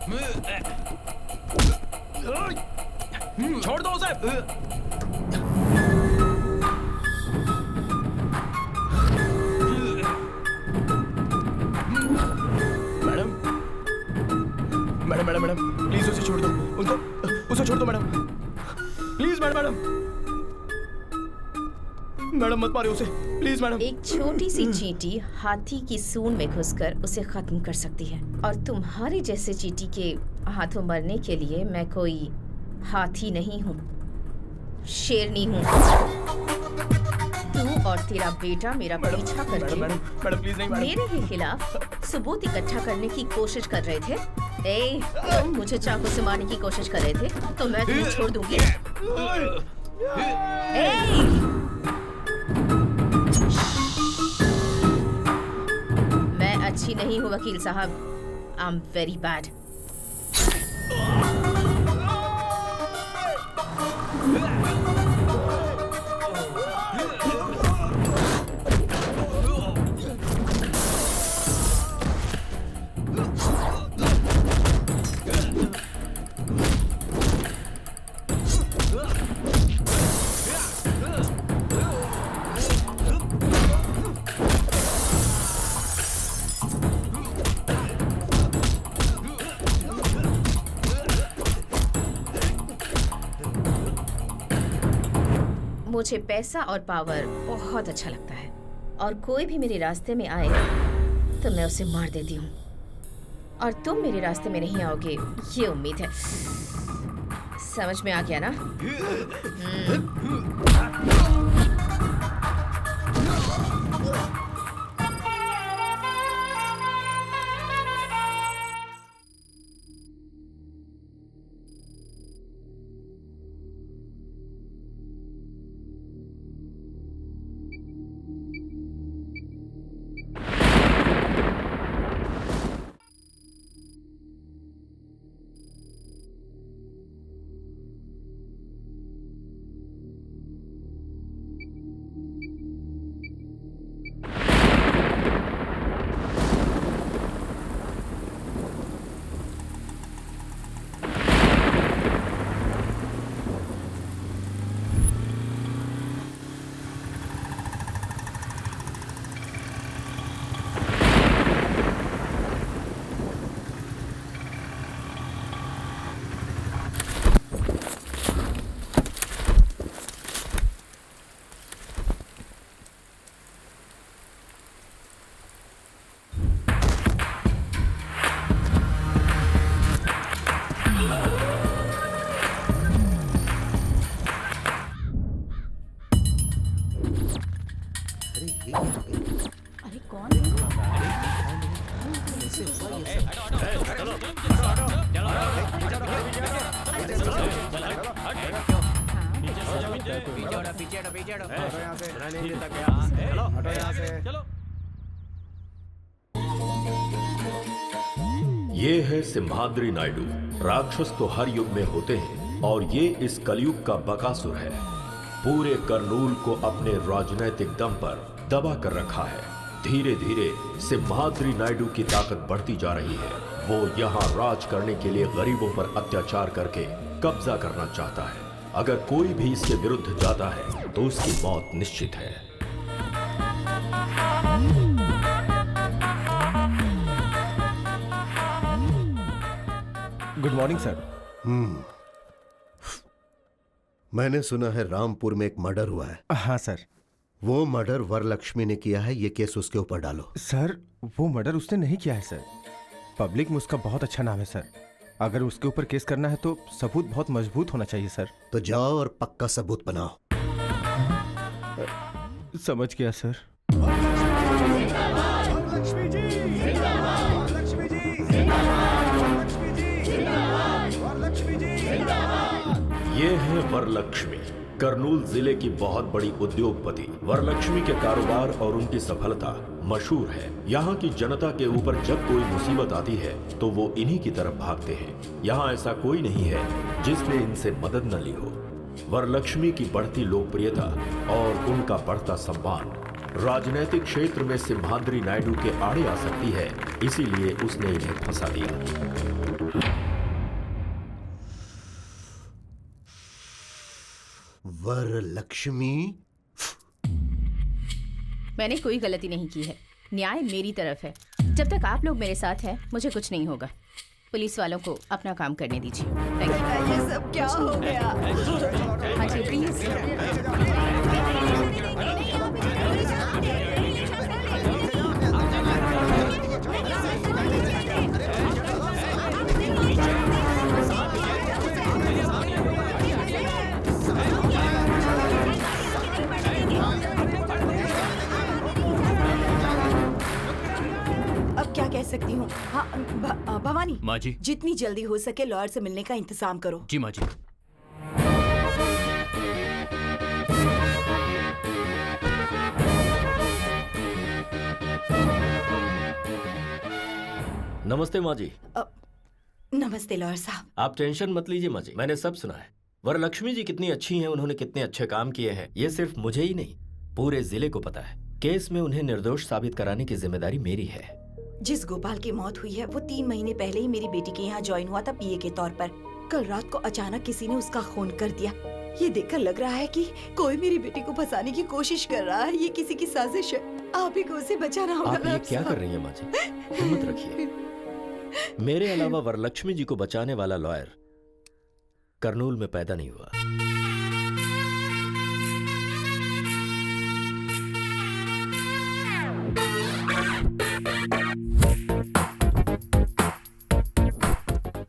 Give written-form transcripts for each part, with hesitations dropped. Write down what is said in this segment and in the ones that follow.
छोड़ दो उसे। Madam madam madam madam please उसे छोड़ दो, उसे छोड़ दो मैडम, प्लीज मैडम मैडम मत मारिए उसे, प्लीज मैडम। एक छोटी सी चींटी हाथी की सूंड में घुसकर उसे खत्म कर सकती है, और तुम्हारे जैसे चींटी के हाथों मरने के लिए मैं कोई हाथी नहीं हूँ, शेरनी हूँ। तू और तेरा बेटा मेरा पीछा करके मैडम प्लीज नहीं मैडम। मेरे ही खिलाफ सबूत इकट्ठा करने की कोशिश कर रहे थे। ए, तुम मुझे चाकू से मारने की कोशिश कर रहे थे तो मैं तुम्हें छोड़ दूंगी। मैं अच्छी नहीं हूँ वकील साहब, आई एम वेरी बैड। मुझे पैसा और पावर बहुत अच्छा लगता है, और कोई भी मेरे रास्ते में आए तो मैं उसे मार देती हूँ, और तुम मेरे रास्ते में नहीं आओगे ये उम्मीद है। समझ में आ गया ना? अरे कौन है? ये है सिम्हाद्री नायडू। राक्षस तो हर युग में होते हैं और ये इस कलयुग का बकासुर है। पूरे करनूल को अपने राजनैतिक दम पर दबा कर रखा है। धीरे धीरे सिम्हाद्री नायडू की ताकत बढ़ती जा रही है। वो यहाँ राज करने के लिए गरीबों पर अत्याचार करके कब्जा करना चाहता है। अगर कोई भी इसके विरुद्ध जाता है तो उसकी मौत निश्चित है। Good morning sir. मैंने सुना है रामपुर में एक मर्डर हुआ है। हाँ सर। वो मर्डर वरलक्ष्मी ने किया है, ये केस उसके ऊपर डालो। सर वो मर्डर उसने नहीं किया है सर। पब्लिक में उसका बहुत अच्छा नाम है सर। अगर उसके ऊपर केस करना है तो सबूत बहुत मजबूत होना चाहिए सर। तो जाओ और पक्का सबूत बनाओ। समझ गया सर। ये है वरलक्ष्मी, करनूल जिले की बहुत बड़ी उद्योगपति। वरलक्ष्मी के कारोबार और उनकी सफलता मशहूर है। यहाँ की जनता के ऊपर जब कोई मुसीबत आती है तो वो इन्हीं की तरफ भागते हैं। यहाँ ऐसा कोई नहीं है जिसने इनसे मदद न ली हो। वरलक्ष्मी की बढ़ती लोकप्रियता और उनका बढ़ता सम्मान राजनीतिक क्षेत्र में सिम्हाद्री नायडू के आड़े आ सकती है, इसीलिए उसने इन्हें फंसा दिया। वरलक्ष्मी, मैंने कोई गलती नहीं की है, न्याय मेरी तरफ है। जब तक आप लोग मेरे साथ हैं, मुझे कुछ नहीं होगा। पुलिस वालों को अपना काम करने दीजिए। Thank you. ये सब क्या हो गया? हाँ जी, प्लीज। अब क्या कह सकती हूँ? हाँ, भवानी माँ जी। जितनी जल्दी हो सके लॉयर से मिलने का इंतजाम करो। जी माँ जी। नमस्ते माँ जी। नमस्ते लॉयर साहब। आप टेंशन मत लीजिए माँ जी, मैंने सब सुना है। वरलक्ष्मी जी कितनी अच्छी हैं, उन्होंने कितने अच्छे काम किए हैं, ये सिर्फ मुझे ही नहीं पूरे जिले को पता है। केस में उन्हें निर्दोष साबित कराने की जिम्मेदारी मेरी है। जिस गोपाल की मौत हुई है वो 3 महीने पहले ही मेरी बेटी के यहाँ ज्वाइन हुआ था पीए के तौर पर। कल रात को अचानक किसी ने उसका खून कर दिया। ये देखकर लग रहा है कि कोई मेरी बेटी को फंसाने की कोशिश कर रहा है। ये किसी की साजिश है। आप ही को उसे बचाना होगा। आप ये क्या कर रही हैं माँ जी? हिम्मत रखिए। मेरे अलावा वरलक्ष्मी जी को बचाने वाला लॉयर करनूल में पैदा नहीं हुआ।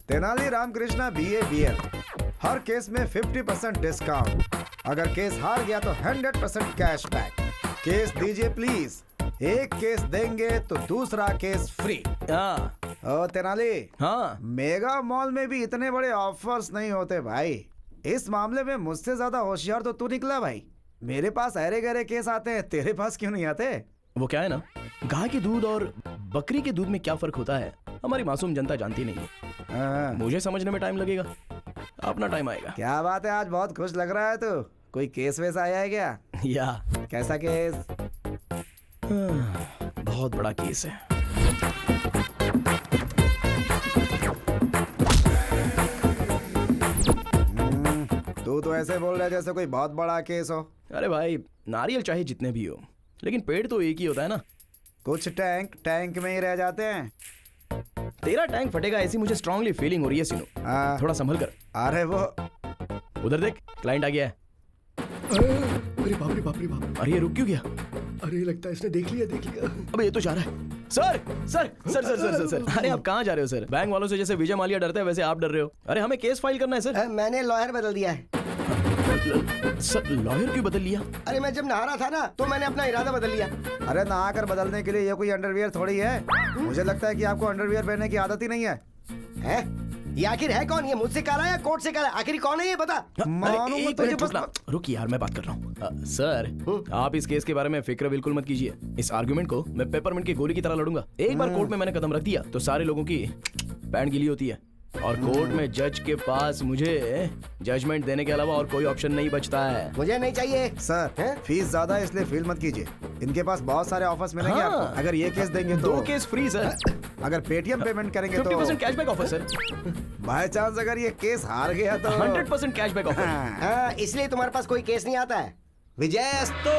तेनाली रामकृष्णा BABL, हर केस में 50% डिस्काउंट। अगर केस हार गया तो 100% कैशबैक। केस दीजिए प्लीज। एक केस देंगे तो दूसरा केस फ्री। हाँ ओ तेनाली, हाँ, मेगा मॉल में भी इतने बड़े ऑफर्स नहीं होते भाई। इस मामले में मुझसे ज्यादा होशियार तो तू निकला भाई। मेरे पास अरे गहरे केस आते हैं, तेरे पास क्यों नहीं आते? वो क्या है ना, गाय के दूध और बकरी के दूध में क्या फर्क होता है हमारी मासूम जनता जानती नहीं है। हाँ। मुझे समझने में टाइम लगेगा, अपना टाइम आएगा। क्या बात है, आज बहुत खुश लग रहा है तू। कोई केस वैसा आया है क्या? या कैसा केस? बहुत बड़ा केस है। तू तो ऐसे बोल रहा है जैसे कोई बहुत बड़ा केस हो। अरे भाई, नारियल चाहे जितने भी हो, लेकिन पेड़ तो एक ही होता है ना। कुछ टैंक में ही रह जाते हैं। तेरा टैंक फटेगा ऐसी मुझे स्ट्रांगली फीलिंग हो रही है सीनू। हाँ। थोड़ा संभल कर। अरे वो उधर देख, क्लाइंट आ गया है। अरे बाप रे बाप रे बाप। अरे ये रुक क्यों गया? अरे लगता है इसने देख लिया। अबे ये तो जा रहा है। Sir sir sir sir sir sir sir अरे आप कहाँ जा रहे हो सर? बैंक वालों से जैसे विजय माल्या डरता है वैसे आप डर रहे हो। अरे हमें केस फाइल करना है सर। मैंने लॉयर बदल दिया है। सर लॉयर क्यों बदल लिया? अरे मैं जब नहा रहा था ना तो मैंने अपना इरादा बदल लिया। अरे नहाकर बदलने के लिए ये कोई अंडरवियर थोड़ी है। मुझे लगता है कि आपको अंडरवियर पहनने की आदत ही नहीं है। हैं? ये आखिर है कौन? ये मुझसे कह रहा है या कोर्ट से कह रहा है? आखिर कौन है ये बता। मानो एक मिनट रुकना। रुक यार, मैं बात कर रहा हूँ। सर आप इस केस के बारे में फिक्र बिल्कुल मत कीजिए। इस आर्गुमेंट को मैं पेपरमिंट की गोली की तरह लड़ूंगा। एक बार कोर्ट में मैंने कदम रख दिया तो सारे लोगों की पैंट गीली होती है, और कोर्ट में जज के पास मुझे जजमेंट देने के अलावा और कोई ऑप्शन नहीं बचता है। मुझे नहीं चाहिए सर। फीस ज्यादा है इसलिए फील मत कीजिए। इनके पास बहुत सारे ऑफर्स मिलेंगे हाँ। आपको। अगर ये केस देंगे तो 2 केस फ्री सर। अगर पेटीएम पेमेंट करेंगे तो 50% cashback offer sir. By chance अगर ये केस हार गया तो 100% कैशबैक ऑफर। हाँ, इसलिए तुम्हारे पास कोई केस नहीं आता है। विजय तो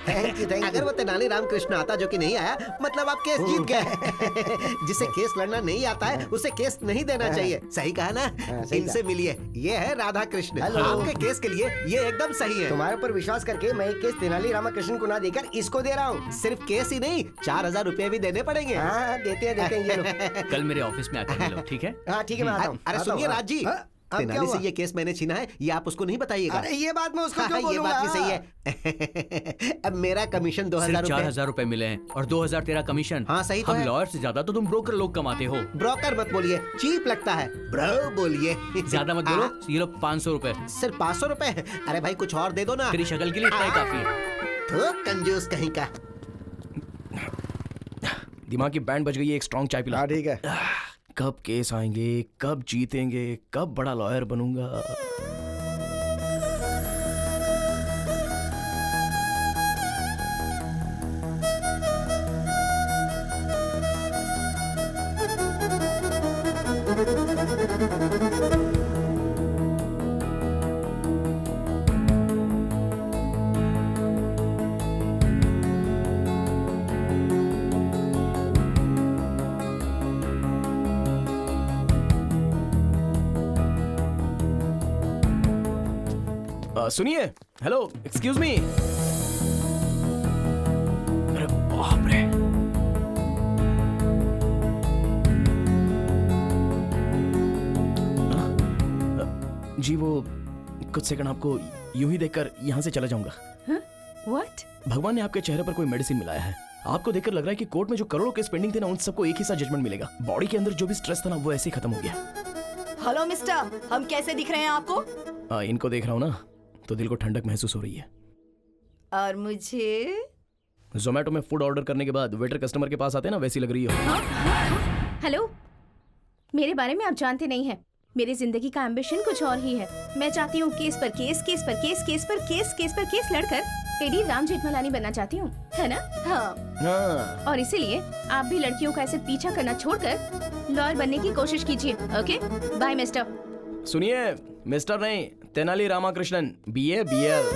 थैंक यू। अगर वो तेनाली रामकृष्ण आता जो कि नहीं आया, मतलब आप केस जीत गए। जिसे केस लड़ना नहीं आता है उसे केस नहीं देना चाहिए। सही कहा ना? इनसे मिलिए, ये है राधा कृष्ण। आपके केस के लिए ये एकदम सही है। तुम्हारे ऊपर विश्वास करके मैं एक केस तेनाली रामकृष्ण को ना देकर इसको दे रहा हूँ। सिर्फ केस ही नहीं, 4000 रुपए भी देने पड़ेंगे। हाँ, देते हैं ये लोग। कल मेरे ऑफिस में आकर मिलो, ठीक है? हाँ ठीक है, मैं आता हूँ। अरे सुनिए राज जी, तेनाली से ये केस मैंने छीना है, ये आप उसको नहीं बताइएगा। अरे ये बात मैं उसको क्यों बोलूंगा? ये बात भी सही है। अब मेरा कमीशन 2000 रुपए। 4000 रुपए मिले हैं और 2000 तेरा कमीशन। हाँ सही तो हम है। लॉयर से ज्यादा तो तुम ब्रोकर लोग कमाते हो। ब्रोकर मत बोलिए, चीप लगता है। ब्रो बोलिए। ज्यादा मत बोलो। ये लो 500 रुपए। सिर्फ 500 रुपए? अरे भाई कुछ और दे दो ना। तेरी शक्ल के लिए इतना ही काफी है। तो कंजूस कहीं का। दिमाग की बैंड बज गई है, एक स्ट्रॉन्ग चाय पिला। हाँ ठीक है। कब केस आएंगे, कब जीतेंगे, कब बड़ा लॉयर बनूंगा। सुनिए, हेलो, एक्सक्यूज मी। अरे बाप रे। जी वो कुछ सेकंड आपको यूं ही देखकर यहाँ से चला जाऊंगा। व्हाट? भगवान ने आपके चेहरे पर कोई मेडिसिन मिलाया है। आपको देखकर लग रहा है कि कोर्ट में जो करोड़ों केस पेंडिंग थे ना, उन सबको एक ही साथ जजमेंट मिलेगा। बॉडी के अंदर जो भी स्ट्रेस था ना, वो ऐसे ही खत्म हो गया। हेलो मिस्टर, हम कैसे दिख रहे हैं आपको? इनको देख रहा हूँ ना, तो दिल को ठंडक महसूस हो रही है। और मुझे? जोमेटो में फूड ऑर्डर करने के बाद वेटर कस्टमर के पास आते हैं ना, वैसी लग रही हो। हेलो, मेरे बारे में आप जानते नहीं हैं। मेरी जिंदगी का एम्बिशन कुछ और ही है। मैं चाहती हूँ केस पर केस, केस पर केस, केस पर केस, केस पर केस लड़कर एडी राम जेठमलानी बनना चाहती हूँ, है ना? हाँ। और इसीलिए आप भी लड़कियों का ऐसे पीछा करना छोड़कर लॉयर बनने की कोशिश कीजिए। Okay, bye mister. सुनिए, मिस्टर नहीं, तेनाली रामाकृष्णन, BA BL।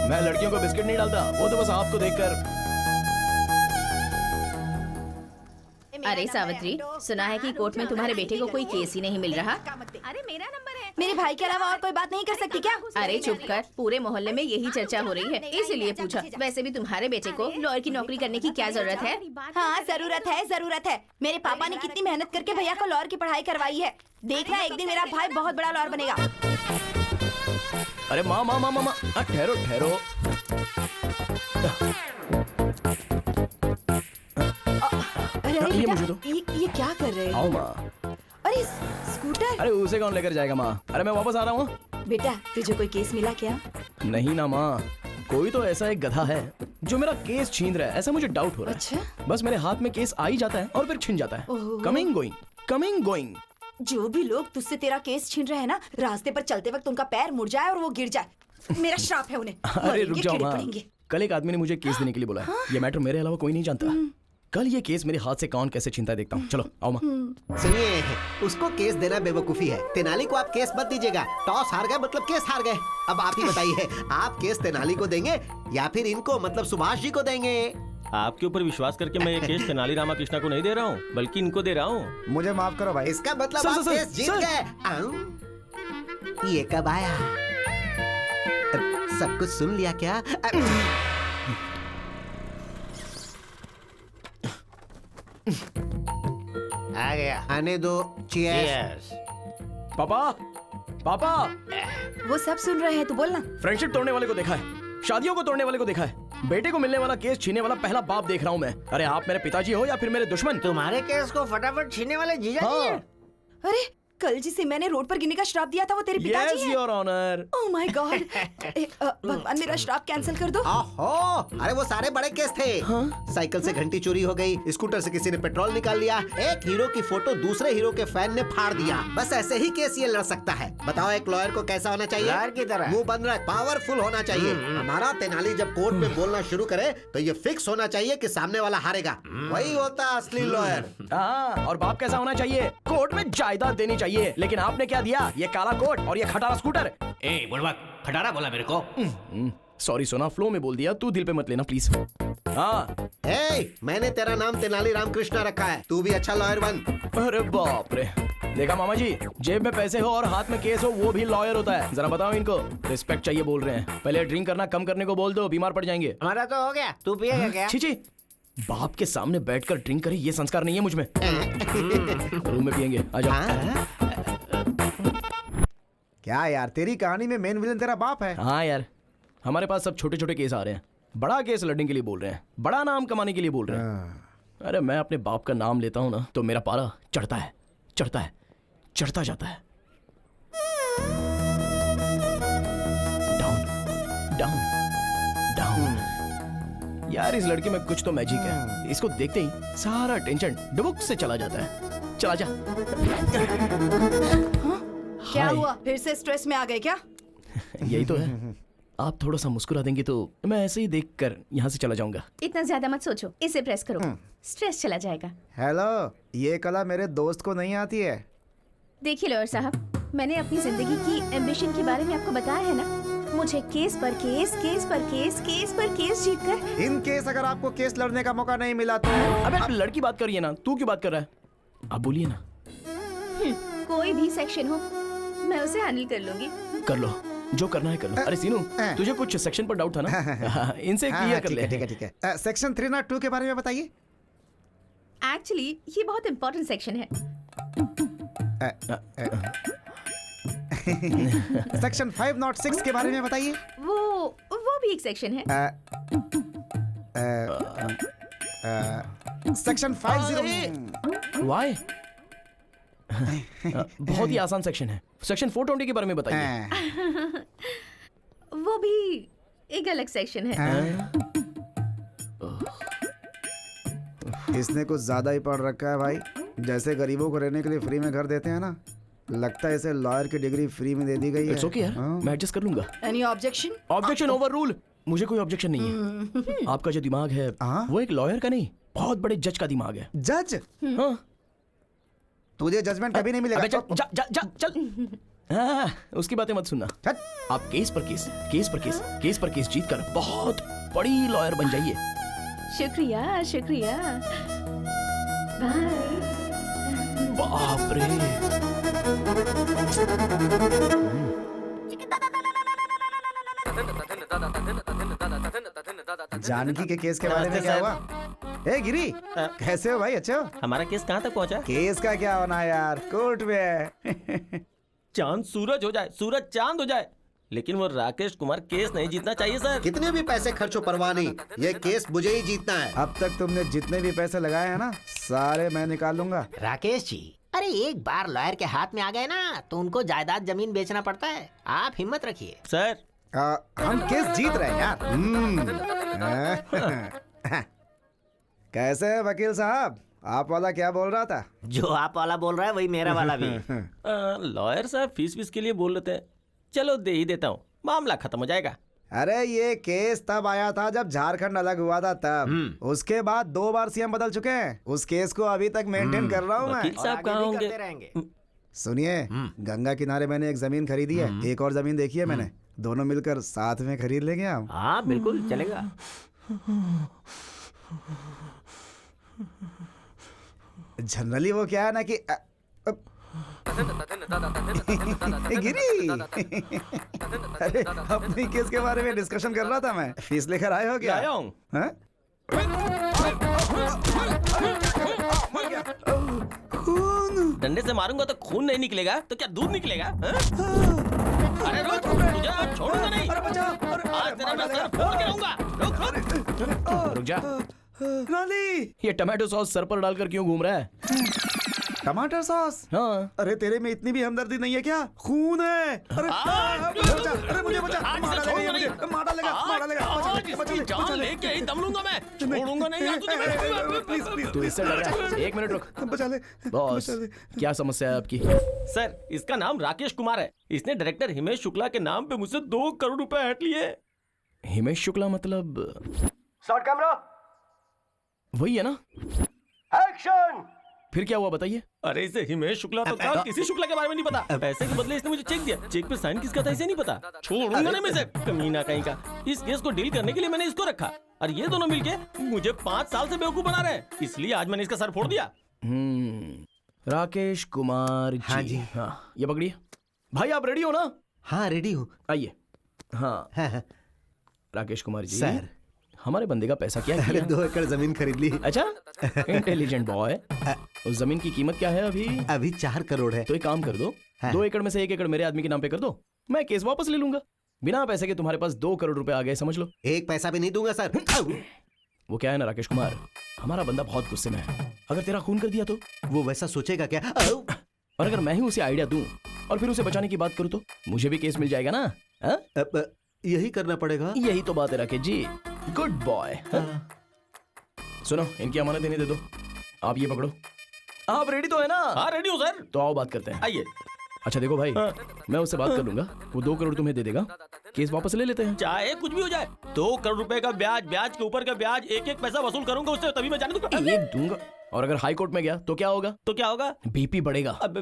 मैं लड़कियों को बिस्किट नहीं डालता, वो तो बस आपको देखकर। अरे सावित्री, सुना है कि कोर्ट में तुम्हारे बेटे को कोई केस ही नहीं मिल रहा। अरे मेरा नंबर है। मेरे भाई के अलावा और कोई बात नहीं कर सकती क्या? अरे चुप कर, पूरे मोहल्ले में यही चर्चा हो रही है, इसीलिए पूछा। वैसे भी तुम्हारे बेटे को लॉयर की नौकरी करने की क्या जरूरत है? हाँ, जरूरत है, जरूरत है। मेरे पापा ने कितनी मेहनत करके भैया को लॉयर की पढ़ाई करवाई है। देखना एक दिन मेरा भाई बहुत बड़ा लॉयर बनेगा। अरे माँ माँ माँ माँ, ठहरो ठहरो। अरे ये बेटा, मुझे दो। ये क्या कर रहे आओ हो? माँ। अरे स्कूटर। अरे उसे कौन लेकर जाएगा माँ? अरे मैं वापस आ रहा हूँ। बेटा, तुझे कोई केस मिला क्या? नहीं ना माँ, कोई तो ऐसा एक गधा है जो मेरा केस छीन रहा है, ऐसा मुझे डाउट हो रहा है। अच्छा? बस मेरे हाथ में केस आ ही जाता है और फिर छिन जाता है। ओहो। Coming going, coming going. जो भी लोग तुझसे तेरा केस छीन रहे हैं ना, रास्ते पर चलते वक्त उनका पैर मुड़ जाए और वो गिर जाए। मेरा श्राप है उन्हें। अरे रुक मरेंगे, जाओ कीड़े माँ, पड़ेंगे। कल एक आदमी ने मुझे केस देने के लिए बोला है। ये मैटर मेरे अलावा कोई नहीं जानता। कल ये केस मेरे हाथ से कौन कैसे छीनता है देखता हूँ। चलो आओ माँ। सुनिए, उसको केस देना बेवकूफी है। तेनाली को आप केस मत दीजिएगा। टॉस हार गए मतलब केस हार गए। अब आप ही बताइए, आप केस तेनाली को देंगे या फिर इनको मतलब सुभाष जी को देंगे? आपके ऊपर विश्वास करके मैं ये केस तेनाली रामाकृष्णा को नहीं दे रहा हूँ, बल्कि इनको दे रहा हूँ। मुझे माफ करो भाई। इसका मतलब सर, आप सर, केस जीत सर। गए। ये कब आया? सब कुछ सुन लिया क्या? आ गया। आने दो। चीयर्स। पापा, पापा। वो सब सुन रहे हैं, तू बोलना। फ्रेंडशिप तोड़ने वाले को देखा है, शादियों को तोड़ने वाले को देखा है, बेटे को मिलने वाला केस छीनने वाला पहला बाप देख रहा हूँ मैं। अरे आप मेरे पिताजी हो या फिर मेरे दुश्मन? तुम्हारे केस को फटाफट छीनने वाले जीजा जी हैं। अरे कल जिसे मैंने रोड पर गिरने का श्राप दिया था वो तेरे पिताजी हैं। Your honour. Oh my god. भगवान मेरा श्राप कैंसिल कर दो। ओहो, अरे वो सारे बड़े केस थे। साइकिल से घंटी चोरी हो गई, स्कूटर से किसी ने पेट्रोल निकाल लिया, एक हीरो की फोटो दूसरे हीरो के फैन ने फाड़ दिया। बस ऐसे ही केस ये लड़ सकता है। बताओ एक लॉयर को कैसा होना चाहिए? लॉयर की तरह। मुंह बंद रख, पावरफुल होना चाहिए। हमारा तेनाली जब कोर्ट में बोलना शुरू करे तो ये फिक्स होना चाहिए कि सामने वाला हारेगा। वही होता असली लॉयर। हाँ, और बाप कैसा होना चाहिए? कोर्ट में जायदाद देनी चाहिए। लेकिन आपने क्या दिया? ये काला कोट और ये खटारा स्कूटर। ए बुढ़वा, खटारा बोला मेरे को। सॉरी सोना, फ्लो में बोल दिया, तू दिल पे मत लेना प्लीज। हाँ। मैंने तेरा नाम तेनाली रामकृष्णा रखा है, तू भी अच्छा लॉयर बन। अरे बाप रे, देखा मामा जी, जेब में पैसे हो और हाथ में केस हो, वो भी लॉयर होता है। जरा बताओ इनको, रिस्पेक्ट चाहिए बोल रहे हैं। पहले ड्रिंक करना कम करने को बोल दो, बीमार पड़ जाएंगे। हमारा तो हो गया, तू पिएगा क्या? छी छी, बाप के सामने बैठकर ड्रिंक करे, ये संस्कार नहीं है मुझ में। रूम में पियेंगे, आ जाओ। क्या यार, तेरी कहानी में मेन विलन तेरा बाप है? हाँ यार, हमारे पास सब छोटे छोटे केस आ रहे हैं। बड़ा केस लड़ने के लिए बोल रहे हैं, बड़ा नाम कमाने के लिए बोल रहे हैं। अरे मैं अपने बाप का नाम लेता हूँ ना, तो मेरा पारा चढ़ता है, चढ़ता है, चढ़ता जाता है। Down down down. यार इस लड़के में कुछ तो मैजिक है, इसको देखते ही सारा टेंशन डुबुक से चला जाता है। चला जा। क्या हुआ, फिर से स्ट्रेस में आ गए क्या? यही तो है। आप थोड़ा सा मुस्कुरा देंगे तो मैं ऐसे ही देखकर यहाँ से चला जाऊंगा। इतना ज्यादा मत सोचो, इसे प्रेस करो, स्ट्रेस चला जाएगा। हेलो, ये कला मेरे दोस्त को नहीं आती है। देखिए लॉयर साहब, मैंने अपनी जिंदगी की एम्बिशन के बारे में आपको बताया है ना। मुझे केस पर केस, केस पर केस, केस पर केस जीतकर। इन केस अगर आपको केस लड़ने का मौका नहीं मिला तो अबे लड़की बात करिए ना, तू क्यों बात कर रहा है? आप बोलिए ना। कोई भी सेक्शन हो, मैं उसे हैंडल कर लूंगी। कर लो, जो करना है कर लो। अरे सीनू, तुझे कुछ सेक्शन पर डाउट था ना? इनसे क्लियर कर ले। ठीक है। सेक्शन 302 के बारे में बताइए। एक्चुअली ये बहुत इंपॉर्टेंट सेक्शन है। सेक्शन 506 के बारे में बताइए। वो भी एक सेक्शन है। सेक्शन 50 वाई बहुत ही आसान सेक्शन है। सेक्शन 420 के बारे में बताइए। वो भी एक अलग सेक्शन है। इसने कुछ ज्यादा ही पढ़ रखा है भाई। जैसे गरीबों को रहने के लिए फ्री में घर देते हैं ना, लगता है इसे लॉयर की डिग्री फ्री में दे दी गई है। इट्स ओके यार, मैं एडजस्ट कर लूंगा। Any objection? Objection over rule. मुझे कोई ऑब्जेक्शन नहीं है। आपका जो दिमाग है वो एक लॉयर का नहीं, बहुत बड़े जज का दिमाग है। जज? हाँ। तुझे जजमेंट कभी नहीं मिलेगा। चल उसकी बातें मत सुनना। आप केस पर केस, केस पर केस, केस पर केस जीतकर बहुत बड़ी लॉयर बन जाइए। शुक्रिया शुक्रिया। बाय। बाप रे। जानकी के केस के बारे में क्या हुआ? ए गिरी, कैसे हो भाई? अच्छे हो? हमारा केस कहाँ तक पहुँचा? केस का क्या होना यार, कोर्ट में है। चांद सूरज हो जाए, सूरज चांद हो जाए, लेकिन वो राकेश कुमार केस नहीं जीतना चाहिए सर। कितने भी पैसे खर्चो परवाह नहीं, ये केस मुझे ही जीतना है। अब तक तुमने जितने भी पैसे लगाए हैं ना, सारे मैं निकाल लूंगा। राकेश जी, अरे एक बार लॉयर के हाथ में आ गए ना तो उनको जायदाद जमीन बेचना पड़ता है। आप हिम्मत रखिए सर। हम केस जीत रहे हैं यार। कैसे है वकील साहब? आप वाला क्या बोल रहा था? जो आप वाला बोल रहा है वही मेरा वाला भी। लॉयर साहब फीस के लिए बोल लेते हैं, चलो दे ही देता हूँ, मामला खत्म हो जाएगा। अरे ये केस तब आया था जब झारखंड अलग हुआ था तब। उसके बाद 2 बार सीएम बदल चुके हैं। उस केस को अभी तक मेंटेन कर रहा हूँ मैं। वकील साहब कहाँ होंगे? सुनिए, गंगा किनारे मैंने एक जमीन खरीदी है, एक और जमीन देखी है मैंने। दोनों मिलकर साथ में खरीद लेंगे हम। हाँ बिल्कुल चलेगा। जनरली वो क्या है ना कि गिरी, अरे अपनी केस के बारे में डिस्कशन कर रहा था मैं। फीस लेकर आए हो क्या? आया हूँ। डंडे से मारूंगा तो खून नहीं निकलेगा तो क्या दूध निकलेगा? अरे रुक, तुझे आज छोड़ूंगा नहीं। आज तेरा मैं सर फोड़ के रहूंगा। रुक जा। नाली, ये टमाटो सॉस सर पर डालकर क्यों घूम रहा है? टमाटर सॉस? हाँ। अरे तेरे में इतनी भी हमदर्दी नहीं है क्या? खून है। अरे अरे मुझे बचा, मार डालेगा। जान लेके ही दम लूंगा मैं, छोड़ूंगा नहीं यार तुझे। प्लीज तू इससे डर रहा है? 1 मिनट रुक। बचा ले बॉस, क्या समस्या है आपकी? सर, इसका नाम राकेश कुमार है। इसने डायरेक्टर हिमेश शुक्ला के नाम पे मुझसे 2 करोड़ रुपए हट लिए। हिमेश शुक्ला मतलब? शॉट कैमरा, वही है ना? एक्शन। फिर क्या हुआ बताइए? अरे इसे हिमेश शुक्ला तो था, किसी शुक्ला के बारे में नहीं पता। पैसे के बदले इसने मुझे चेक दिया, चेक पे साइन किसका था इसे नहीं पता। छोड़ूंगा नहीं मैं इसे, कमीना कहीं का। इस केस को डील करने के लिए मैंने इसको रखा और ये दोनों मिलके मुझे 5 साल से बेवकूफ बना रहे हैं, इसलिए आज मैंने इसका सर फोड़ दिया। राकेश कुमार जी। हाँ जी। हाँ, ये पकड़िए। भाई आप रेडी हो ना? हाँ रेडी हूँ। आइए। हाँ राकेश कुमार जी सर, हमारे बंदे का पैसा क्या अरे किया? 2 एकड़ जमीन खरीद ली। अच्छा, इंटेलिजेंट बॉय। उस जमीन की कीमत क्या है अभी? अभी 4 करोड़ है। तो एक काम कर दो, 2 एकड़ में से 1 एकड़ मेरे आदमी के नाम पे कर दो, मैं केस वापस ले लूंगा। बिना पैसे के तुम्हारे पास 2 करोड़ रुपए आ गए, समझ लो। 1 पैसा भी नहीं दूंगा सर। वो क्या है ना राकेश कुमार, हमारा बंदा बहुत गुस्से में है। अगर तेरा खून कर दिया तो वो वैसा सोचेगा क्या? और अगर मैं ही उसे आइडिया दूं और फिर उसे बचाने की बात करूं तो मुझे भी केस मिल जाएगा ना? यही करना पड़ेगा। यही तो बात है राकेश जी, गुड बॉय। सुनो, इनकी अमानत इन्हें दे दो। आप ये पकड़ो। आप रेडी तो है ना? हाँ रेडी हूँ सर। तो आओ बात करते हैं। आइए। अच्छा देखो भाई, मैं उससे बात कर लूंगा, वो 2 करोड़ तुम्हें दे देगा, केस वापस ले लेते हैं। चाहे कुछ भी हो जाए, 2 करोड़ रुपए का ब्याज, ब्याज के ऊपर का ब्याज, एक पैसा वसूल करूंगा उससे, तभी मैं जाने दूंगा। एक दूंगा। और अगर हाई कोर्ट में गया तो क्या होगा? तो क्या होगा? बीपी बढ़ेगा। अब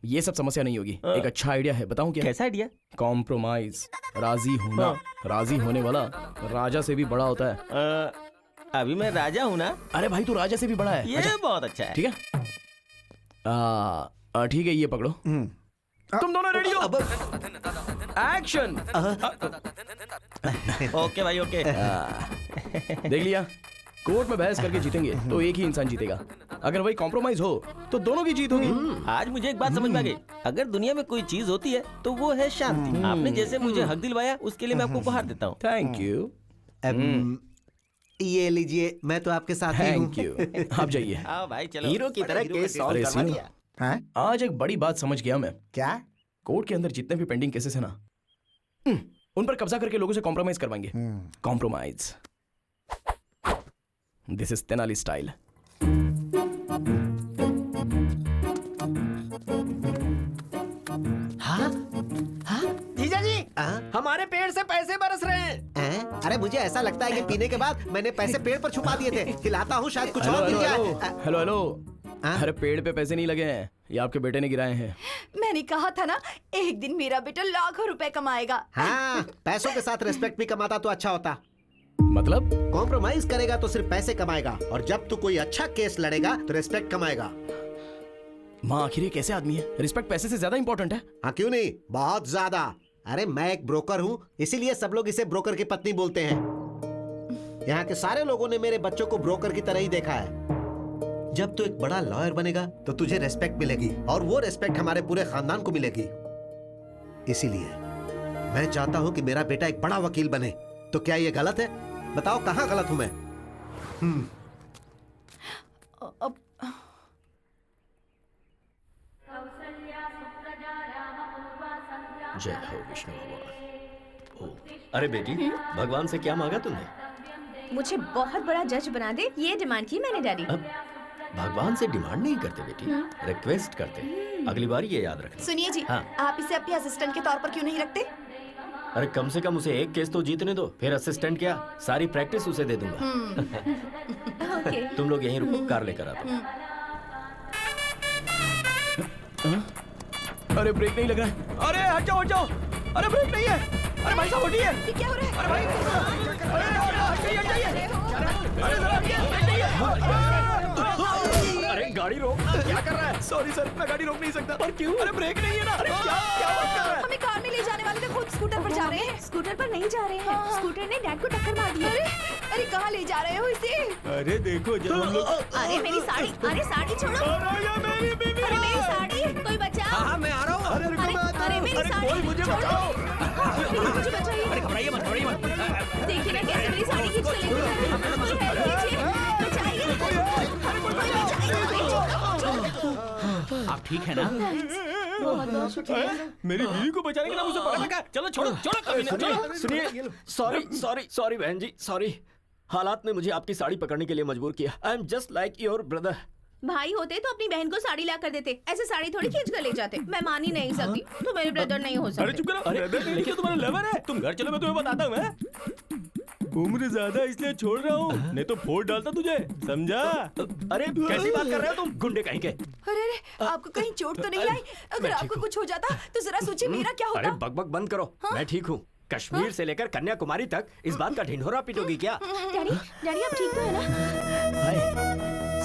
ये सब समस्या नहीं होगी। एक अच्छा आइडिया है, बताऊं क्या? कैसा आइडिया? कॉम्प्रोमाइज, राजी होना। राजी होने वाला राजा से भी बड़ा होता है। अभी मैं राजा हूँ ना? अरे भाई तू राजा से भी बड़ा है। ये बहुत अच्छा है। ठीक है, ठीक है, ये पकड़ो। तुम दोनों रेडी हो? एक्शन। ओके भाई, ओके। देख लिया, कोर्ट में बहस करके जीतेंगे तो एक ही इंसान जीतेगा। अगर वही कॉम्प्रोमाइज हो तो दोनों की जीत होगी। आज मुझे एक बात समझ में आ गई। अगर दुनिया में कोई चीज होती है तो वो है शांति। आपने जैसे मुझे हक दिलवाया उसके लिए मैं आपको उपहार देता हूँ। Thank you. ये लीजिए, मैं तो आपके साथ ही हूँ। Thank you. आप जाइए। आओ भाई, चलो। हीरो की तरह केस सॉल्व करवा दिया। आज एक बड़ी बात समझ गया मैं। क्या? कोर्ट के अंदर जितने भी पेंडिंग केसेस है ना, उन पर कब्जा करके लोगों से कॉम्प्रोमाइज करवाएंगे। Compromise. This is Tenali style. जीजा जी, हमारे पेड़ से पैसे बरस रहे हैं। अरे मुझे ऐसा लगता है कि पीने के बाद मैंने पैसे पेड़ पर छुपा दिए थे। हिलाता हूँ, शायद कुछ और मिल जाए। हेलो हेलो, अरे पेड़ पे पैसे नहीं लगे हैं, ये आपके बेटे ने गिराए हैं। मैंने कहा था ना, एक दिन मेरा बेटा लाखों रुपए कमाएगा। हाँ, पैसों के साथ रिस्पेक्ट भी कमाता तो अच्छा होता। मतलब? कॉम्प्रोमाइज करेगा तो सिर्फ पैसे कमाएगा, और जब तू कोई अच्छा केस लड़ेगा तो रिस्पेक्ट कमाएगा। माँ आखिर ये कैसे आदमी है? रिस्पेक्ट पैसे से ज्यादा इंपॉर्टेंट है? हाँ, क्यों नहीं, बहुत ज्यादा। अरे मैं एक ब्रोकर हूँ, इसीलिए सब लोग इसे ब्रोकर की पत्नी बोलते हैं। यहाँ के सारे लोगों ने मेरे बच्चों को ब्रोकर की तरह ही देखा है। जब तू एक बड़ा लॉयर बनेगा तो तुझे रेस्पेक्ट मिलेगी, और वो रेस्पेक्ट हमारे पूरे खानदान को मिलेगी। इसीलिए मैं चाहता हूँ कि मेरा बेटा एक बड़ा वकील बने। तो क्या ये गलत है? बताओ, कहाँ गलत हूँ मैं? जय हो विष्णु भगवान। अरे बेटी, भगवान से क्या मांगा तुमने? मुझे बहुत बड़ा जज बना दे, ये डिमांड की मैंने डैडी। भगवान से डिमांड नहीं करते बेटी, रिक्वेस्ट करते। अगली बार ये याद रखना। सुनिए जी, हाँ। आप इसे अपने असिस्टेंट के तौर पर क्यों नहीं रखते? अरे कम से कम उसे एक केस तो जीतने दो, फिर असिस्टेंट क्या, सारी प्रैक्टिस उसे दे दूंगा। ओके। तुम लोग यहीं रुको, कार लेकर आता हूं। अरे ब्रेक नहीं लग रहा है। अरे हट जाओ, हट जाओ। अरे ब्रेक नहीं है। अरे भाई साहब हटिए। ये क्या हो रहा है? अरे भाई, अरे हट जाइए। अरे जरा ब्रेक नहीं है। अरे गाड़ी रोक, क्या कर रहा है? सॉरी सर, मैं गाड़ी रोक नहीं सकता। पर क्यों? अरे ब्रेक नहीं है ना। अरे क्या क्या बात कर रहा है? हमें कार में ले जाने वाले थे, खुद स्कूटर पर जा रहे हैं। स्कूटर पर नहीं जा रहे हैं। स्कूटर ने डैड को टक्कर मार दी। अरे कहाँ ले जा रहे हो इसे? अरे देखो, जब हम लोग। अरे मेरी साड़ी, अरे साड़ी छोड़ो। अरे मेरी साड़ी, कोई बचाओ। हाँ मैं आ रहा हूँ। अरे मेरी साड़ी, मुझे बचाओ। मुझे बचाइए। अरे घबराइए मत, घबराइए मत। देखिए ना कैसे मेरी साड़ी खींच के लेके जा रहे हैं। कोई हेल्प कीजिए, बचाइए। आप ठीक है ना? बहुत बहुत शुक्रिया। मेरी बीवी को बचाने के नाम उसे पकड़ रखा। चलो छोड़ो, छोड़ो कमीना, चलो। सुनिए, सॉरी बहन जी, सॉरी। हालात ने मुझे आपकी साड़ी पकड़ने के लिए मजबूर किया। I am just like your brother. भाई होते तो अपनी बहन को साड़ी ला कर देते, ऐसे साड़ी थोड़ी खींच कर ले जाते। मैं मान ही नहीं सकती, तो मेरे ब्रदर नहीं हो सकते। अरे चुप करो, ब्रदर नहीं, लेकिन तुम्हारा लवर है। तुम घर चलो, मैं तुम्हें बताता हूँ। मैं उम्र ज्यादा इसलिए छोड़ रहा हूँ, नहीं तो फोड़ डालता तुझे, समझा? अरे कैसी बात कर रहे हो तुम, गुंडे कहीं के? अरे आपको कहीं चोट तो नहीं आई? अगर आपको कुछ हो जाता तो जरा सोचिए मेरा क्या होता? अरे बकबक बंद करो। मैं ठीक हूँ। कश्मीर से लेकर कन्याकुमारी तक इस बात का ढिंढोरा पीटोगी क्या? डैडी, डैडी आप ठीक तो है ना?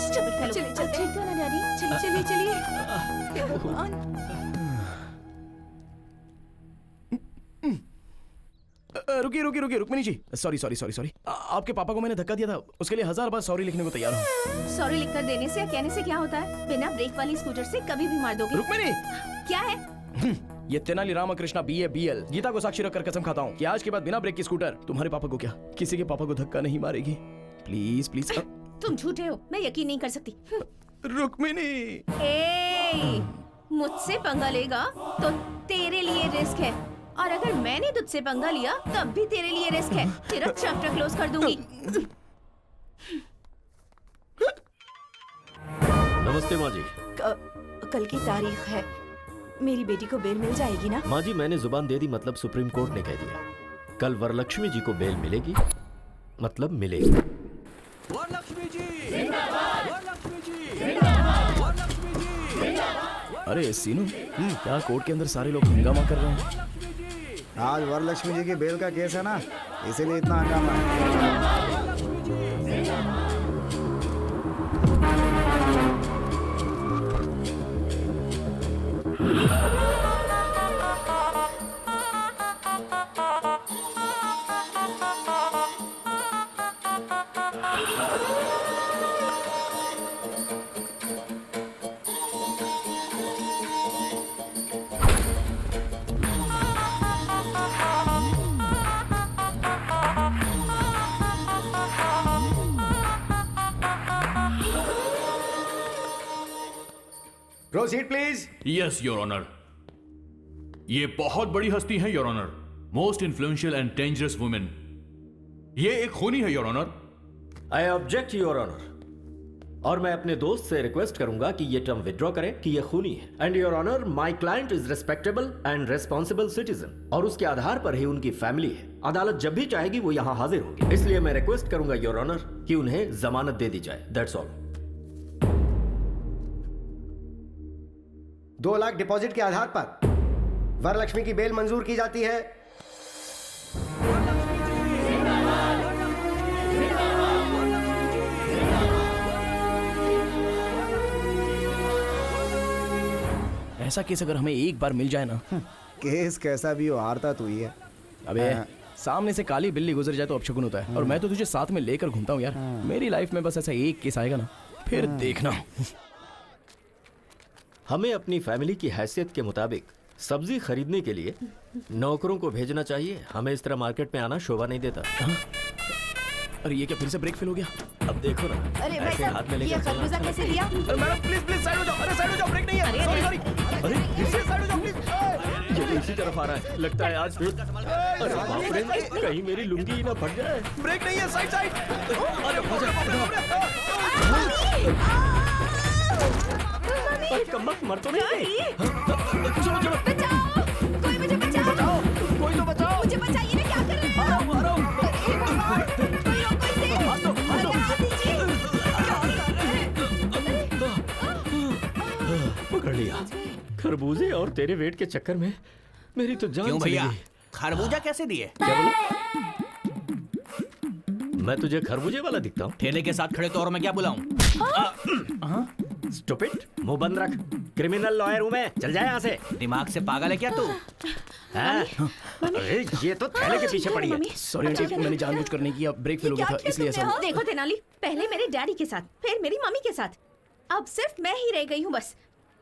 Stupid fellow. चलिए चलते हैं। ठीक तो है ना डैडी? चलिए चलिए। रुकिए रुक्मिणी जी। सॉरी। आपके पापा को मैंने धक्का दिया था, उसके लिए 1000 बार सॉरी लिखने को तैयार हूँ। सॉरी लिखकर देने से या कहने से क्या होता है? बिना ब्रेक वाली स्कूटर से कभी भी मार दोगे। रुक्मिणी, क्या है? ये तेनाली रामकृष्णा BA BL गीता को साक्षी रखकर कसम खाता हूँ कि आज के बाद बिना ब्रेक की स्कूटर तुम्हारे पापा को क्या, किसी के पापा को धक्का नहीं मारेगी। Please please. तुम झूठे हो, मैं यकीन नहीं कर सकती। रुक्मिणी, मुझसे पंगा लेगा तो तेरे लिए रिस्क है, और अगर मैंने तुझसे पंगा लिया तब भी तेरे लिए रिस्क है। तेरा चैप्टर क्लोज कर दूंगी। नमस्ते माँ जी। कल की तारीख है, मेरी बेटी को बेल मिल जाएगी ना? माँ जी, मैंने जुबान दे दी, मतलब सुप्रीम कोर्ट ने कह दिया कल वरलक्ष्मी जी को बेल मिलेगी, मतलब मिलेगी। वरलक्ष्मी जी जिंदाबाद, वरलक्ष्मी जी जिंदाबाद, वरलक्ष्मी जी जिंदाबाद। अरे सीनू, क्या कोर्ट के अंदर सारे लोग हंगामा कर रहे हैं? आज वरलक्ष्मी जी की बेल का केस है ना, इसीलिए इतना हंगामा है। Proceed please. Yes your honour. ये बहुत बड़ी हस्ती है your honour, most influential and dangerous women. ये एक खूनी है your honour. I object your honour. और मैं अपने दोस्त से रिक्वेस्ट करूंगा कि ये टर्म विड्रॉ करे कि ये खूनी है। And your honour, my client is respectable and responsible citizen, और उसके आधार पर ही उनकी फैमिली है। अदालत जब भी चाहेगी वो यहाँ हाजिर होगी, इसलिए मैं रिक्वेस्ट करूंगा योर ऑनर कि उन्हें जमानत दे दी जाए। That's all. 2 लाख डिपॉजिट के आधार पर वरलक्ष्मी की बेल मंजूर की जाती है। ऐसा केस अगर हमें एक बार मिल जाए ना। केस कैसा भी हो, हारता तू ही है। अबे सामने से काली बिल्ली गुजर जाए तो अपशकुन होता है, और मैं तो तुझे साथ में लेकर घूमता हूँ यार। मेरी लाइफ में बस ऐसा एक केस आएगा ना, फिर देखना। हमें अपनी फैमिली की हैसियत के मुताबिक सब्जी खरीदने के लिए नौकरों को भेजना चाहिए। हमें इस तरह मार्केट में आना शोभा नहीं देता। अरे ये क्या फिर से ब्रेक फेल हो गया? अब देखो ना, अरे भाई ऐसे हाथ में साहब, ये लेकर खरबूजा कैसे लिया? अरे मैडम प्लीज साइड हो जाओ। अरे साइड हो जाओ, ब्रेक नहीं है। Sorry sorry. अरे फिर से साइड हो जाओ प्लीज। ये तो इसी तरफ आ रहा है, लगता है आज। अरे बाप रे, कहीं मेरी लुंगी ही ना फट जाए। ब्रेक नहीं है, साइड साइड। अरे कम्बख्त मर तो नहीं गई? बचाओ, कोई मुझे बचाओ। कोई तो बचाओ। मुझे बचाइए ना, क्या कर रहे हो? अरे भगवान, कोई रोको इसे। अरे हाथ दीजिए। पकड़ लिया। खरबूजे और तेरे वेट के चक्कर में मेरी तो जान क्यों चली भैया, गई। खरबूजा कैसे दिए? क्या बोला? मैं तुझे खरबूजे वाला दिखता हूँ? ठेले के साथ खड़े तो और मैं क्या बुलाऊं? स्टूपिड, मुंह बंद रख। क्रिमिनल लॉयर हूँ मैं, चल जाए यहाँ से। दिमाग से पागल है क्या तू? हाँ? अरे ये तो थैले के पीछे पड़ी है। सॉरी आंटी, मैंने जानबूझकर नहीं किया, ब्रेक फेल हो गया था इसलिए ऐसा। देखो तेनाली, पहले मेरे डैडी के साथ, फिर मेरी मम्मी के साथ, अब सिर्फ मैं ही रह गई हूँ बस।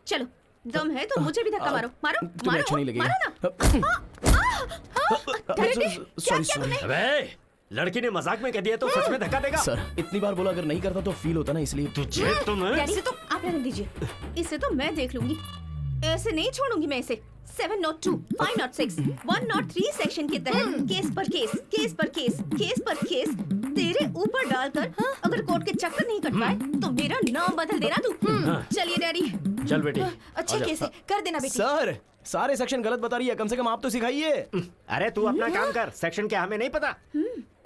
चलो, दम है तो मुझे भी धक्का मारो। मारो तुम्हें अच्छा नहीं लगेगा। मारो ना। Sorry sorry. अबे लड़की ने मजाक में कह दिया तो सच में धक्का देगा? सर इतनी बार बोला, अगर नहीं करता तो फील होता ना, इसलिए। तुझे तो मैं डैडी से तो आप रहने दीजिए, इसे तो मैं देख लूंगी। ऐसे नहीं छोड़ूंगी मैं इसे। 702, 506, 103 सेक्शन के तहत केस पर केस, केस पर केस, केस पर केस तेरे ऊपर डालकर अगर कोर्ट के चक्कर नहीं कट पाए तो मेरा नाम बदल देना तू। चलिए डैडी। चल बेटी। अच्छे केस है, कर देना बेटी। सर सारे सेक्शन गलत बता रही है, कम से कम आप तो सिखाइए। अरे तू अपना काम कर, सेक्शन क्या हमें नहीं पता।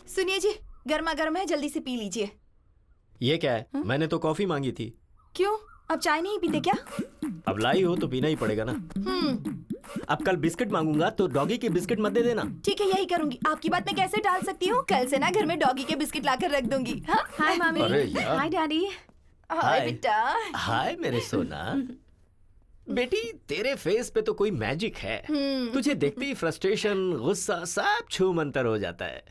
सुनिए जी, गर्मा गर्म है, जल्दी से पी लीजिए। ये क्या है? मैंने तो कॉफी मांगी थी। क्यों, अब चाय नहीं पीते क्या? अब लाई हो तो पीना ही पड़ेगा ना। अब कल बिस्किट मांगूंगा तो डॉगी के बिस्किट मत दे देना। ठीक है, यही करूंगी। आपकी बात मैं कैसे टाल सकती हूँ? कल से ना घर में डॉगी के बिस्किट लाकर रख दूंगी। हाँ? हाय मामी। अरे यार। हाय डैडी। हाय बेटा। हाय मेरे सोना। बेटी तेरे फेस पे तो कोई मैजिक है। तुझे देखते ही फ्रस्ट्रेशन, गुस्सा सब छू मंतर हो जाता है।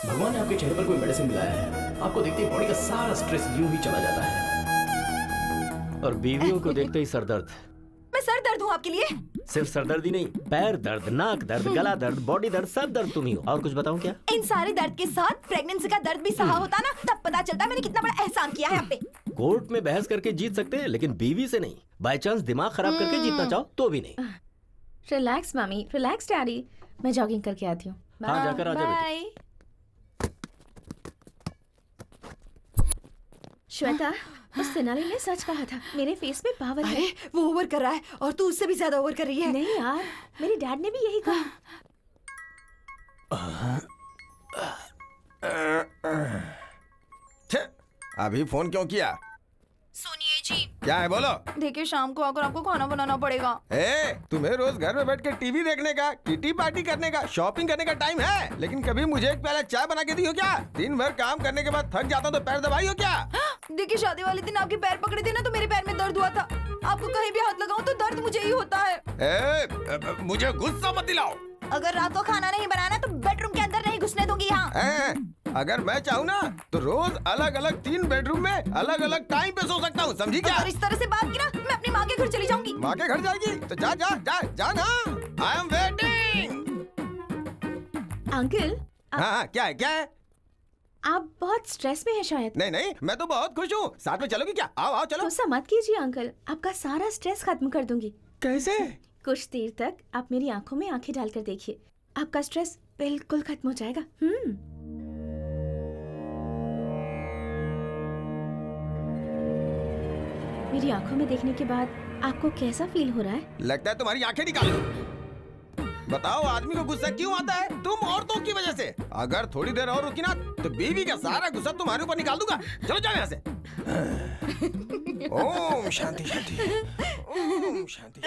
भगवान ने आपके चेहरे पर कोई मेडिसिन मिलाया है, आपको देखते ही बॉडी का सारा स्ट्रेस यूं ही चला जाता है। और बीवियों को देखते ही सर दर्द। मैं सर दर्द हूँ आपके लिए? सिर्फ सर दर्द ही नहीं, पैर दर्द, नाक दर्द, गला दर्द, बॉडी दर्द, सब दर्द तुम ही हो। और कुछ बताऊं क्या? इन सारे दर्द के साथ प्रेगनेंसी का दर्द भी सहा होता ना, तब पता चलता मैंने कितना बड़ा एहसान किया है आप पे। कोर्ट में बहस करके जीत सकते हैं, लेकिन बीवी से नहीं। बाय चांस दिमाग खराब करके जीतना चाहो तो भी नहीं। रिलैक्स मामी, रिलैक्स डैडी। मैं जॉगिंग करके आती हूँ। हाँ जाकर आ जा बेटी। बाय। श्वेता, उस तेनाली ने सच कहा था, मेरे फेस में पावर है। अरे वो ओवर कर रहा है और तू उससे भी ज्यादा ओवर कर रही है। नहीं यार, मेरे डैड ने भी यही कहा। अभी फोन क्यों किया? सुनिए जी, क्या है बोलो। देखिए शाम को आकर आपको खाना बनाना पड़ेगा। तुम्हें रोज घर में बैठ के टीवी देखने का, किटी पार्टी करने का, शॉपिंग करने का टाइम है, लेकिन कभी मुझे एक प्याला चाय बना के दी हो क्या? दिन भर काम करने के बाद थक जाता तो पैर दबाई हो क्या? देखिए शादी वाले दिन आपके पैर पकड़े थे ना, तो मेरे पैर में दर्द हुआ था। आपको कहीं भी हाथ लगाऊं तो दर्द मुझे ही होता है। मुझे गुस्सा मत दिलाओ। अगर रात को खाना नहीं बनाना तो बेडरूम के अंदर नहीं घुसने दूंगी यहाँ। अगर मैं चाहूँ ना तो रोज अलग अलग 3 बेडरूम में अलग अलग टाइम पे सो सकता हूँ, समझी क्या? अगर इस तरह से बात की ना, मैं अपनी माँ के घर चली जाऊंगी। माँ के घर जाएगी तो जा जा जा जा ना। I am waiting. अंकल हाँ क्या है क्या है? आप बहुत स्ट्रेस में हैं शायद। नहीं नहीं, मैं तो बहुत खुश हूँ। साथ में चलोगी क्या? आओ आओ चलो। गुस्सा मत कीजिए अंकल, आपका सारा स्ट्रेस खत्म कर दूंगी। कैसे? कुछ देर तक आप मेरी आंखों में आंखें डालकर देखिए, आपका स्ट्रेस बिल्कुल खत्म हो जाएगा। मेरी आंखों में देखने के बाद आपको कैसा फील हो रहा है? लगता है तुम्हारी आंखें निकालो। बताओ आदमी को गुस्सा क्यों आता है? तुम औरतों की वजह से। अगर थोड़ी देर और रुकी ना तो बीवी का सारा गुस्सा तुम्हारे ऊपर निकाल दूंगा। चलो जाओ यहाँ से। ओम शांति शांति, ओम शांति।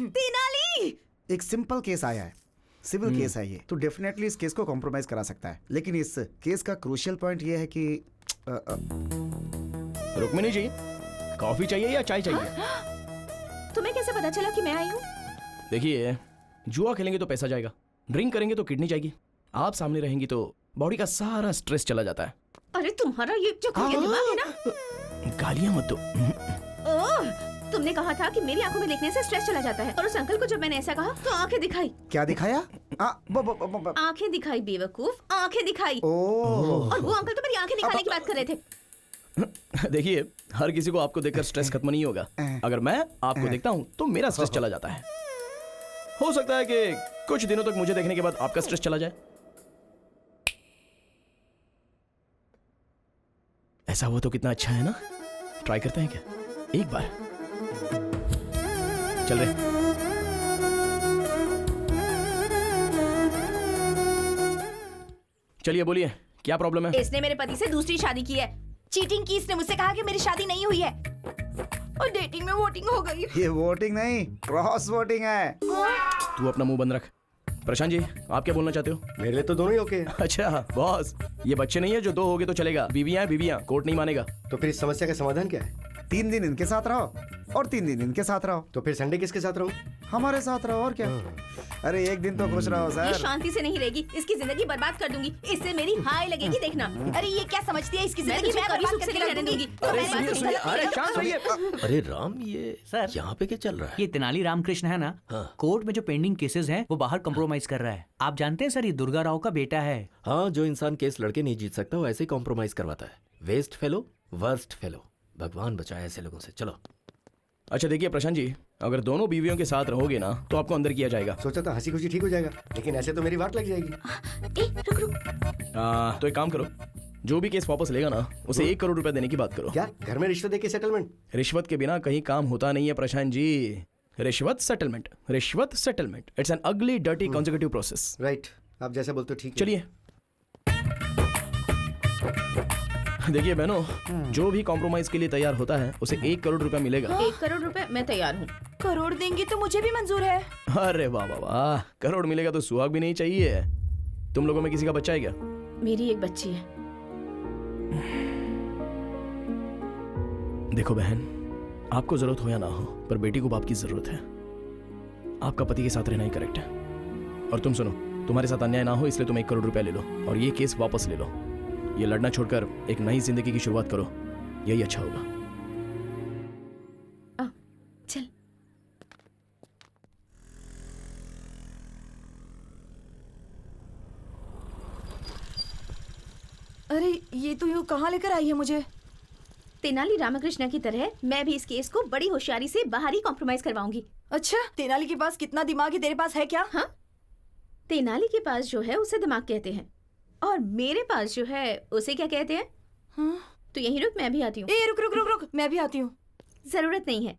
तेनाली, एक सिंपल केस आया है, सिविल केस है ये, तो डेफिनेटली इस केस को कॉम्प्रोमाइज करा सकता है। लेकिन इस केस का क्रूशियल पॉइंट ये है कि रुक्मिणी जी, कॉफी चाहिए या चाय चाहिए? तुम्हें कैसे पता चला कि मैं आई हूँ? देखिए, जुआ खेलेंगे तो पैसा जाएगा, ड्रिंक करेंगे तो किडनी जाएगी, आप सामने रहेंगी तो बॉडी का सारा स्ट्रेस चला जाता है। अरे तुम्हारा ये जो दिमाग है ना। गालियां मत दो। तुमने कहा था कि मेरी आंखों में देखने से स्ट्रेस चला जाता है, और उस अंकल को जब मैंने ऐसा कहा तो आंखें दिखाई। क्या दिखाया? आंखें दिखाई बेवकूफ, आंखें दिखाई। और वो अंकल तो मेरी आंखें दिखाने की बात कर रहे थे। देखिए, हर किसी को आपको देखकर स्ट्रेस खत्म नहीं होगा। अगर मैं आपको देखता हूँ तो मेरा स्ट्रेस चला जाता है। हो सकता है कि कुछ दिनों तक मुझे देखने के बाद आपका स्ट्रेस चला जाए। ऐसा हुआ तो कितना अच्छा है ना? ट्राई करते हैं क्या एक बार? चल रहे। चलिए बोलिए, क्या प्रॉब्लम है? इसने मेरे पति से दूसरी शादी की है, चीटिंग की। इसने मुझसे कहा कि मेरी शादी नहीं हुई है, और डेटिंग में वोटिंग हो गई। ये वोटिंग नहीं, क्रॉस वोटिंग है। तू अपना मुंह बंद रख। प्रशांत जी, आप क्या बोलना चाहते हो? मेरे लिए तो दोनों ही ओके। अच्छा बॉस, ये बच्चे नहीं है जो 2 हो गए तो चलेगा। बीवियां हैं बीवियां, कोर्ट नहीं मानेगा। तो फिर इस समस्या का समाधान क्या है? 3 दिन इनके साथ रहो और 3 दिन इनके साथ रहो। तो फिर संडे किसके साथ रहूं? हमारे साथ रहो और क्या। अरे एक दिन तो खुश रहो ये सर। शांति से नहीं रहेगी, इसकी जिंदगी बर्बाद कर दूंगी। इससे मेरी हाय लगेगी, देखना। अरे ये क्या समझती है? इसकी जिंदगी तुझे मैं कभी बर्बाद सुख से करके नहीं रख रहने दूंगी। दूंगी। अरे सुनिए सुनिए, अरे शांत होइए। अरे राम, ये सर यहाँ पे क्या चल रहा है? ये तेनाली रामकृष्ण है ना, कोर्ट में जो पेंडिंग केसेस हैं वो बाहर कंप्रोमाइज कर रहा है। आप जानते हैं सर, ये दुर्गा राव का बेटा है। हाँ, जो इंसान केस लड़के नहीं जीत सकता वो ऐसे ही कॉम्प्रोमाइज करवाता है। Waste fellow, worst fellow. भगवान बचाए ऐसे लोगों से। चलो। अच्छा देखिए प्रशांत जी, अगर दोनों बीवियों के साथ रहोगे ना तो आपको अंदर किया जाएगा। सोचा था हंसी खुशी ठीक हो जाएगा, लेकिन ऐसे तो मेरी वाट लग जाएगी। रुक रुक। तो एक काम करो, जो भी केस वापस लेगा ना उसे 1 करोड़ रुपए देने की बात करो। क्या घर में रिश्वत देके सेटलमेंट? रिश्वत के बिना कहीं काम होता नहीं है प्रशांत जी। रिश्वत सेटलमेंट, रिश्वत सेटलमेंट, इट्स एन अगली डर्टी कॉन्जिक्यूटिव प्रोसेस। राइट, आप जैसा बोलते हो ठीक है। चलिए। देखिए बहनों, जो भी कॉम्प्रोमाइज के लिए तैयार होता है उसे 1 करोड़ रुपए मिलेगा। 1 करोड़ रुपए मैं तैयार हूँ। करोड़ देंगी तो मुझे भी मंजूर है। अरे वाह वाह वाह, करोड़ मिलेगा तो सुहाग भी नहीं चाहिए। तुम लोगों में किसी का बच्चा है क्या? मेरी एक बच्ची है। देखो बहन, आपको जरूरत हो या ना हो, पर बेटी को बाप की जरूरत है। आपका पति के साथ रहना ही करेक्ट है। और तुम सुनो, तुम्हारे साथ अन्याय ना हो इसलिए तुम 1 करोड़ रुपया ले लो और ये केस वापस ले लो। ये लड़ना छोड़कर एक नई जिंदगी की शुरुआत करो, यही अच्छा होगा। चल। अरे ये तो यूँ कहाँ लेकर आई है मुझे? तेनाली रामकृष्ण की तरह मैं भी इस केस को बड़ी होशियारी से बाहर ही कॉम्प्रोमाइज करवाऊंगी। अच्छा, तेनाली के पास कितना दिमाग है, तेरे पास है क्या? हाँ, तेनाली के पास जो है उसे दिमाग कहते हैं, और मेरे पास जो है उसे क्या कहते हैं? हाँ? तो यहीं रुक, मैं भी आती हूँ। रुक रुक रुक रुक, मैं भी आती हूँ। जरूरत नहीं है,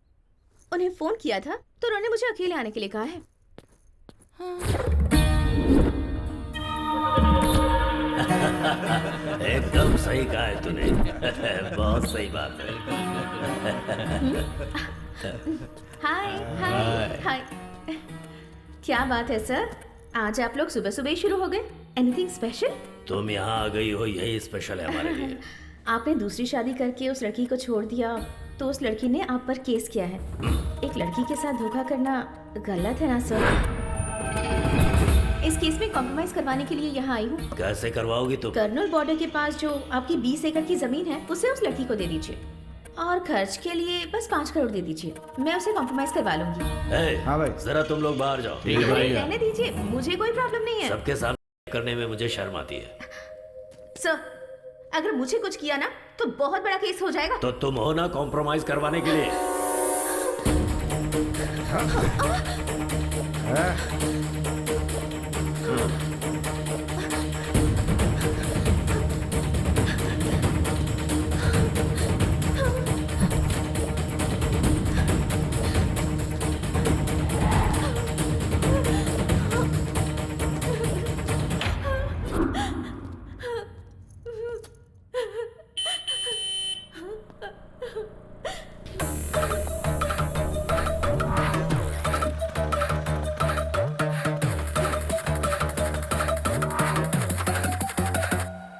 उन्हें फोन किया था तो उन्होंने मुझे अकेले आने के लिए कहा है। एकदम सही कहा है तूने। बहुत सही बात है। हाय हाय हाय। क्या बात है सर, आज आप लोग सुबह सुबह ही शुरू हो गए? Anything special? तुम यहाँ आ गई हो यही स्पेशल है हमारे लिए। आपने दूसरी शादी करके उस लड़की को छोड़ दिया तो उस लड़की ने आप पर केस किया है। एक लड़की के साथ धोखा करना गलत है ना सर? इस केस में कॉम्प्रोमाइज करवाने के लिए यहाँ आई हूँ। कैसे करवाओगी तुम? कर्नल बॉर्डर के पास जो आपकी 20 एकड़ की जमीन है उसे उस लड़की को दे दीजिए और खर्च के लिए बस 5 करोड़ दे दीजिए। मैं उसे कॉम्प्रोमाइज करवा लूंगी। हाँ भाई, जरा तुम लोग बाहर जाओ। रहने दीजिए, मुझे कोई प्रॉब्लम नहीं है। सबके सामने करने में मुझे शर्म आती है। सर, अगर मुझे कुछ किया ना तो बहुत बड़ा केस हो जाएगा। तो तुम हो ना कॉम्प्रोमाइज करवाने के लिए।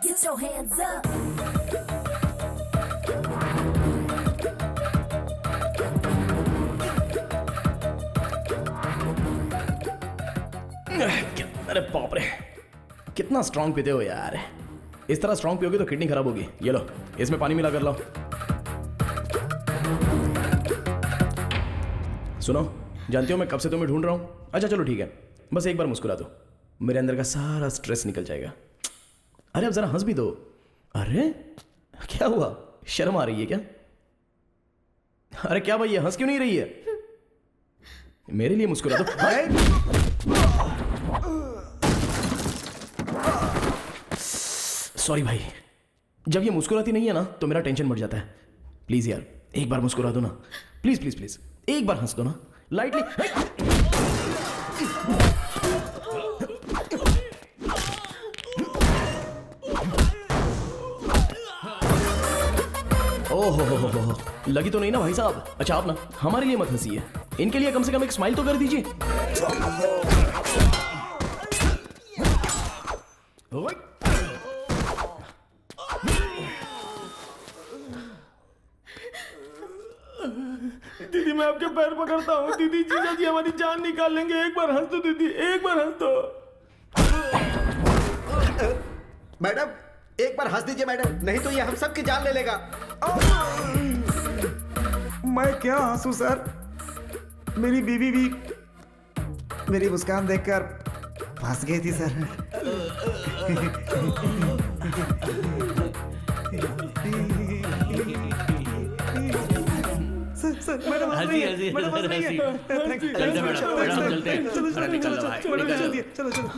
Get your hands up. अरे बाप रे, कितना स्ट्रांग पीते हो यार। इस तरह स्ट्रांग पियोगे तो किडनी खराब होगी। ये लो, इसमें पानी मिला कर लाओ। सुनो, जानती हो मैं कब से तुम्हें ढूंढ रहा हूं। अच्छा चलो ठीक है, बस एक बार मुस्कुरा दो, मेरे अंदर का सारा स्ट्रेस निकल जाएगा। अरे अब जरा हंस भी दो। अरे क्या हुआ, शर्म आ रही है क्या? अरे क्या भाई, ये हंस क्यों नहीं रही है? मेरे लिए मुस्कुरा दो। सॉरी भाई, जब ये मुस्कुराती नहीं है ना तो मेरा टेंशन बढ़ जाता है। प्लीज यार एक बार मुस्कुरा दो ना, प्लीज प्लीज प्लीज, एक बार हंस दो ना लाइटली। ओहो हो, लगी तो नहीं ना भाई साहब? अच्छा आप ना हमारे लिए मत हंसिए, इनके लिए कम से कम एक स्माइल तो कर दीजिए। दीदी मैं आपके पैर पकड़ता हूँ। दीदी, जीजा जी हमारी जान निकाल लेंगे। एक बार हंस दो दीदी, एक बार हंस दो। मैडम एक बार हंस दीजिए मैडम, नहीं तो ये हम सब की जान ले लेगा। मैं क्या हंसू सर, मेरी बीवी भी मेरी मुस्कान देखकर फंस गई थी सर। सर मैडम हंसी हंसी हंसी। चलते मैडम, चलते हैं। अरे निकल लो भाई, निकल लो। चलो चलो।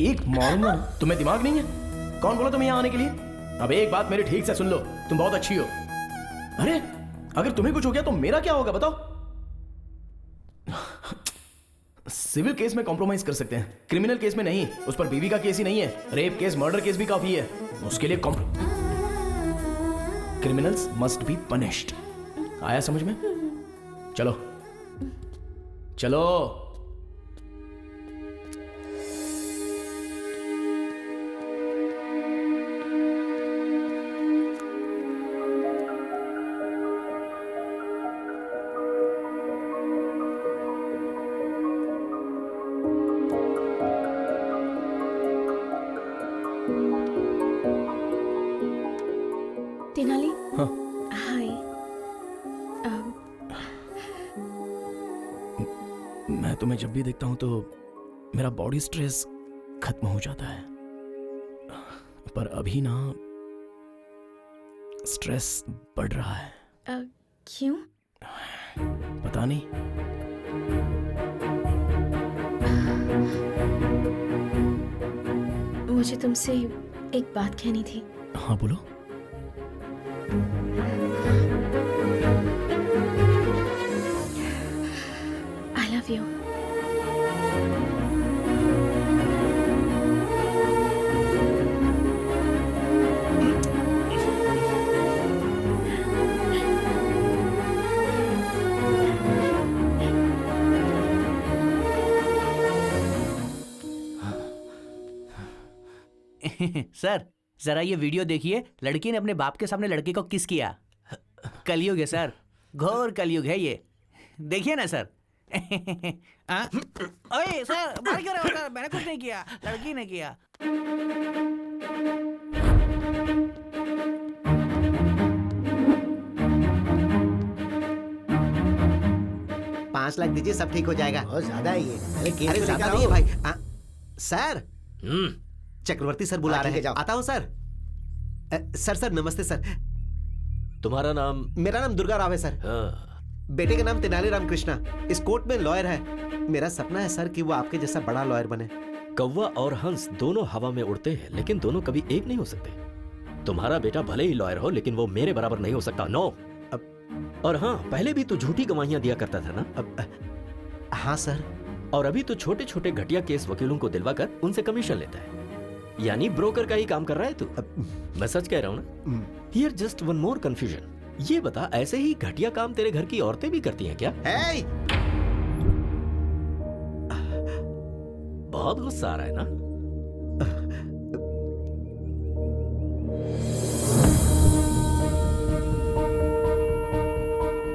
एक मारूंगा, तुम्हें दिमाग नहीं है? कौन बोला तुम्हें यहाँ आने के लिए? अब एक बात मेरी ठीक से सुन लो, तुम बहुत अच्छी हो। अरे अगर तुम्हें कुछ हो गया तो मेरा क्या होगा बताओ? सिविल केस में कॉम्प्रोमाइज कर सकते हैं, क्रिमिनल केस में नहीं। उस पर बीवी का केस ही नहीं है, रेप केस मर्डर केस भी काफी है। उसके लिए क्रिमिनल्स मस्ट बी पनिश्ड। आया समझ में? चलो चलो। तेनाली, हाय। मैं तुम्हें जब भी देखता हूं तो मेरा बॉडी स्ट्रेस खत्म हो जाता है, पर अभी ना स्ट्रेस बढ़ रहा है। क्यों? पता नहीं। मुझे तुमसे एक बात कहनी थी। हाँ बोलो। I love you. सर जरा ये वीडियो देखिए, लड़की ने अपने बाप के सामने लड़के को किस किया। कलयुग है सर, घोर कलयुग है ये, देखिए ना सर। ओए सर, मार क्यों रहे हो सर? मैंने कुछ नहीं किया, लड़की ने किया। $5 लाख दीजिए, सब ठीक हो जाएगा। बहुत ज्यादा है ये। अरे ज्यादा नहीं है भाई। सर, चक्रवर्ती सर बुला रहे हैं। आता हूँ सर। सर नमस्ते सर। तुम्हारा नाम? मेरा नाम दुर्गा राव है सर। बेटे का नाम तेनालीराम कृष्णा, इस कोर्ट में लॉयर है। मेरा सपना है सर कि वो आपके जैसा बड़ा लॉयर बने। कौवा और हंस दोनों हवा में उड़ते हैं, लेकिन दोनों कभी एक नहीं हो सकते। तुम्हारा बेटा भले ही लॉयर हो, लेकिन वो मेरे बराबर नहीं हो सकता। नो। और हाँ, पहले भी तो झूठी गवाहियां दिया करता था ना? हाँ सर। और अभी तो छोटे छोटे घटिया केस वकीलों को दिलवाकर उनसे कमीशन लेता है, यानी ब्रोकर का ही काम कर रहा है तू। मैं सच कह रहा हूँ ना? Here just one more confusion. ये बता, ऐसे ही घटिया काम तेरे घर की औरतें भी करती हैं क्या? hey! बहुत गुस्सा आ रहा है ना?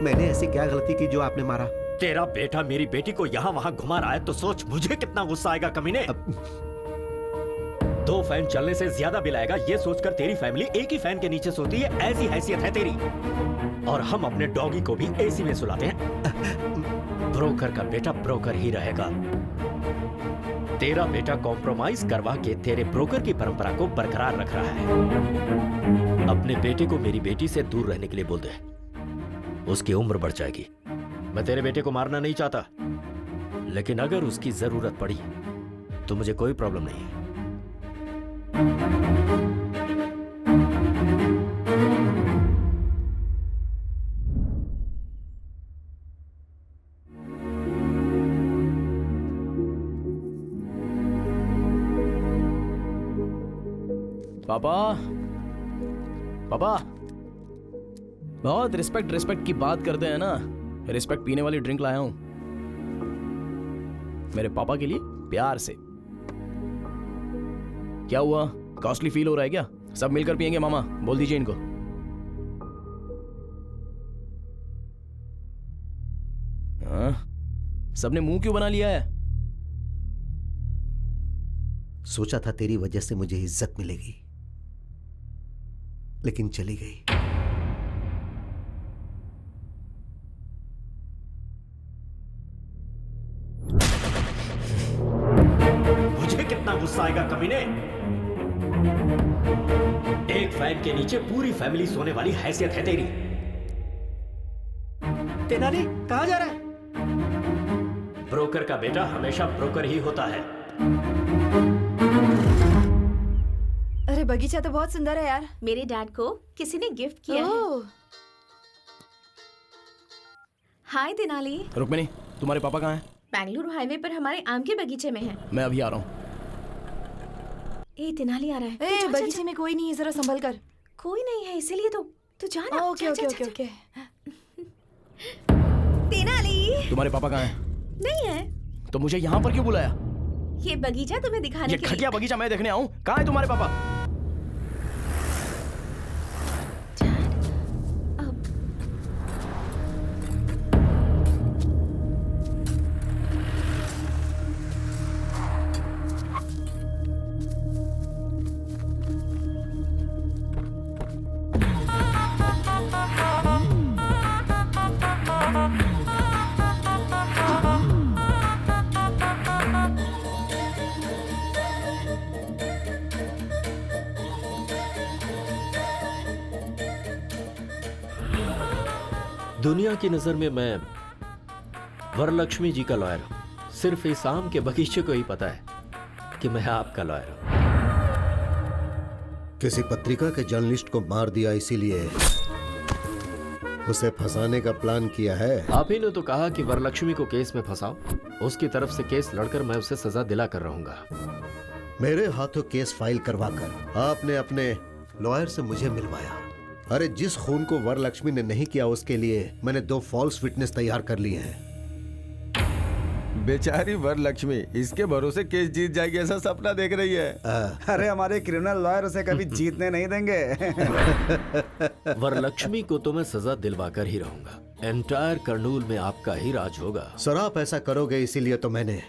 मैंने ऐसी क्या गलती की जो आपने मारा? तेरा बेटा मेरी बेटी को यहाँ वहाँ घुमा रहा है तो सोच मुझे कितना गुस्सा आएगा कमीने। 2 फैन चलने से ज्यादा बिल आएगा, ये सोचकर तेरी फैमिली एक ही फैन के नीचे सोती है, ऐसी हैसियत है तेरी। और हम अपने डॉगी को भी एसी में सुलाते हैं। ब्रोकर का बेटा ब्रोकर ही रहेगा। तेरा बेटा कॉम्प्रोमाइज करवा के तेरे ब्रोकर की परंपरा को बरकरार रख रहा है। अपने बेटे को मेरी बेटी से दूर रहने के लिए बोल दे, उसकी उम्र बढ़ जाएगी। मैं तेरे बेटे को मारना नहीं चाहता, लेकिन अगर उसकी जरूरत पड़ी तो मुझे कोई प्रॉब्लम नहीं है। पापा, पापा, बहुत रिस्पेक्ट की बात करते हैं ना। रिस्पेक्ट पीने वाली ड्रिंक लाया हूं मेरे पापा के लिए, प्यार से। क्या हुआ, कॉस्टली फील हो रहा है क्या? सब मिलकर पियेंगे मामा, बोल दीजिए इनको। हाँ? सबने मुंह क्यों बना लिया है? सोचा था तेरी वजह से मुझे इज्जत मिलेगी, लेकिन चली गई। मुझे कितना गुस्सा आएगा कमीने। एक फैन के नीचे पूरी फैमिली सोने वाली हैसियत है तेरी। तेनाली कहां जा रहा है? ब्रोकर का बेटा हमेशा ब्रोकर ही होता है। अरे बगीचा तो बहुत सुंदर है यार। मेरे डैड को किसी ने गिफ्ट किया है। हाय तेनाली। रुक्मिनी, तुम्हारे पापा कहाँ हैं? बेंगलुरु हाईवे पर हमारे आम के बगीचे में है। मैं अभी आ रहा हूँ। ए तेनाली आ रहा है। ए, बगीचे में कोई नहीं है, जरा संभल कर। कोई नहीं है इसीलिए तो तू जा ना। Okay okay okay okay. Tenali, तुम्हारे पापा कहाँ हैं? नहीं है। तो मुझे यहाँ पर क्यों बुलाया? ये बगीचा तुम्हें दिखाने ये के लिए। घटिया बगीचा मैं देखने आऊँ? कहाँ है तुम्हारे पापा? दुनिया की नजर में मैं वरलक्ष्मी जी का लॉयर हूं। सिर्फ इस आम के बगीचे को ही पता है कि मैं आपका लॉयर हूं। किसी पत्रिका के जर्नलिस्ट को मार दिया, इसीलिए उसे फंसाने का प्लान किया है। आप ही ने तो कहा कि वरलक्ष्मी को केस में फंसाओ। उसकी तरफ से केस लड़कर मैं उसे सजा दिला कर रहूंगा। मेरे हाथों केस फाइल करवाकर आपने अपने लॉयर से मुझे मिलवाया। अरे जिस खून को वरलक्ष्मी ने नहीं किया, उसके लिए मैंने 2 फॉल्स विटनेस तैयार कर लिए हैं। बेचारी वरलक्ष्मी इसके भरोसे केस जीत जाएगी ऐसा सपना देख रही है। अरे हमारे क्रिमिनल लॉयर उसे कभी जीतने नहीं देंगे। वरलक्ष्मी को तो मैं सजा दिलवा कर ही रहूंगा। एंटायर कर्नूल में आपका ही राज होगा। सर आप ऐसा करोगे इसीलिए तो मैंने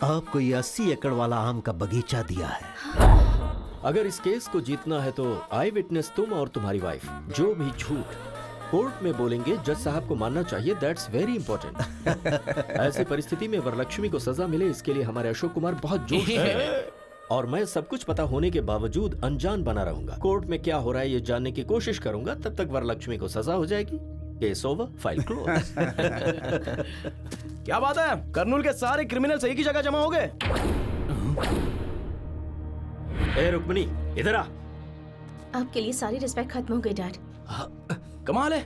आपको ये 80 एकड़ वाला आम का बगीचा दिया है। अगर इस केस को जीतना है तो आई विटनेस तुम और तुम्हारी वाइफ जो भी झूठ कोर्ट में बोलेंगे जज साहब को मानना चाहिए। That's very important. ऐसी परिस्थिति में वरलक्ष्मी को सजा मिले इसके लिए हमारे अशोक कुमार बहुत जोश है और मैं सब कुछ पता होने के बावजूद अनजान बना रहूंगा। कोर्ट में क्या हो रहा है ये जानने की कोशिश करूंगा, तब तक वरलक्ष्मी को सजा हो जाएगी। Case over, file close. क्या बात है, कर्नूल के सारे क्रिमिनल एक ही जगह जमा हो गए। ए रुक्मिणी इधर आ। आपके लिए सारी रिस्पेक्ट खत्म हो गई डैड। कमाल है,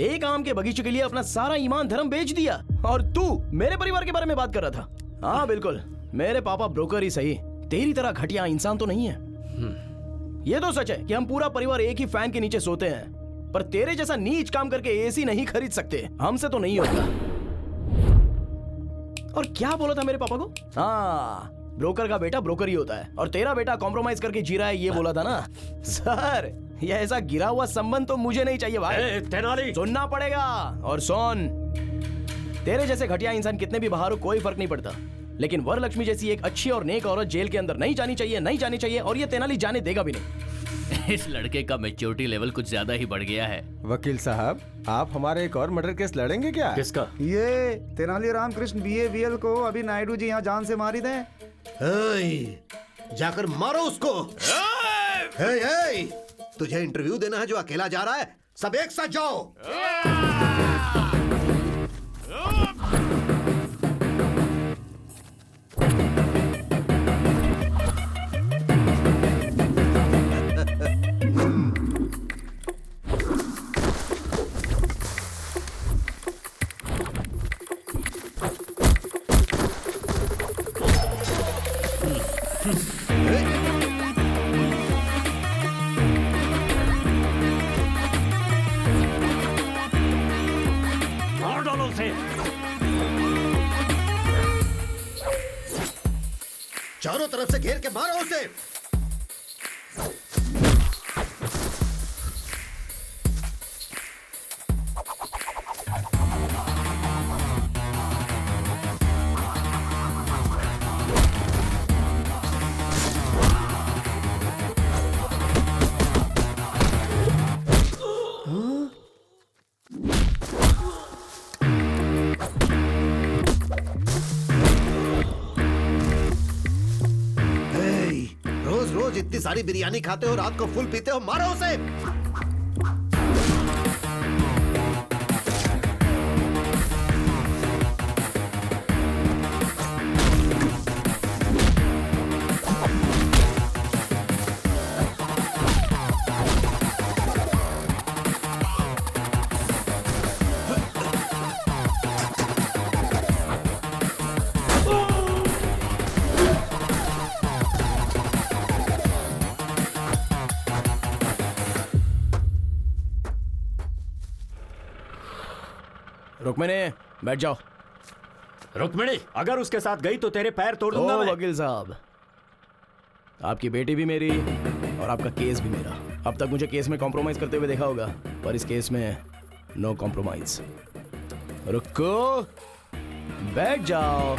एक आम के बगीचे के लिए अपना सारा ईमान धर्म बेच दिया और तू मेरे परिवार के बारे में बात कर रहा था। हाँ बिल्कुल, मेरे पापा ब्रोकर ही सही, तेरी तरह घटिया इंसान तो नहीं है। ये तो सच है कि हम पूरा परिवार एक ही फैन के नीचे सोते हैं, पर तेरे जैसा नीच काम करके एसी नहीं खरीद सकते, हमसे तो नहीं होगा। और क्या बोला था मेरे पापा को? हाँ, ब्रोकर का बेटा ब्रोकर ही होता है और तेरा बेटा कॉम्प्रोमाइज करके जी रहा है, ये बोला था ना। सर ये ऐसा गिरा हुआ संबंध तो मुझे नहीं चाहिए भाई। तेनाली सुनना पड़ेगा। और सुन, तेरे जैसे घटिया इंसान कितने भी बाहर हो कोई फर्क नहीं पड़ता, लेकिन वरलक्ष्मी जैसी एक अच्छी और नेक औरत जेल के अंदर नहीं जानी चाहिए, नहीं जानी चाहिए, और ये तेनाली जाने देगा भी नहीं। इस लड़के का मैच्योरिटी लेवल कुछ ज्यादा ही बढ़ गया है। वकील साहब, आप हमारे एक और मर्डर केस लड़ेंगे क्या? किसका? ये तेनाली रामकृष्ण BAVL को अभी नायडू जी यहाँ जान से मारी दें। जाकर मारो उसको। तुझे इंटरव्यू देना है जो अकेला जा रहा है, सब एक साथ जाओ। चारों तरफ से घेर के मारो उसे। इतनी सारी बिरयानी खाते हो, रात को फुल पीते हो, मारो उसे। रुक्मिणी बैठ जाओ। रुक्मिणी अगर उसके साथ गई तो तेरे पैर तोड़ दूंगा मैं। वकील साहब, आपकी बेटी भी मेरी और आपका केस भी मेरा। अब तक मुझे केस में कॉम्प्रोमाइज करते हुए देखा होगा, पर इस केस में नो कॉम्प्रोमाइज। रुको, बैठ जाओ।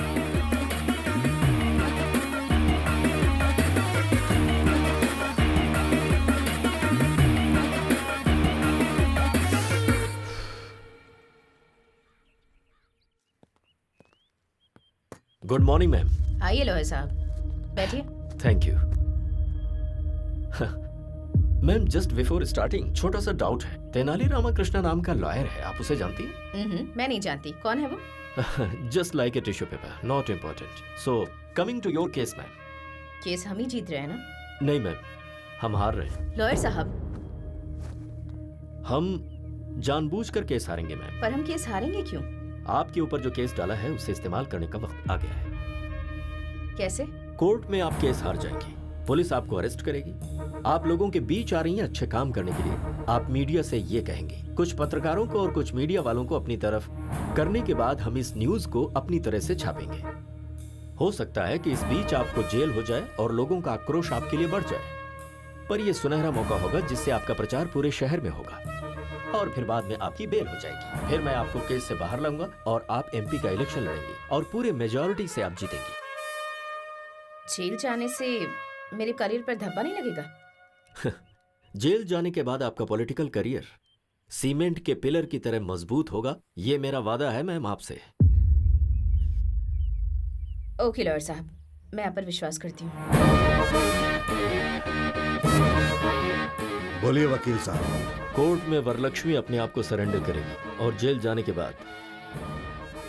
Good morning ma'am. आइए लोहे साहब, बैठिए। Thank you. Ma'am just before starting छोटा सा डाउट है। तेनाली रामकृष्ण नाम का लॉयर है, आप उसे जानती हैं? मैं नहीं जानती। कौन है वो? Just like a tissue paper, not important. So coming to your case ma'am. Case हम ही जीत रहे हैं ना? नहीं मैम, हम हार रहे हैं। लॉयर साहब, हम जानबूझकर केस हारेंगे मैम। पर हम केस हारेंगे क्यों? आपके ऊपर जो केस डाला है उसे इस्तेमाल करने का वक्त आ गया है। कैसे? कोर्ट में आप केस हार जाएंगे, पुलिस आपको अरेस्ट करेगी। आप लोगों के बीच आ रही हैं अच्छे काम करने के लिए। आप मीडिया से ये कहेंगे, कुछ पत्रकारों को और कुछ मीडिया वालों को अपनी तरफ करने के बाद हम इस न्यूज को अपनी तरह से छापेंगे। हो सकता है कि इस बीच आपको जेल हो जाए और लोगों का आक्रोश आपके लिए बढ़ जाए, पर यह सुनहरा मौका होगा जिससे आपका प्रचार पूरे शहर में होगा और फिर बाद में आपकी बेल हो जाएगी। फिर मैं आपको केस से बाहर लाऊंगा और आप एमपी का इलेक्शन लड़ेंगे और पूरे मेजॉरिटी से आप जीतेंगी। जेल जाने से मेरे करियर पर धब्बा नहीं लगेगा? जेल जाने के बाद आपका पॉलिटिकल करियर सीमेंट के पिलर की तरह मजबूत होगा, ये मेरा वादा है मैम आपसे। ओके लॉयर साहब, मैं आप पर विश्वास करती हूँ। बोलिए वकील साहब। कोर्ट में वरलक्ष्मी अपने आप को सरेंडर करेगी और जेल जाने के बाद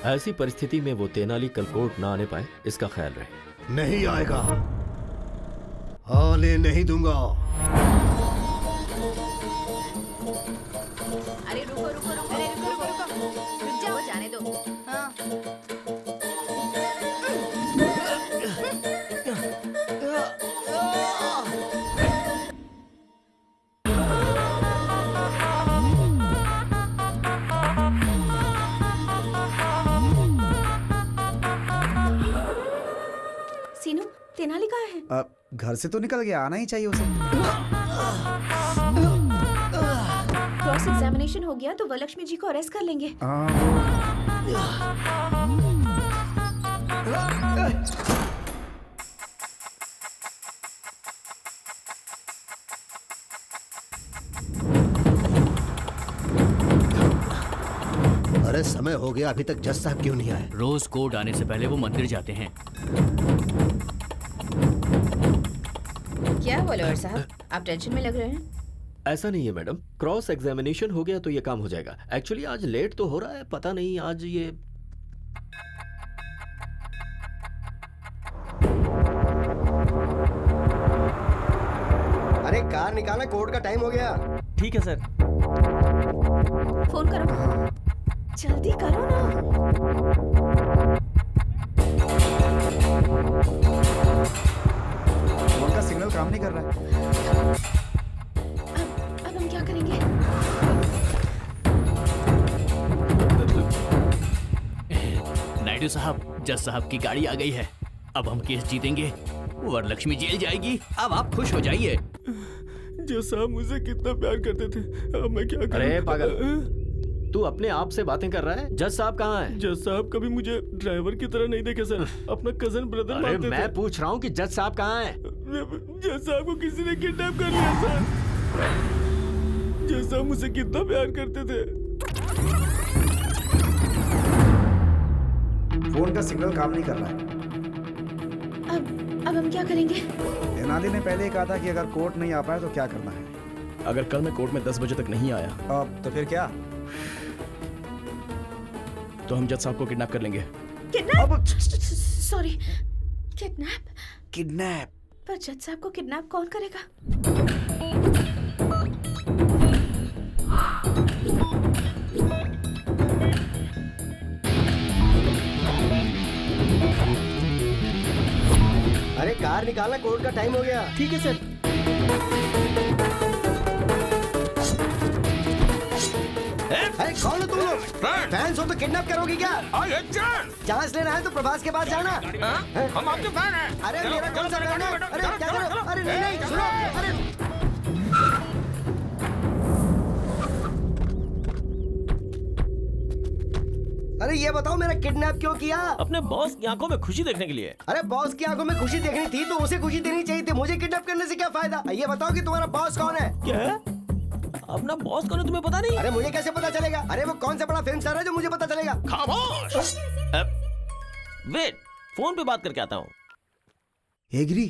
ऐसी परिस्थिति में वो तेनाली कल कोर्ट ना आने पाए, इसका ख्याल रहे। नहीं आएगा, आने नहीं दूंगा। अरे रुको रुको रुको, अरे रुको रुको रुको, रुक जाओ, जाने दो। हाँ। सीनू, तेनाली कहाँ है? घर से तो निकल गया, आना ही चाहिए उसे। क्रॉस एग्जामिनेशन हो गया तो वरलक्ष्मी जी को अरेस्ट कर लेंगे। अरे समय हो गया, अभी तक जज साहब क्यों नहीं आए? रोज कोर्ट आने से पहले वो मंदिर जाते हैं। क्या हुआ लॉयर साहब, आप टेंशन में लग रहे हैं? ऐसा नहीं है मैडम, क्रॉस एग्जामिनेशन हो गया तो ये काम हो जाएगा। एक्चुअली आज लेट तो हो रहा है, पता नहीं आज ये अरे कार निकालना, कोर्ट का टाइम हो गया। ठीक है सर। फोन करो, जल्दी करो ना। फोन का सिग्नल काम नहीं कर रहा है। अब हम क्या करेंगे? नायडू साहब, जज साहब की गाड़ी आ गई है। अब हम केस जीतेंगे, वरलक्ष्मी जेल जाएगी। अब आप खुश हो जाइए। जज साहब मुझे कितना प्यार करते थे, अब मैं क्या करूं? अरे पागल, तू अपने आप से बातें कर रहा है? जज साहब कहाँ हैं? जज साहब कभी मुझे ड्राइवर की तरह नहीं देखे सर, अपना कजन ब्रदर मानते थे। मैं पूछ रहा हूँ कि जज साहब कहाँ हैं? जज साहब को किसी ने किडनैप कर लिया सर। जज साहब मुझसे कितना प्यार करते थे। फोन का सिग्नल काम नहीं कर रहा है। अब हम क्या करेंगे? तेनाली ने पहले ही कहा था कि अगर कोर्ट नहीं आ पाए तो क्या करना है। अगर कल मैं कोर्ट में 10 बजे तक नहीं आया तो फिर क्या? तो हम जज साहब को किडनैप कर लेंगे। किडनैप? Sorry, kidnap? किडनैप? पर जज साहब को किडनैप कौन करेगा? अरे कार निकालना, कोर्ट का टाइम हो गया। ठीक है सर। अरे कौन हो तुम लोग? फैंस हो तो किडनैप करोगे क्या? चांस लेना है तो प्रभास के पास जाना। हम आपके फैन हैं। अरे मेरा कौन सा फैन है? अरे क्या करो? अरे नहीं नहीं, सुनो। अरे अरे ये बताओ, मेरा किडनैप क्यों किया? अपने बॉस की आंखों में खुशी देखने के लिए। अरे बॉस की आंखों में खुशी देखनी थी तो उसे खुशी देनी चाहिए थी, मुझे किडनैप करने से क्या फायदा? ये बताओ कि तुम्हारा बॉस कौन है? क्या? अपना बॉस कौन है तुम्हें पता नहीं? अरे मुझे कैसे पता चलेगा? अरे वो कौन सा बड़ा फिल्म स्टार है जो मुझे पता चलेगा? खामोश। वेट, फोन पे बात करके आता हूँ। एग्री,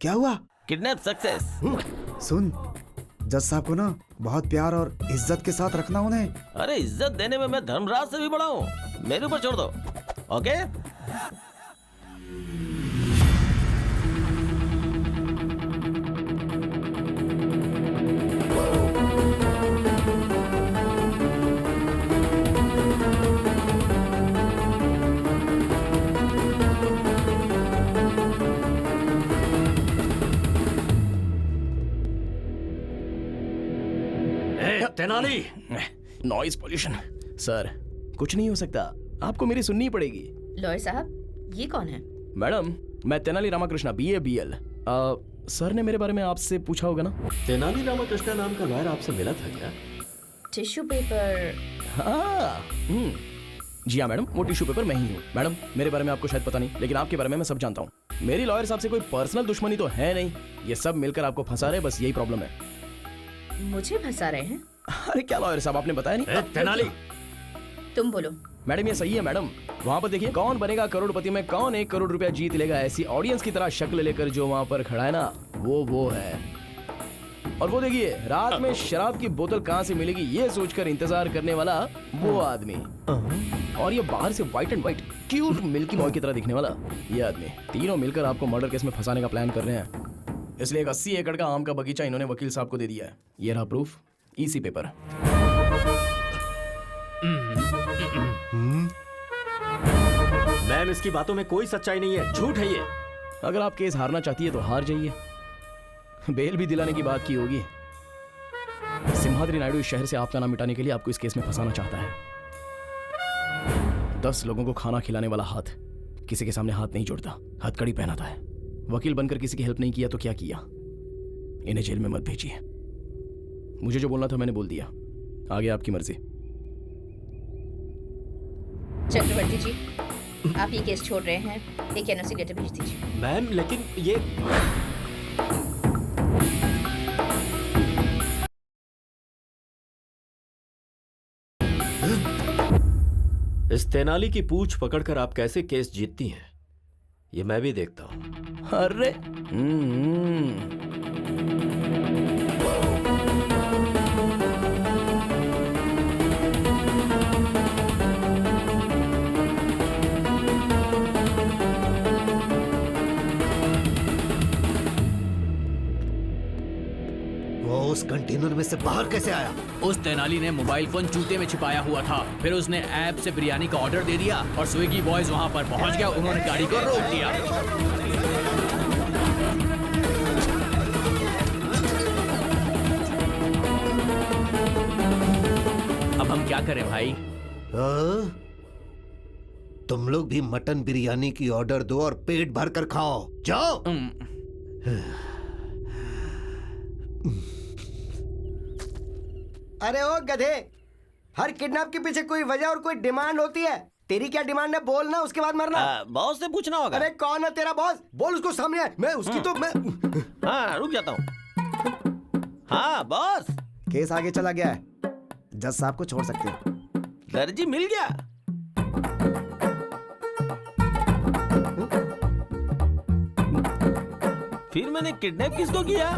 क्या हुआ? Kidnap success. सुन, जज साहब को ना बहुत प्यार और इज्जत के साथ रखना उन्हें। अरे इज्जत देने में मैं धर्मराज से भी बड़ा हूँ, मेरे ऊपर छोड़ दो। Okay? Tenali, noise pollution. Sir, कुछ नहीं हो सकता, आपको मेरी सुननी पड़ेगी। लॉयर साहब, ये कौन है? मैडम, मैं Tenali Ramakrishna BA BL। Sir ने मेरे बारे में आपसे पूछा होगा ना? तेनाली रामाकृष्णा नाम का लॉयर आपसे मिला था क्या? Tissue paper. हाँ, जी हाँ मैडम, वो टिश्यू पेपर मैं ही हूँ। मैडम, मेरे बारे में आपको शायद पता नहीं, लेकिन आपके बारे में मैं सब जानता हूँ। मेरी लॉयर साहब से कोई पर्सनल दुश्मनी तो है नहीं, ये सब मिलकर आपको फंसा रहे, बस यही प्रॉब्लम है। मुझे फंसा रहे हैं? अरे क्या लॉयर साहब, आपने बताया नहीं? तेनाली, तुम बोलो। मैडम ये सही है मैडम, वहाँ पर देखिए कौन बनेगा करोड़पति में कौन 1 करोड़ रुपया जीत लेगा, ऐसी ऑडियंस की तरह शक्ल लेकर जो वहाँ पर खड़ा है ना, वो है। और वो देखिए रात में शराब की बोतल कहाँ से मिलेगी ये सोचकर इंतजार करने वाला वो आदमी, और ये बाहर से white and white cute milky boy की तरह दिखने वाला ये आदमी, तीनों मिलकर आपको मर्डर केस में फंसाने का प्लान कर रहे हैं। इसलिए एक 80 एकड़ का आम का बगीचा इन्होंने वकील साहब को दे दिया है। ये रहा प्रूफ, इसी पेपर। मैम, इसकी बातों में कोई सच्चाई नहीं है, झूठ है ये। अगर आप केस हारना चाहती है तो हार जाइए, बेल भी दिलाने की बात की होगी। सिम्हाद्री नायडू इस शहर से आपका नाम मिटाने के लिए आपको इस केस में फंसाना चाहता है। 10 लोगों को खाना खिलाने वाला हाथ किसी के सामने हाथ नहीं जोड़ता, हथकड़ी पहनाता है। वकील बनकर किसी की हेल्प नहीं किया तो क्या किया? इन्हें जेल में मत भेजिए। मुझे जो बोलना था मैंने बोल दिया, आगे आपकी मर्जी। चक्रवर्ती जी, आप ये केस छोड़ रहे हैं, एक एनओसी लेटर भेज दीजिए। मैम, लेकिन ये इस तेनाली की पूंछ पकड़कर आप कैसे केस जीतती हैं, ये मैं भी देखता हूं। अरे उस कंटेनर में से बाहर कैसे आया? उस तेनाली ने मोबाइल फोन जूते में छिपाया हुआ था, फिर उसने ऐप से बिरयानी का ऑर्डर दे दिया और स्विगी बॉयज वहां पर पहुंच गया, उन्होंने गाड़ी को रोक दिया। अब हम क्या करें भाई? तुम लोग भी मटन बिरयानी की ऑर्डर दो और पेट भर कर खाओ, जाओ। अरे ओ गधे, हर किडनैप के पीछे कोई वजह और कोई डिमांड होती है। तेरी क्या डिमांड है बोलना, उसके बाद मरना। बॉस से पूछना होगा। अरे कौन है तेरा बॉस? बोल उसको सामने। मैं उसकी तो मैं हाँ, रुक जाता हूँ। हाँ बॉस, केस आगे चला गया है, जज साहब को छोड़ सकते हैं। दर्जी मिल गया। फिर मैंने किडनैप किसको किया?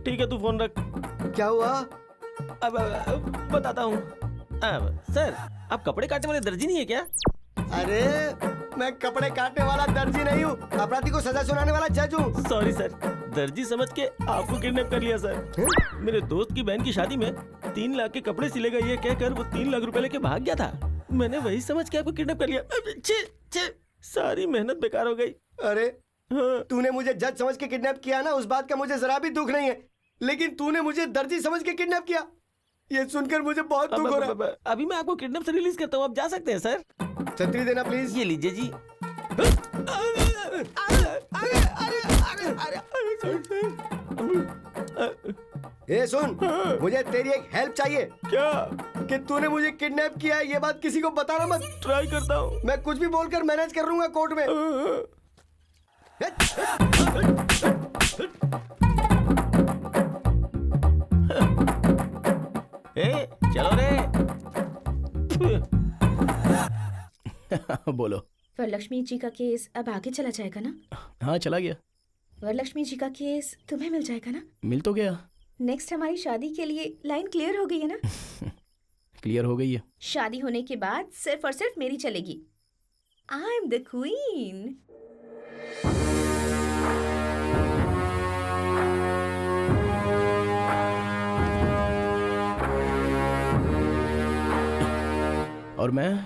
ठीक है, तू फोन रख। क्या हुआ? अब बताता हूँ। सर, आप कपड़े काटने वाले दर्जी नहीं है क्या? अरे मैं कपड़े काटने वाला दर्जी नहीं हूँ, अपराधी को सजा सुनाने वाला जज हूँ। सॉरी सर, दर्जी समझ के आपको किडनैप कर लिया सर। मेरे दोस्त की बहन की शादी में 3 लाख के कपड़े सिलेगा ये कहकर वो 3 लाख रुपए लेके भाग गया था। मैंने वही समझ के आपको किडनैप कर लिया। सारी मेहनत बेकार हो गई। अरे तूने मुझे जज समझ के किडनैप किया ना, उस बात का मुझे जरा भी दुख नहीं है, लेकिन तूने मुझे दर्जी समझ के किडनैप किया, ये सुनकर मुझे बहुत दुख हो रहा है। अभी मैं आपको किडनैप से रिलीज करता हूँ, आप जा सकते हैं सर। छतरी देना प्लीज। ये लीजिए जी। ए सुन, मुझे तेरी एक हेल्प चाहिए। क्या? कि तूने मुझे किडनैप किया है, ये बात किसी को बताना मत। ट्राई करता हूँ। मैं कुछ भी बोलकर मैनेज कर लूंगा कोर्ट में। चलो रे। बोलो। वरलक्ष्मी जी का केस अब आगे चला जाएगा ना? हाँ चला गया। वरलक्ष्मी जी का केस तुम्हें मिल जाएगा ना? मिल तो गया। नेक्स्ट हमारी शादी के लिए लाइन क्लियर हो गई है ना? क्लियर हो गई है। शादी होने के बाद सिर्फ और सिर्फ मेरी चलेगी। I am the queen. और मैं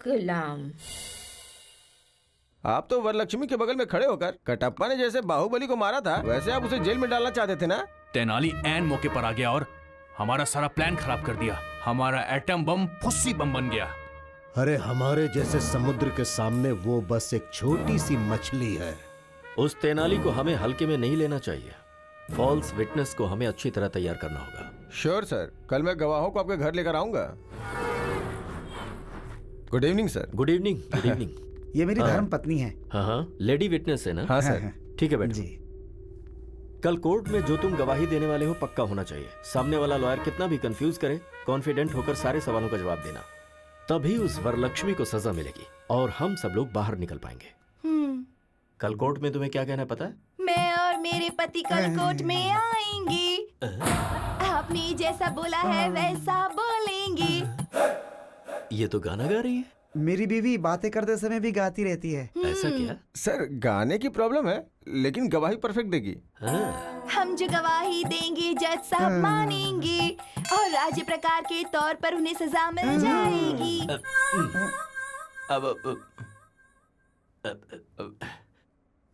गुलाम। आप तो वरलक्ष्मी के बगल में खड़े होकर कटप्पा ने जैसे बाहुबली को मारा था वैसे आप उसे जेल में डालना चाहते थे ना? तेनाली ऐन मौके पर आ गया और हमारा सारा प्लान खराब कर दिया। हमारा एटम बम फुस्सी बम बन गया। अरे हमारे जैसे समुद्र के सामने वो बस एक छोटी सी मछली है। उस तेनाली को हमें हल्के में नहीं लेना चाहिए। फॉल्स विटनेस को हमें अच्छी तरह तैयार करना होगा। श्योर सर, कल मैं गवाहों को आपके घर लेकर आऊंगा। Good evening sir. Good evening. Good evening. ये मेरी धर्म पत्नी है। हाँ, लेडी विटनेस है ना? हाँ सर। ठीक है बैठो। जी। कल कोर्ट में जो तुम गवाही देने वाले हो पक्का होना चाहिए। सामने वाला लॉयर कितना भी कंफ्यूज करे, कॉन्फिडेंट होकर सारे सवालों का जवाब देना, तभी उस वरलक्ष्मी को सजा मिलेगी और हम सब लोग बाहर निकल पाएंगे। कल कोर्ट में तुम्हें क्या कहना है पता है? मैं और मेरे पति कल कोर्ट में आएंगे। आपने जैसा बोला है वैसा बोलेंगे। ये तो गाना गा रही है। मेरी बीवी बातें करते समय भी गाती रहती है। ऐसा क्या? सर गाने की प्रॉब्लम है, लेकिन गवाही परफेक्ट देगी। हम जो गवाही देंगे जज साहब मानेंगे और राज्य प्रकार के तौर पर उन्हें सजा मिल जाएगी।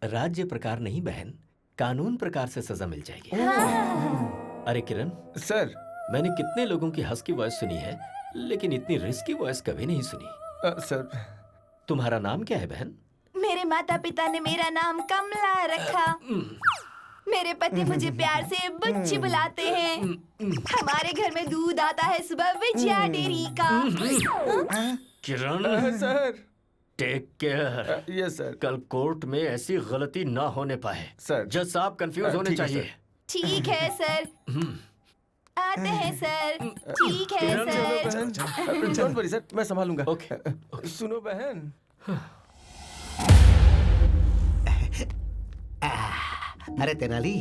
राज्य प्रकार नहीं बहन, कानून प्रकार से सजा मिल जाएगी। अरे किरण सर, मैंने कितने लोगों की हंस की वॉइस सुनी है, लेकिन इतनी रिस्की वॉइस कभी नहीं सुनी। सर, तुम्हारा नाम क्या है बहन? मेरे माता पिता ने मेरा नाम कमला रखा। मेरे पति मुझे प्यार से बुच्ची बुलाते हैं। हमारे घर में दूध आता है सुबह विजया डेयरी का। Kiran sir, take care. Yes sir. कल कोर्ट में ऐसी गलती ना होने पाए। सर, जज साहब कंफ्यूज होने चाहिए। ठीक है सर। आते हैं सर। ठीक है सर। डोंट वरी सर, मैं संभालूंगा। ओके। सुनो बहन, अरे तेनाली,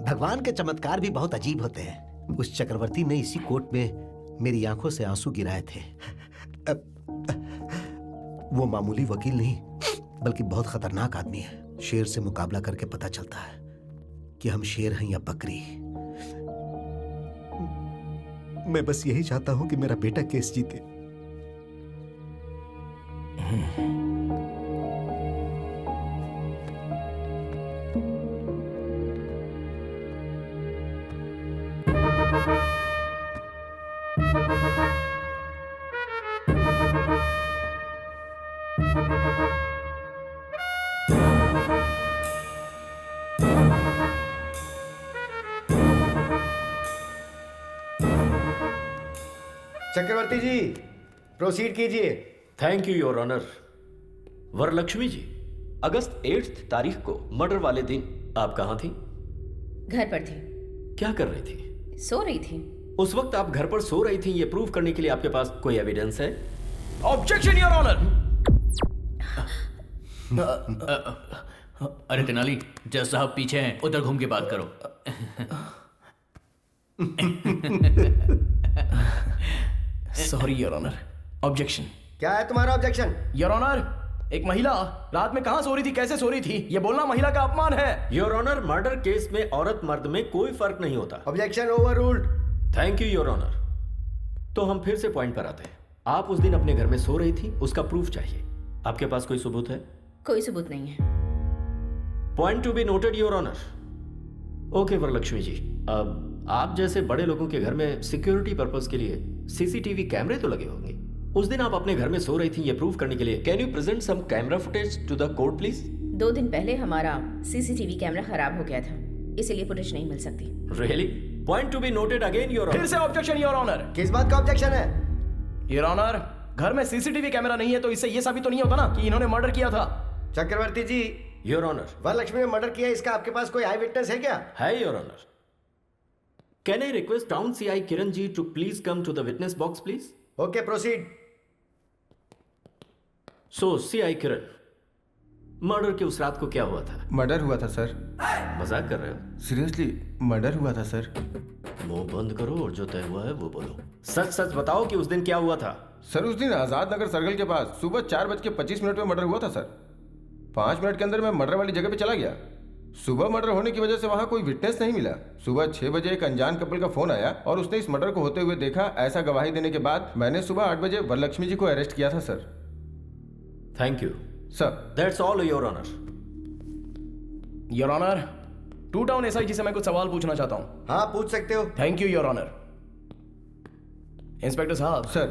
भगवान के चमत्कार भी बहुत अजीब होते हैं। उस चक्रवर्ती ने इसी कोर्ट में मेरी आंखों से आंसू गिराए थे। वो मामूली वकील नहीं, बल्कि बहुत खतरनाक आदमी है। शेर से मुकाबला करके पता चलता है कि हम शेर हैं या बकरी। मैं बस यही चाहता हूं कि मेरा बेटा केस जीते। चक्रवर्ती जी, प्रोसीड कीजिए। Thank you your honour. Varalakshmi ji, अगस्त 8 तारीख को मर्डर वाले दिन आप कहाँ थी? घर पर थी। क्या कर रही थी? सो रही थी। उस वक्त आप घर पर सो रही थी, ये प्रूव करने के लिए आपके पास कोई एविडेंस है? Objection your honour. अरे तेनाली, जज साहब पीछे हैं, उधर घूम के बात करो। Sorry your honour. ऑब्जेक्शन। क्या है तुम्हारा ऑब्जेक्शन? योर ऑनर, एक महिला रात में कहां सो रही थी, कैसे सो रही थी, ये बोलना महिला का अपमान है। योर ऑनर, मर्डर केस में औरत मर्द में कोई फर्क नहीं होता। Objection overruled. Thank you your honour. तो हम फिर से पॉइंट पर आते हैं। आप उस दिन अपने घर में सो रही थी, उसका प्रूफ चाहिए। आपके पास कोई सबूत है? कोई सबूत नहीं है। Point to be noted your honour. Okay Varalakshmi ji, अब आप जैसे बड़े लोगों के घर में सिक्योरिटी पर्पस के लिए सीसीटीवी कैमरे तो लगे होंगे। उस दिन आप अपने घर में सो रही थी, ये प्रूव करने के लिए can you present some camera footage to the court please? 2 दिन पहले हमारा सीसीटीवी कैमरा खराब हो गया था, इसीलिए फुटेज नहीं मिल सकती। Really? Point to be noted again your honour. फिर से ऑब्जेक्शन योर ऑनर। किस बात का ऑब्जेक्शन है? योर ऑनर, घर में सीसीटीवी कैमरा नहीं है तो इससे ये साबित तो नहीं होता ना कि इन्होंने मर्डर किया था। चक्रवर्ती जी, योर ऑनर, वरलक्ष्मी ने मर्डर किया, इसका आपके पास कोई आई विटनेस है क्या? है your honour. Can I request town CI Kiran ji to please come to the witness box please? Okay, proceed. So CI Kiran, murder की उस रात को क्या हुआ था? मर्डर हुआ था सर। मजाक कर रहे हो? सीरियसली मर्डर हुआ था सर। मुंह बंद करो और जो तय हुआ है वो बोलो। सच सच बताओ कि उस दिन क्या हुआ था? सर उस दिन आजाद नगर सर्कल के पास सुबह 4:25 पे मर्डर हुआ था सर। 5 मिनट के अंदर मैं मर्डर वाली जगह पे चला गया। सुबह मर्डर होने की वजह से वहां कोई विटनेस नहीं मिला। सुबह 6 बजे एक अनजान कपल का फोन आया और उसने इस मर्डर को होते हुए देखा। ऐसा गवाही देने के बाद मैंने सुबह 8 बजे वरलक्ष्मी जी को अरेस्ट किया था sir. Thank you sir. That's all your honour. Your honour, 2 town SI से मैं कुछ सवाल पूछना चाहता हूँ। हाँ, पूछ सकते हो। Thank you your honour. Inspector साहब सर,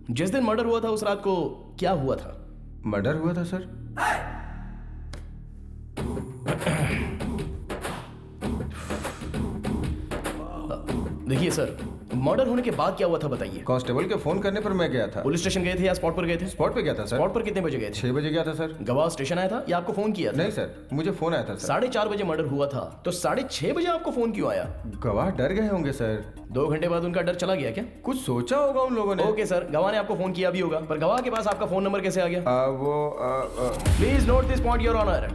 जिस दिन मर्डर हुआ था उस रात को क्या हुआ था? मर्डर हुआ था सर? देखिए सर, मर्डर होने के बाद क्या हुआ था बताइए। कांस्टेबल के फोन करने पर मैं गया था। पुलिस स्टेशन गए थे या स्पॉट पर गए थे? स्पॉट पे गया था सर। स्पॉट पर कितने बजे गए थे? 6 बजे गया था सर। गवाह स्टेशन आया था या आपको फोन किया था? नहीं सर, मुझे फोन आया था सर। 4:30 बजे मर्डर हुआ था, तो 6:30 बजे आपको फोन क्यों आया? गवाह डर गए होंगे सर। 2 घंटे बाद उनका डर चला गया क्या? कुछ सोचा होगा उन लोगों ने। ओके सर, गवाह ने आपको फोन किया भी होगा, पर गवाह के पास आपका फोन नंबर कैसे आ गया? Please note this point your honour.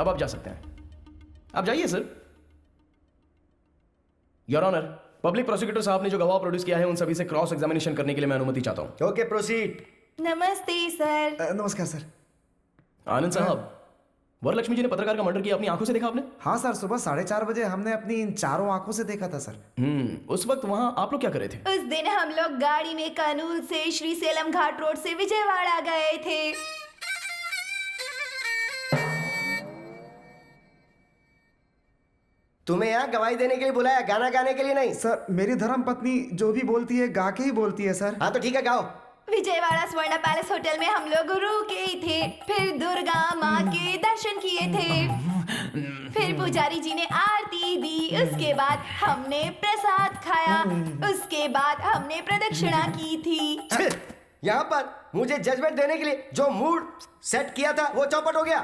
अब आप जा सकते हैं, आप जाइए sir. Your honour, public prosecutor साहब ने जो गवाह प्रोड्यूस किया है उन सभी से क्रॉस एग्जामिनेशन करने के लिए मैं अनुमति चाहता हूं। Okay, proceed. नमस्ते सर। नमस्कार सर। आनंद साहब, वरलक्ष्मी जी ने पत्रकार का मर्डर किया, अपनी आंखों से देखा आपने? हाँ सर, सुबह 4:30 बजे हमने अपनी इन चारों आंखों से देखा था सर। उस वक्त वहां आप लोग क्या कर रहे थे? उस दिन हम लोग गाड़ी में कानूर से श्रीसेलम घाट रोड से विजयवाड़ा गए थे। तुम्हें यहाँ गवाही देने के लिए बुलाया, गाना गाने के लिए नहीं। सर, मेरी धर्म पत्नी जो भी बोलती है गा के ही बोलती है सर। हाँ तो ठीक है, गाओ। विजयवाड़ा स्वर्ण पैलेस होटल में हम लोग रुके थे, फिर दुर्गा माँ के दर्शन किए थे, फिर पुजारी जी ने आरती दी, उसके बाद हमने प्रसाद खाया, उसके बाद हमने प्रदक्षिणा की थी। यहाँ पर मुझे जजमेंट देने के लिए जो मूड सेट किया था वो चौपट हो गया।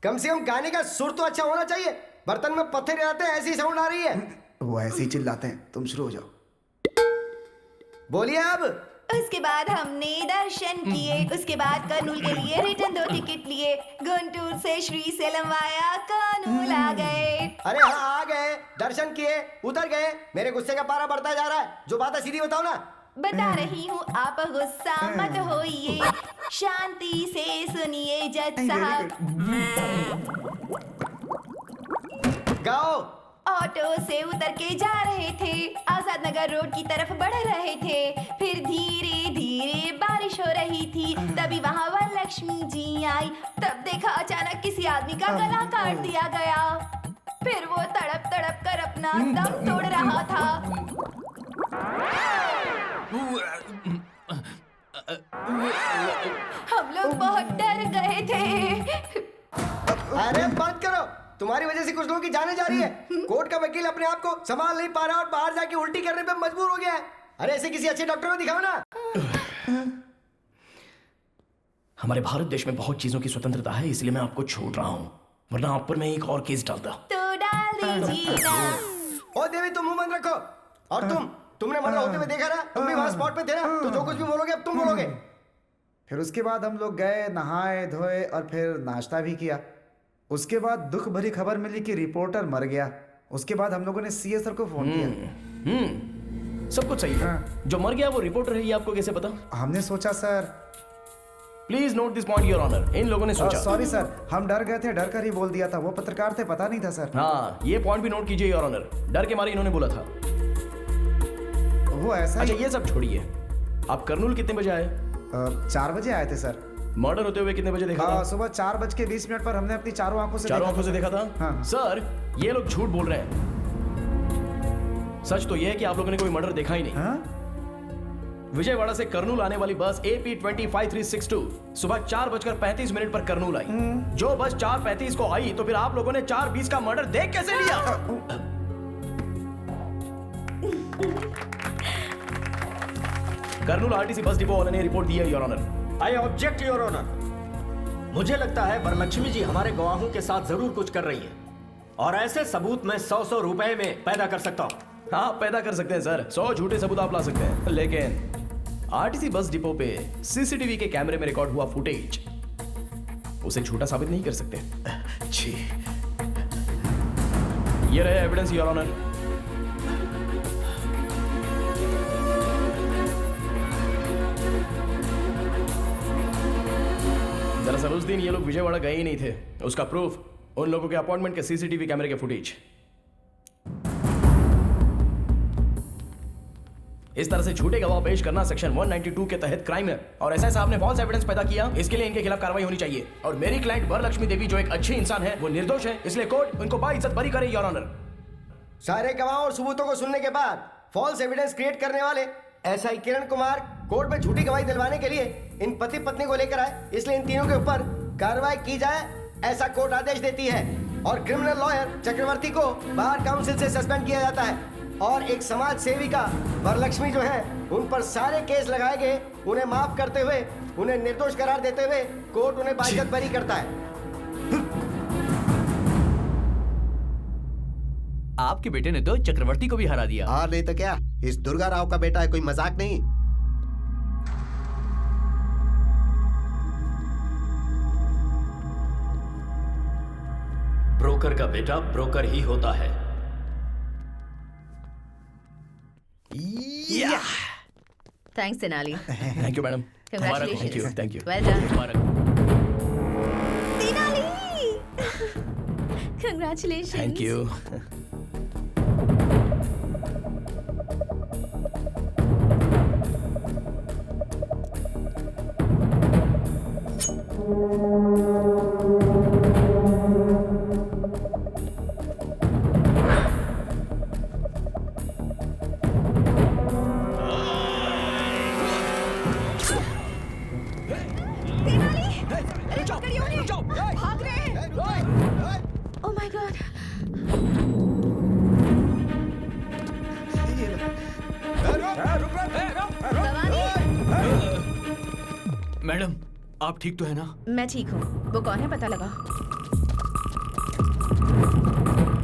कम से कम गाने का सुर तो अच्छा होना चाहिए। बर्तन में पत्थर रहते हैं, ऐसी साउंड आ रही है। वो ऐसे ही चिल्लाते हैं, तुम शुरू हो जाओ। बोलिए अब। उसके बाद हमने दर्शन किए, उसके बाद कर्नूल के लिए रिटर्न 2 टिकट लिए, गुंटूर से श्रीसेलम वाया कर्नूल आ गए। अरे हाँ, आ गए, दर्शन किए, उतर गए। मेरे गुस्से का पारा बढ़ता जा रहा है। जो बात है सीधी बताओ ना। बता रही हूँ, आप गुस्सा मत होइए, शांति से सुनिए जज साहब। गाओ। ऑटो से उतर के जा रहे थे, आजाद नगर रोड की तरफ बढ़ रहे थे, फिर धीरे धीरे बारिश हो रही थी, तभी वहाँ वरलक्ष्मी जी आई। तब देखा अचानक किसी आदमी का गला काट दिया गया, फिर वो तड़प तड़प कर अपना दम तोड़ रहा था। हम लोग बहुत डर गए थे। अरे बंद करो, तुम्हारी वजह से कुछ लोगों की जाने जा रही है। कोर्ट का वकील अपने आप को संभाल नहीं पा रहा और बाहर जाके उल्टी करने पे मजबूर हो गया है। अरे ऐसे किसी अच्छे डॉक्टर को दिखाओ ना। हमारे भारत देश में बहुत चीजों की स्वतंत्रता है, इसलिए मैं आपको छोड़ रहा हूँ, वरना आप पर मैं एक और केस डालता। तो डाल दीजिए ना। ओ देवी, तुम मुंह बंद रखो। और तुमने मर्डर होते हुए देखा ना, तुम भी वहां स्पॉट पे थे ना, तो जो कुछ भी बोलोगे अब तुम बोलोगे। फिर उसके बाद हम लोग गए, नहाए धोए और फिर नाश्ता भी किया। उसके बाद दुख भरी खबर मिली कि रिपोर्टर मर गया। उसके बाद हम लोगों ने सीए सर को फोन किया। सब कुछ सही है। जो मर गया वो रिपोर्टर है, ये आपको कैसे पता? हमने सोचा sir. Please note this point your honour, इन लोगों ने सोचा। सॉरी सर, हम डर गए थे, डर कर ही बोल दिया था। वो पत्रकार थे, पता नहीं था सर। हाँ, ये पॉइंट भी नोट कीजिए योर ऑनर, डर के मारे इन्होंने बोला था। वो ऐसा। अच्छा ये सब छोड़िए, आप कर्नूल कितने बजे आए? 4 बजे आए थे सर। मर्डर होते हुए कितने बजे देखा था? सुबह 4:20 पर हमने अपनी चारों आंखों से देखा था। हाँ। सर, ये लोग झूठ बोल रहे हैं। सच तो यह है कि आप लोगों ने कोई मर्डर देखा ही नहीं। हाँ? विजयवाड़ा से कर्नूल आने वाली बस AP-25362 सुबह 4:35 पर कर्नूल आई। जो बस 4:35 को आई, तो फिर आप लोगों ने 4:20 का मर्डर देख कैसे लिया? कर्नूल RTC बस डिपो वाले ने रिपोर्ट दी है your honour. I object your honour. मुझे लगता है वरलक्ष्मी जी हमारे गवाहों के साथ जरूर कुछ कर रही है, और ऐसे सबूत मैं 100 रुपए में पैदा कर सकता हूँ। हाँ, पैदा कर सकते हैं सर, 100 झूठे सबूत आप ला सकते हैं, लेकिन RTC बस डिपो पे CCTV के कैमरे में रिकॉर्ड हुआ फुटेज उसे झूठा साबित नहीं कर सकते। जी, ये रहे एविडेंस योर ऑनर। दरअसल उस दिन ये लोग विजयवाड़ा गए ही नहीं थे, उसका प्रूफ उन लोगों के अपॉइंटमेंट के CCTV कैमरे के फुटेज। इस तरह से झूठे गवाह पेश करना सेक्शन 192 के तहत क्राइम है, और एसआई साहब ने फॉल्स एविडेंस पैदा किया, इसके लिए इनके खिलाफ कार्रवाई होनी चाहिए। और मेरी क्लाइंट वरलक्ष्मी देवी जो एक अच्छी इंसान है, वो निर्दोष है, इसलिए कोर्ट उनको बाइज्जत बरी करे योर ऑनर। सारे गवाहों और सबूतों को सुनने के बाद फॉल्स एविडेंस क्रिएट करने वाले एसआई किरण कुमार कोर्ट में झूठी गवाही दिलवाने के लिए इन पति पत्नी को लेकर आए, इसलिए इन तीनों के ऊपर कार्रवाई की जाए ऐसा कोर्ट आदेश देती है। और क्रिमिनल लॉयर चक्रवर्ती को बार काउंसिल से सस्पेंड किया जाता है और एक समाज सेविका वरलक्ष्मी जो है उन पर सारे केस लगाए गए, उन्हें माफ करते हुए, उन्हें निर्दोष करार देते हुए कोर्ट उन्हें बाइज्जत बरी करता है। आपके बेटे ने तो चक्रवर्ती को भी हरा दिया। और नहीं तो क्या, इस दुर्गा राव का बेटा है, कोई मजाक नहीं। ब्रोकर का बेटा ब्रोकर ही होता है। Thanks Tenali. Thank you madam. Congratulations. Thank you. Well done. Mubarak. Tenali. Congratulations. Thank you. Oh my God. Madam आप ठीक तो है ना? मैं ठीक हूँ। वो कौन है पता लगा?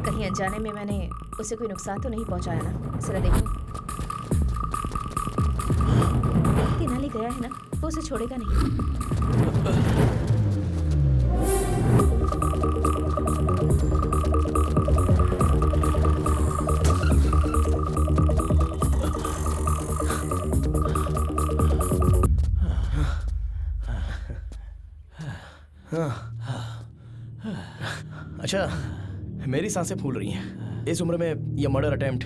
कहीं अनजाने में मैंने उसे कोई नुकसान तो नहीं पहुँचाया ना? जरा देखो। तेनाली गया है ना, वो उसे छोड़ेगा नहीं। अच्छा, मेरी सांसें फूल रही हैं। इस उम्र में ये मर्डर अटेम्प्ट,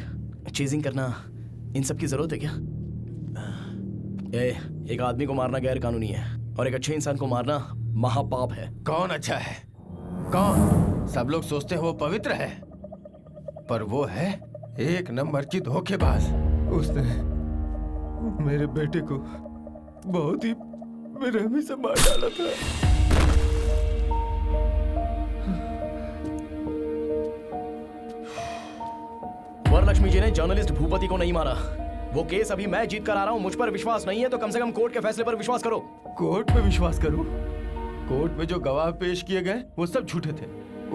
चेजिंग करना, इन सब की जरूरत है क्या? एक आदमी को मारना गैर कानूनी है और एक अच्छे इंसान को मारना महापाप है। कौन अच्छा है? कौन? सब लोग सोचते हैं वो पवित्र है, पर वो है एक नंबर की धोखेबाज। उसने मेरे बेटे को बहुत ही बेरहमी से मार डाला था। वरलक्ष्मी जी ने जर्नलिस्ट भूपति को नहीं मारा। वो केस अभी मैं जीत कर आ रहा हूँ। मुझ पर विश्वास नहीं है तो कम से कम कोर्ट के फैसले पर विश्वास करो। कोर्ट पे विश्वास करो? कोर्ट में जो गवाह पेश किए गए वो सब झूठे थे।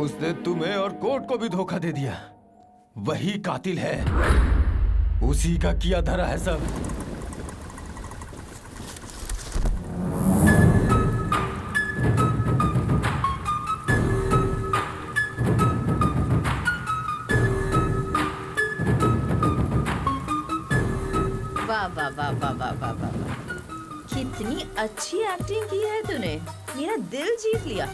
उसने तुम्हें और कोर्ट को भी धोखा दे दिया। वही कातिल है, उसी का किया धरा है सब। वाह वाह वाह वाह वाह वाह वाह, कितनी अच्छी एक्टिंग की है तूने। मेरा दिल जीत लिया।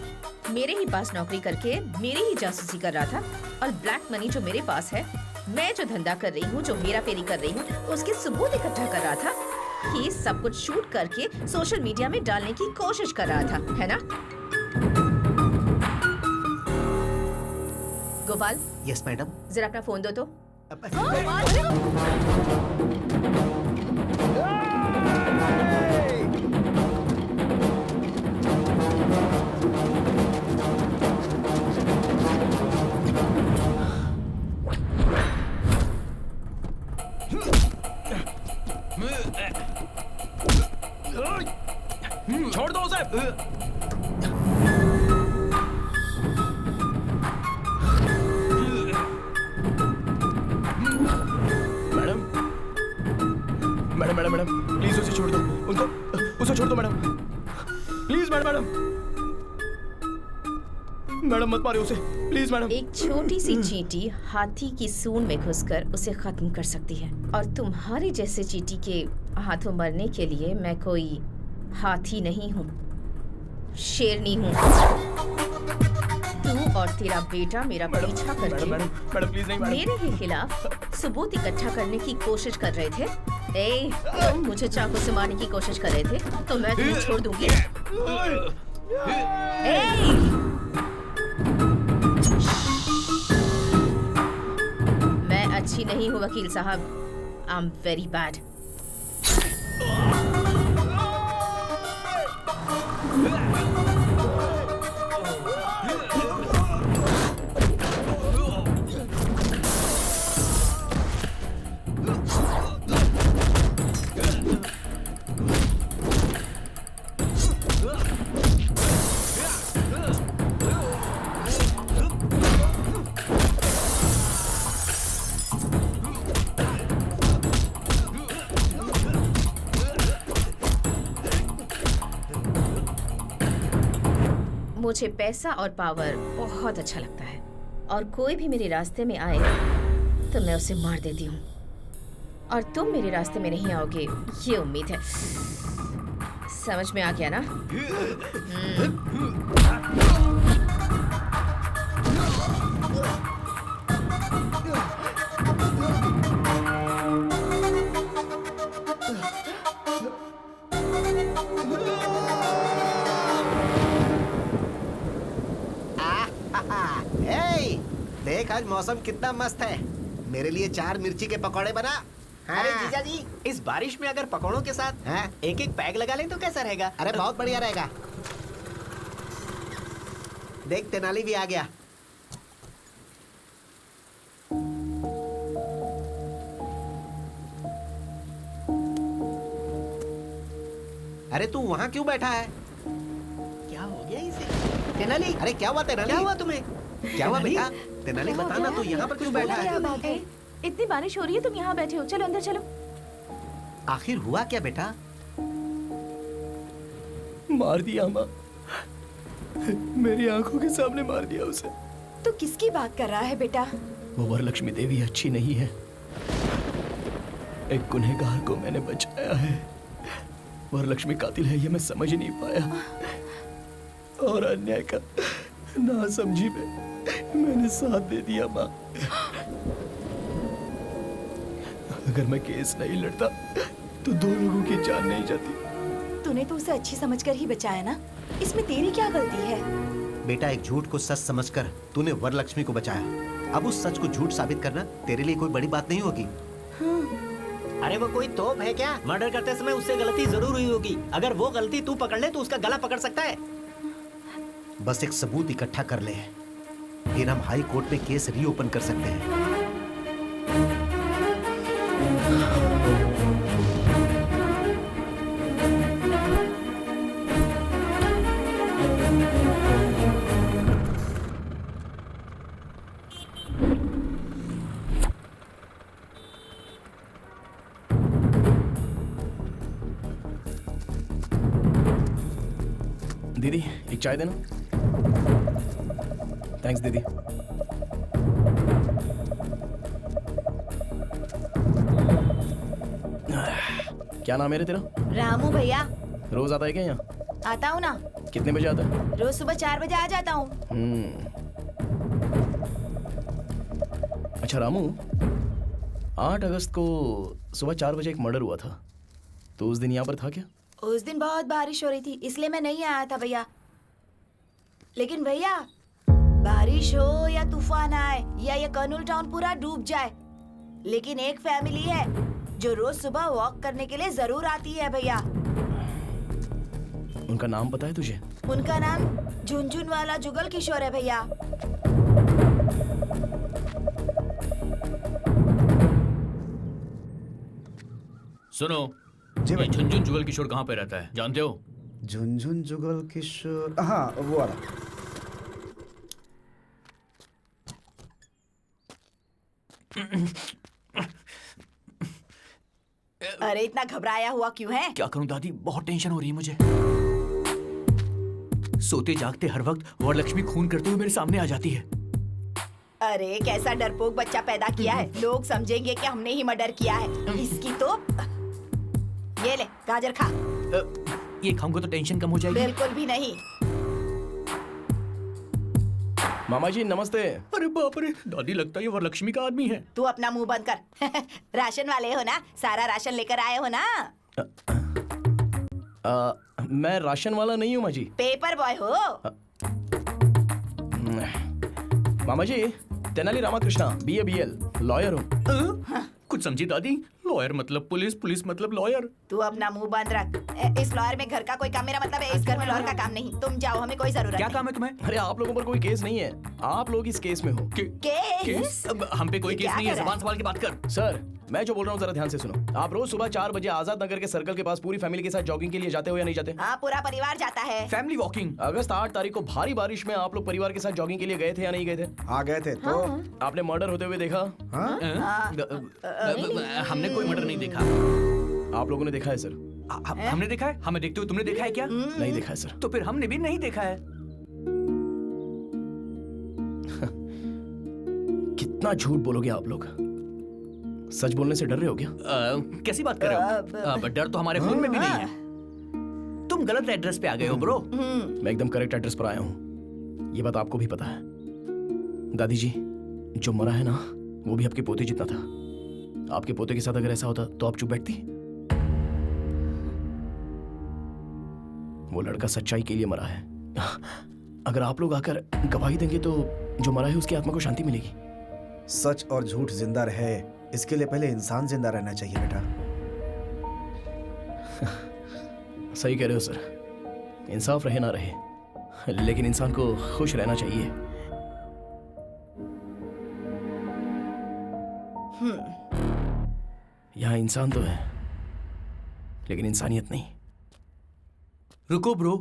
मेरे ही पास नौकरी करके मेरी ही जासूसी कर रहा था और ब्लैक मनी जो मेरे पास है, मैं जो धंधा कर रही हूँ, जो हेरा फेरी कर रही हूँ, उसके सबूत इकट्ठा कर रहा था। ये सब कुछ शूट करके सोशल मीडिया में डालने की कोशिश कर रहा था, है ना? गोपाल। Yes madam. जरा अपना फोन दो तो। छोड़ दो उसे। Madam madam madam madam please उसे छोड़ दो। उसे छोड़ दो मैडम, प्लीज। मैडम मैडम मत मारिए उसे, प्लीज मैडम। एक छोटी सी चींटी हाथी की सूंड में घुसकर उसे खत्म कर सकती है, और तुम्हारे जैसे चींटी के हाथों मरने के लिए मैं कोई हाथी नहीं हूँ, शेरनी हूँ। तू और तेरा बेटा मेरा पीछा करके मैडम प्लीज नहीं मैडम। मेरे ही खिलाफ सबूत इकट्ठा करने की कोशिश कर रहे थे। ए, तुम मुझे चाकू से मारने की कोशिश कर रहे थे तो मैं तुम्हें छोड़ दूंगी। ए! मैं अच्छी नहीं हूँ वकील साहब। I am very bad. मुझे पैसा और पावर बहुत अच्छा लगता है और कोई भी मेरे रास्ते में आए तो मैं उसे मार देती हूँ और तुम मेरे रास्ते में नहीं आओगे ये उम्मीद है। समझ में आ गया ना? देख आज मौसम कितना मस्त है। मेरे लिए 4 मिर्ची के पकौड़े बना। अरे जीजा जी, इस बारिश में अगर पकौड़ों के साथ एक एक पैग लगा लें तो कैसा रहेगा? अरे बहुत बढ़िया रहेगा। देख तेनाली भी आ गया। अरे तू वहाँ क्यों बैठा है? क्या हो गया इसे? तेनाली, अरे क्या हुआ तेनाली? क्या हुआ तुम्हें? क्या हुआ बेटा? तेनाली बताना, तू यहाँ पर क्यों बैठा है? क्या बात है? इतनी बारिश हो रही है, तुम यहाँ बैठे हो। चलो अंदर चलो। आखिर हुआ क्या बेटा? मार दिया माँ, मेरी आंखों के सामने मार दिया उसे। तो किसकी बात कर रहा है बेटा? वो वरलक्ष्मी देवी अच्छी नहीं है। एक गुनहगार को मैंने बचाया है। वरलक्ष्मी कातिल है ये मैं समझ नहीं पाया और अन्याय का ना समझी में मैंने साथ दे दिया माँ। अगर मैं केस नहीं लड़ता तो 2 लोगों की जान नहीं जाती। तूने तो उसे अच्छी समझकर ही बचाया ना, इसमें तेरी क्या गलती है? बेटा एक झूठ को सच समझकर तूने वरलक्ष्मी को बचाया। अब उस सच को झूठ साबित करना तेरे लिए कोई बड़ी बात नहीं होगी। अरे वो कोई तोप है क्या? मर्डर करते समय उससे गलती जरूर हुई होगी। अगर वो गलती तू पकड़ ले तो उसका गला पकड़ सकता है। बस एक सबूत इकट्ठा कर ले, फिर हम हाई कोर्ट में केस रीओपन कर सकते हैं। दीदी एक चाय देना। थैंक्स दीदी। क्या नाम है रे तेरा? रामू भैया। रोज आता है क्या यहाँ? आता हूँ ना। कितने बजे आता है? रोज सुबह 4 बजे आ जाता हूँ। अच्छा रामू, 8 अगस्त को सुबह 4 बजे एक मर्डर हुआ था, तो उस दिन यहाँ पर था क्या? उस दिन बहुत बारिश हो रही थी इसलिए मैं नहीं आया था भैया। लेकिन भैया बारिश हो या तूफान आए या ये कर्नूल टाउन पूरा डूब जाए, लेकिन एक फैमिली है जो रोज सुबह वॉक करने के लिए जरूर आती है भैया। उनका नाम पता है तुझे? उनका नाम झुनझुन वाला जुगल किशोर है भैया। सुनो, ये झुनझुन जुगल किशोर कहाँ पे रहता है जानते हो? झुनझुन जुगल किशोर, हाँ वो वाला। अरे इतना घबराया हुआ क्यों है? क्या करूं दादी, बहुत टेंशन हो रही है मुझे। सोते जागते हर वक्त वरलक्ष्मी खून करते हुए मेरे सामने आ जाती है। अरे कैसा डरपोक बच्चा पैदा किया है, लोग समझेंगे कि हमने ही मर्डर किया है। इसकी तो ये ले गाजर खा। ये खाऊंगा तो टेंशन कम हो जाएगी? बिल्कुल भी नहीं। मामा जी नमस्ते। अरे बाप रे, दादी लगता है ये वरलक्ष्मी का आदमी है। तू अपना मुंह बंद कर। राशन वाले हो ना, सारा राशन लेकर आए हो ना? मैं राशन वाला नहीं हूँ माँ जी। पेपर बॉय हो। मामा जी Tenali Ramakrishna BA BL lawyer हूँ। कुछ समझी दादी, लॉयर मतलब पुलिस, पुलिस मतलब लॉयर। तू अपना मुंह बंद रख। इस लॉयर में घर का कोई काम, मेरा मतलब है इस घर में लॉयर का काम नहीं। तुम जाओ, हमें कोई जरूरत क्या नहीं। काम है तुम्हें? अरे आप लोगों पर कोई केस नहीं है, आप लोग इस केस में हो। केस? अब हम पे कोई ये केस क्या नहीं है, कर रहा जबान संभाल के बात कर। सर मैं जो बोल रहा हूँ जरा ध्यान से सुनो। आप रोज सुबह 4 बजे आजाद नगर के सर्कल के पास पूरी फैमिली के साथ जॉगिंग के लिए जाते हो या नहीं जाते? हाँ, पूरा परिवार जाता है। Family walking. अगस्त 8 तारीख को भारी बारिश में आप लोग परिवार के साथ जॉगिंग के लिए गए थे या नहीं गए थे? हाँ गए थे। तो आपने मर्डर होते हुए देखा? हमने कोई मर्डर नहीं देखा। आप लोगों ने देखा है सर? हमने देखा है? हमें देखते हुए तुमने देखा है क्या? नहीं देखा है सर। तो फिर हमने भी नहीं देखा है। कितना झूठ बोलोगे आप लोग? सच बोलने से डर रहे हो क्या? कैसी बात कर रहे हो? डर तो हमारे खून में भी नहीं है। तुम गलत एड्रेस पे आ गए हो ब्रो। मैं एकदम करेक्ट एड्रेस पर आया हूँ, ये बात आपको भी पता है। दादी जी जो मरा है ना, वो भी आपके पोते जितना था। आपके पोते के साथ अगर ऐसा होता तो आप चुप बैठती? वो लड़का सच्चाई के लिए मरा है। अगर आप लोग आकर गवाही देंगे तो जो मरा है उसकी आत्मा को शांति मिलेगी। सच और झूठ जिंदा रहे, इसके लिए पहले इंसान जिंदा रहना चाहिए बेटा। सही कह रहे हो सर, इंसाफ रहे ना रहे, लेकिन इंसान को खुश रहना चाहिए। यहाँ इंसान तो है लेकिन इंसानियत नहीं। रुको ब्रो,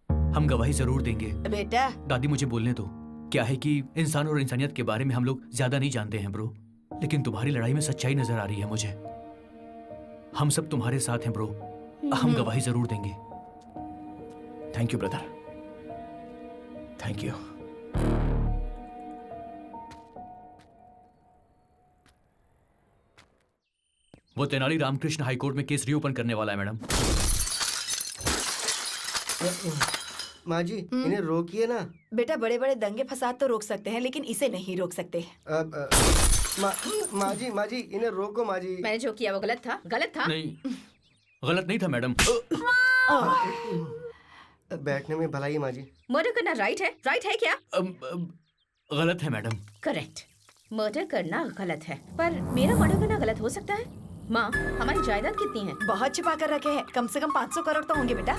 हम गवाही जरूर देंगे। बेटा दादी मुझे बोलने दो। क्या है कि इंसान और इंसानियत के बारे में हम लोग ज्यादा नहीं जानते हैं ब्रो, लेकिन तुम्हारी लड़ाई में सच्चाई नजर आ रही है मुझे। हम सब तुम्हारे साथ हैं ब्रो, हम गवाही जरूर देंगे। Thank you brother, thank you. वो तेनाली रामकृष्ण हाईकोर्ट में केस रीओपन करने वाला है मैडम। माँ जी इन्हें रोकिए ना। बेटा, बड़े बड़े दंगे फसाद तो रोक सकते हैं लेकिन इसे नहीं रोक सकते। माँ जी इन्हें रोको माँ जी। मैंने जो किया वो गलत था? गलत था? नहीं, गलत नहीं था मैडम। बैठने में भलाई माँ जी। मर्डर करना राइट है? राइट है क्या? गलत है मैडम। करेक्ट, मर्डर करना गलत है, पर मेरा मर्डर करना गलत हो सकता है? माँ, हमारी जायदाद कितनी है? बहुत छिपा कर रखे हैं, कम से कम 500 करोड़ तो होंगे बेटा।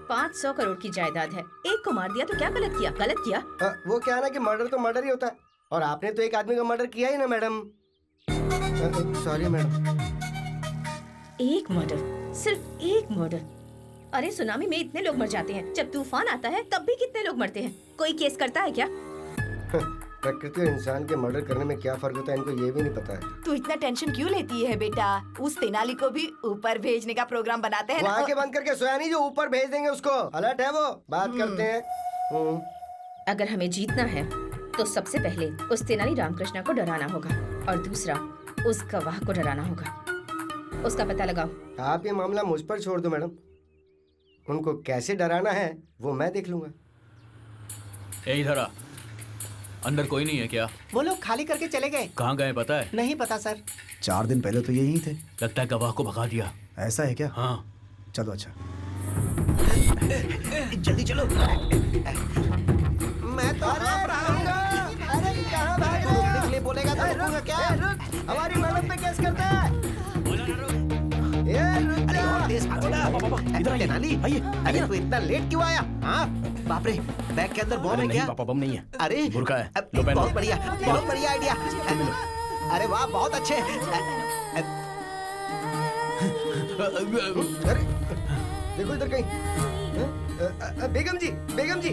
500 करोड़ की जायदाद है, एक को मार दिया तो क्या गलत किया? गलत किया? वो क्या ना कि मर्डर तो मर्डर ही होता है, और आपने तो एक आदमी का मर्डर किया ही ना मैडम। Sorry madam. एक मर्डर, सिर्फ एक मर्डर? अरे सुनामी में इतने लोग मर जाते हैं, जब तूफान आता है तब भी कितने लोग मरते हैं। कोई केस करता है क्या? प्रकृति और इंसान के मर्डर करने में क्या फर्क होता है इनको ये भी नहीं पता है। तू इतना टेंशन क्यों लेती है बेटा? उस तेनाली को भी ऊपर भेजने का प्रोग्राम बनाते हैं वो ना। आंखें बंद करके सोया नहीं जो ऊपर भेज देंगे उसको। अलर्ट है वो, बात करते हैं। अगर हमें जीतना है तो सबसे पहले उस तेनाली रामकृष्ण को डराना होगा, और दूसरा उस गवाह को डराना होगा। उसका पता लगाओ। आप ये मामला मुझ पर छोड़ दो मैडम, उनको कैसे डराना है वो मैं देख लूंगा। इधर आ। अंदर कोई नहीं है क्या? वो लोग खाली करके चले गए। कहाँ गए पता है? नहीं पता सर। 4 दिन पहले तो यही थे। लगता है गवाह को भगा दिया। ऐसा है क्या? हाँ। चलो अच्छा। जल्दी चलो। मैं तो अरे कहाँ भाग रहे हो? बोलेगा तो रुकूंगा क्या? हमारी मैडम पे केस करता है। तेनाली, अरे तू इतना लेट क्यों आया? हाँ बाप रे, बैग के अंदर बॉम्ब है क्या? पापा बम नहीं है, अरे बुर्का है। बहुत बढ़िया, बहुत बढ़िया आइडिया। अरे वाह, बहुत अच्छे। अरे देखो इधर कहीं। बेगम जी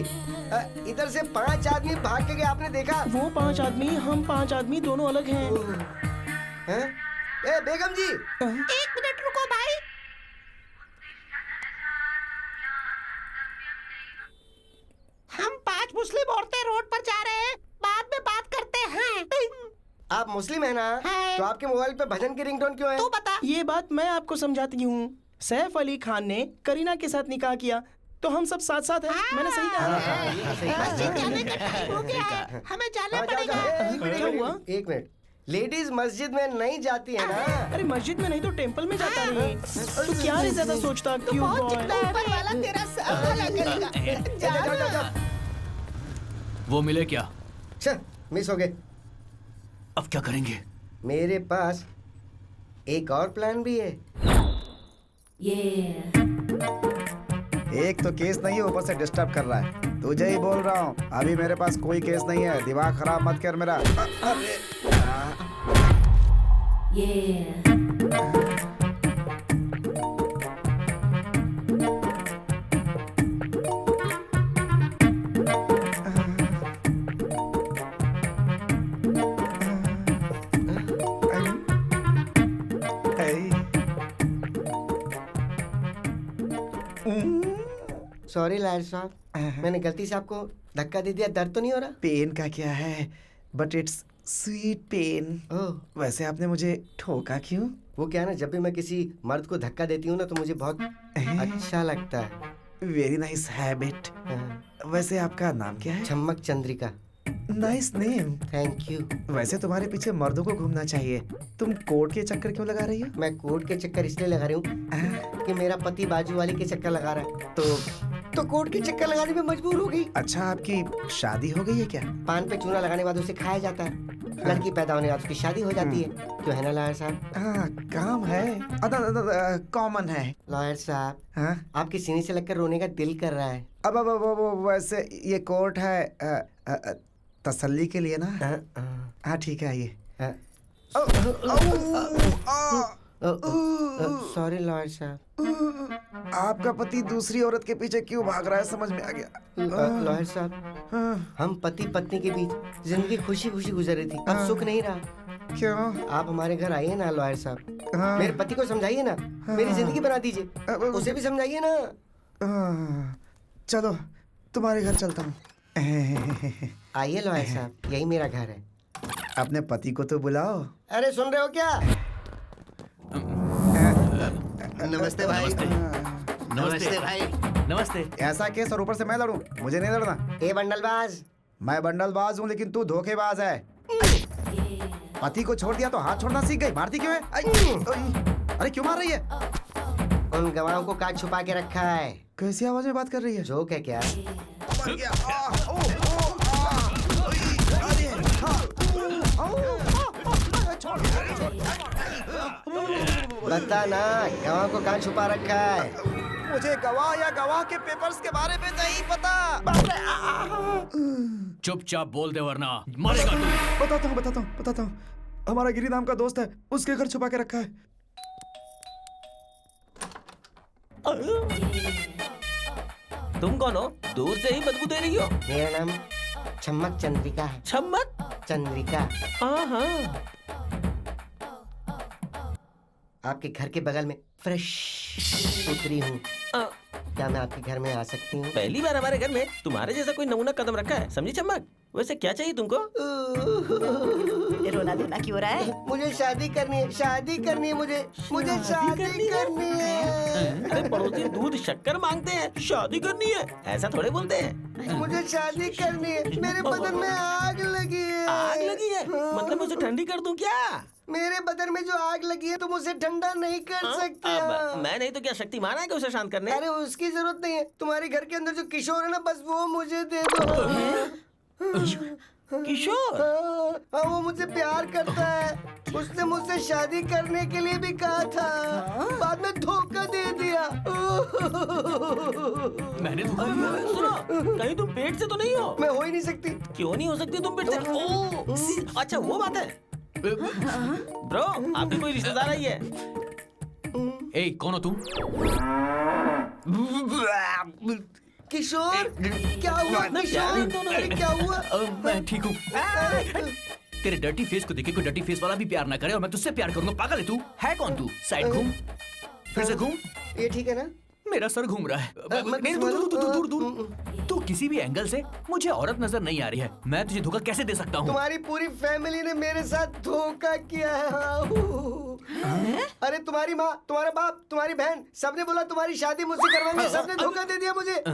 इधर से 5 आदमी भाग के गए, आपने देखा? वो 5 आदमी, हम 5 आदमी दोनों अलग हैं। ए बेगम जी, 1 मिनट रुको भाई। हम 5 मुस्लिम औरतें रोड पर जा रहे हैं, बाद में बात करते हैं। आप मुस्लिम है ना? तो आपके मोबाइल पे भजन की रिंगटोन क्यों है? तू बता। ये बात मैं आपको समझाती हूँ। सैफ अली खान ने करीना के साथ निकाह किया तो हम सब साथ साथ हैं। मैंने सही कहा। हमें जाना पड़ेगा। क्या हुआ? 1 मिनट। लेडीज मस्जिद में नहीं जाती है ना? अरे मस्जिद में नहीं तो टेंपल में जाता रही। तू क्या रे ज्यादा सोचता? क्यों ऊपर वाला तेरा सर भला करेगा। वो मिले क्या? मिस हो गए। अब क्या करेंगे? मेरे पास एक और प्लान भी है। एक तो केस नहीं है, ऊपर से डिस्टर्ब कर रहा है। तुझे ही बोल रहा हूँ, अभी मेरे पास कोई केस नहीं है। दिमाग खराब मत कर मेरा। अरे सॉरी लायर साहब, मैंने गलती से आपको धक्का दे दिया। दर्द तो नहीं हो रहा? पेन का क्या है, बट इट्स स्वीट पेन। वैसे आपने मुझे ठोका क्यों? वो क्या है ना, जब भी मैं किसी मर्द को धक्का देती हूँ ना तो मुझे बहुत अच्छा लगता है। Very nice habit. वैसे आपका नाम क्या है? Chammak Chandrika. Nice name. Thank you. वैसे तुम्हारे पीछे मर्दों को घूमना चाहिए। तुम कोर्ट के चक्कर क्यों लगा रही हो? मैं कोर्ट के चक्कर इसलिए लगा रही हूँ कि मेरा पति बाजू वाली के चक्कर लगा रहा है, तो कोर्ट के चक्कर लगाने में मजबूर हो गई। अच्छा, आपकी शादी हो गई है क्या? पान पे चूना लगाने के बाद उसे खाया जाता है। लड़की पैदा होने के बाद उसकी शादी हो जाती है। क्यों है ना लॉयर साहब? हाँ, काम है, कॉमन है। लॉयर साहब, आपकी सीने से लगकर रोने का दिल कर रहा है। अब वैसे ये कोर्ट है तसल्ली के लिए ना। हाँ ठीक है, आइए। सॉरी लॉयर साहब। आपका पति दूसरी औरत के पीछे क्यों भाग रहा है, समझ में आ गया। लॉयर साहब, हम पति पत्नी के बीच जिंदगी खुशी खुशी गुजर रही थी, अब सुख नहीं रहा। क्यों? आप हमारे घर आइए ना लॉयर साहब। मेरे पति को समझाइए ना, मेरी जिंदगी बना दीजिए। उसे भी समझाइए ना। चलो तुम्हारे घर चलता हूँ। आइए लॉयर साहब, यही मेरा घर है। अपने पति को तो बुलाओ। अरे सुन रहे हो क्या? नमस्ते भाई। नमस्ते भाई। नमस्ते। ऐसा केस और ऊपर से मैं लड़ूं? मुझे नहीं लड़ना। ए बंडलबाज। मैं बंडलबाज हूँ, लेकिन तू धोखेबाज है। पति को छोड़ दिया तो हाथ छोड़ना सीख गई। मारती क्यों है? अरे क्यों मार रही है? उन गवाहों को काट छुपा के रखा है। कैसी आवाज में बात कर रही है? जोक है क्या? बता ना, गवाह को कहाँ छुपा रखा है? मुझे गवाह या गवाह के पेपर्स के बारे में नहीं पता। चुपचाप बोल दे वरना मारेगा तू। बताता हूँ। हमारा गिरी नाम का दोस्त है, उसके घर छुपा के रखा है। तुम कौन हो? दूर से ही बदबू दे रही हो। मेरा नाम चम्मक चंद्रिका है। चम्मक चंद्रिका। हाँ। आपके घर के बगल में फ्रेश उतरी हूँ। क्या मैं आपके घर में आ सकती हूँ? पहली बार हमारे घर में तुम्हारे जैसा कोई नमूना कदम रखा है, समझी चम्मक? वैसे क्या चाहिए तुमको? रोना धोना क्यों हो रहा है? मुझे शादी करनी है, शादी करनी है मुझे शादी करनी है। अरे पड़ोसी दूध शक्कर मांगते हैं, शादी करनी है ऐसा थोड़े बोलते हैं। मुझे शादी करनी है। मेरे बदन में आग लगी है। आग लगी है? मतलब उसे ठंडी कर दूं क्या? मेरे बदन में जो आग लगी है तुम उसे ठंडा नहीं कर सकते। मैं नहीं तो क्या शक्तिमान है कि उसे शांत करने? अरे उसकी जरूरत नहीं है। तुम्हारे घर के अंदर जो किशोर है ना, बस वो मुझे दे दो। किशोर? हाँ, वो मुझसे प्यार करता है। उसने मुझसे शादी करने के लिए भी कहा था, बाद में धोखा दे दिया। मैंने धोखा दिया? सुनो, कहीं तुम पेट से तो नहीं हो? मैं हो ही नहीं सकती। क्यों नहीं हो सकती तुम पेट से? ओह, अच्छा वो बात है। ब्रो, आपकी कोई रिश्तेदार आई है? ए, कौन हो तुम? किशोर, क्या हुआ? किशोर, अरे क्या हुआ? मैं ठीक हूँ। तेरे डर्टी फेस को देखे कोई डर्टी फेस वाला भी प्यार ना करे और मैं तुझसे प्यार करूंगा। पागल है तू? है कौन तू? साइड घूम, फिर से घूम। ये ठीक है ना? मेरा सर घूम रहा है। नहीं, दूर। तू किसी भी एंगल से मुझे औरत नजर नहीं आ रही है। मैं तुझे धोखा कैसे दे सकता हूँ? तुम्हारी पूरी फैमिली ने मेरे साथ धोखा किया है। अरे तुम्हारी माँ, तुम्हारा बाप, तुम्हारी बहन, सबने बोला तुम्हारी शादी मुझसे करवाएंगे। सबने धोखा दे दिया मुझे।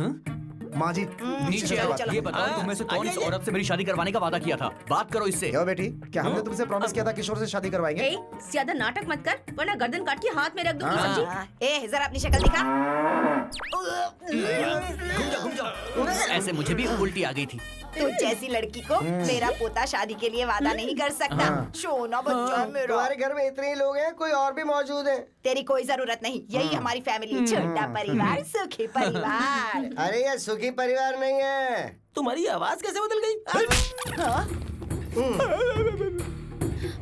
माँ जी नीचे आओ। ये बताओ तुम में से कौन इस औरत से मेरी शादी करवाने का वादा किया था? बात करो इससे। क्यों बेटी, क्या हमने तुमसे प्रॉमिस किया था किशोर से शादी करवाएंगे? ज्यादा नाटक मत कर, वरना गर्दन काट के हाथ में रख दूंगी। समझी? जरा अपनी शक्ल दिखा। घूम जाओ। ऐसे मुझे भी उल्टी आ गई थी। तू जैसी लड़की को मेरा पोता शादी के लिए वादा नहीं कर सकता। सोना बच्चा मेरा। तुम्हारे घर में इतने ही लोग हैं, कोई और भी मौजूद है? तेरी कोई जरूरत नहीं, यही हमारी फैमिली। छोटा परिवार, सुखी परिवार। अरे ये सुखी परिवार नहीं है। तुम्हारी आवाज कैसे बदल गई?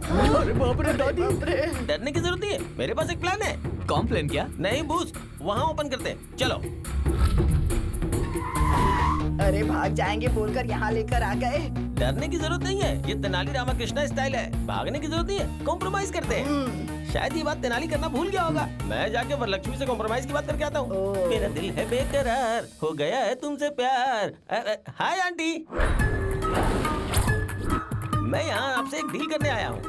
अरे बाप रे दादी। डरने की जरूरत नहीं है, मेरे पास एक प्लान है। कौन प्लान? क्या? नहीं बूस्ट, वहाँ ओपन करते हैं, चलो। अरे भाग जाएंगे बोलकर यहाँ लेकर आ गए। डरने की जरूरत नहीं है, ये तेनाली रामाकृष्णा स्टाइल है। भागने की जरूरत नहीं है, कॉम्प्रोमाइज करते हैं। शायद ये बात तेनाली करना भूल गया होगा। मैं जाके वरलक्ष्मी से कॉम्प्रोमाइज की बात करके आता हूँ। मेरा दिल है बेकरार, हो गया है तुमसे प्यार। हाय आंटी, मैं यहाँ आपसे एक डील करने आया हूँ।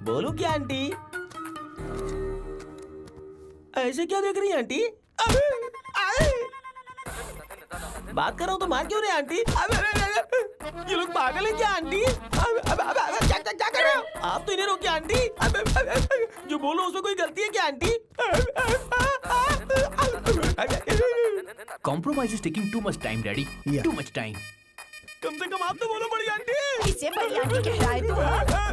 बोलूं क्या आंटी? ऐसे क्या देख रही है आंटी? बात कर रहा हूँ तो मार क्यों रहे आंटी? ये लोग पागल हैं क्या आंटी? क्या कर रहे हो आप? तो इन्हें रोकिए आंटी। जो बोलो उसमें कोई गलती है क्या aunty? Compromise is taking too much time, Daddy. Too much time. कम से कम आप तो बोलो बड़ी आंटी। इसे बड़ी आंटी कह रहा है तू?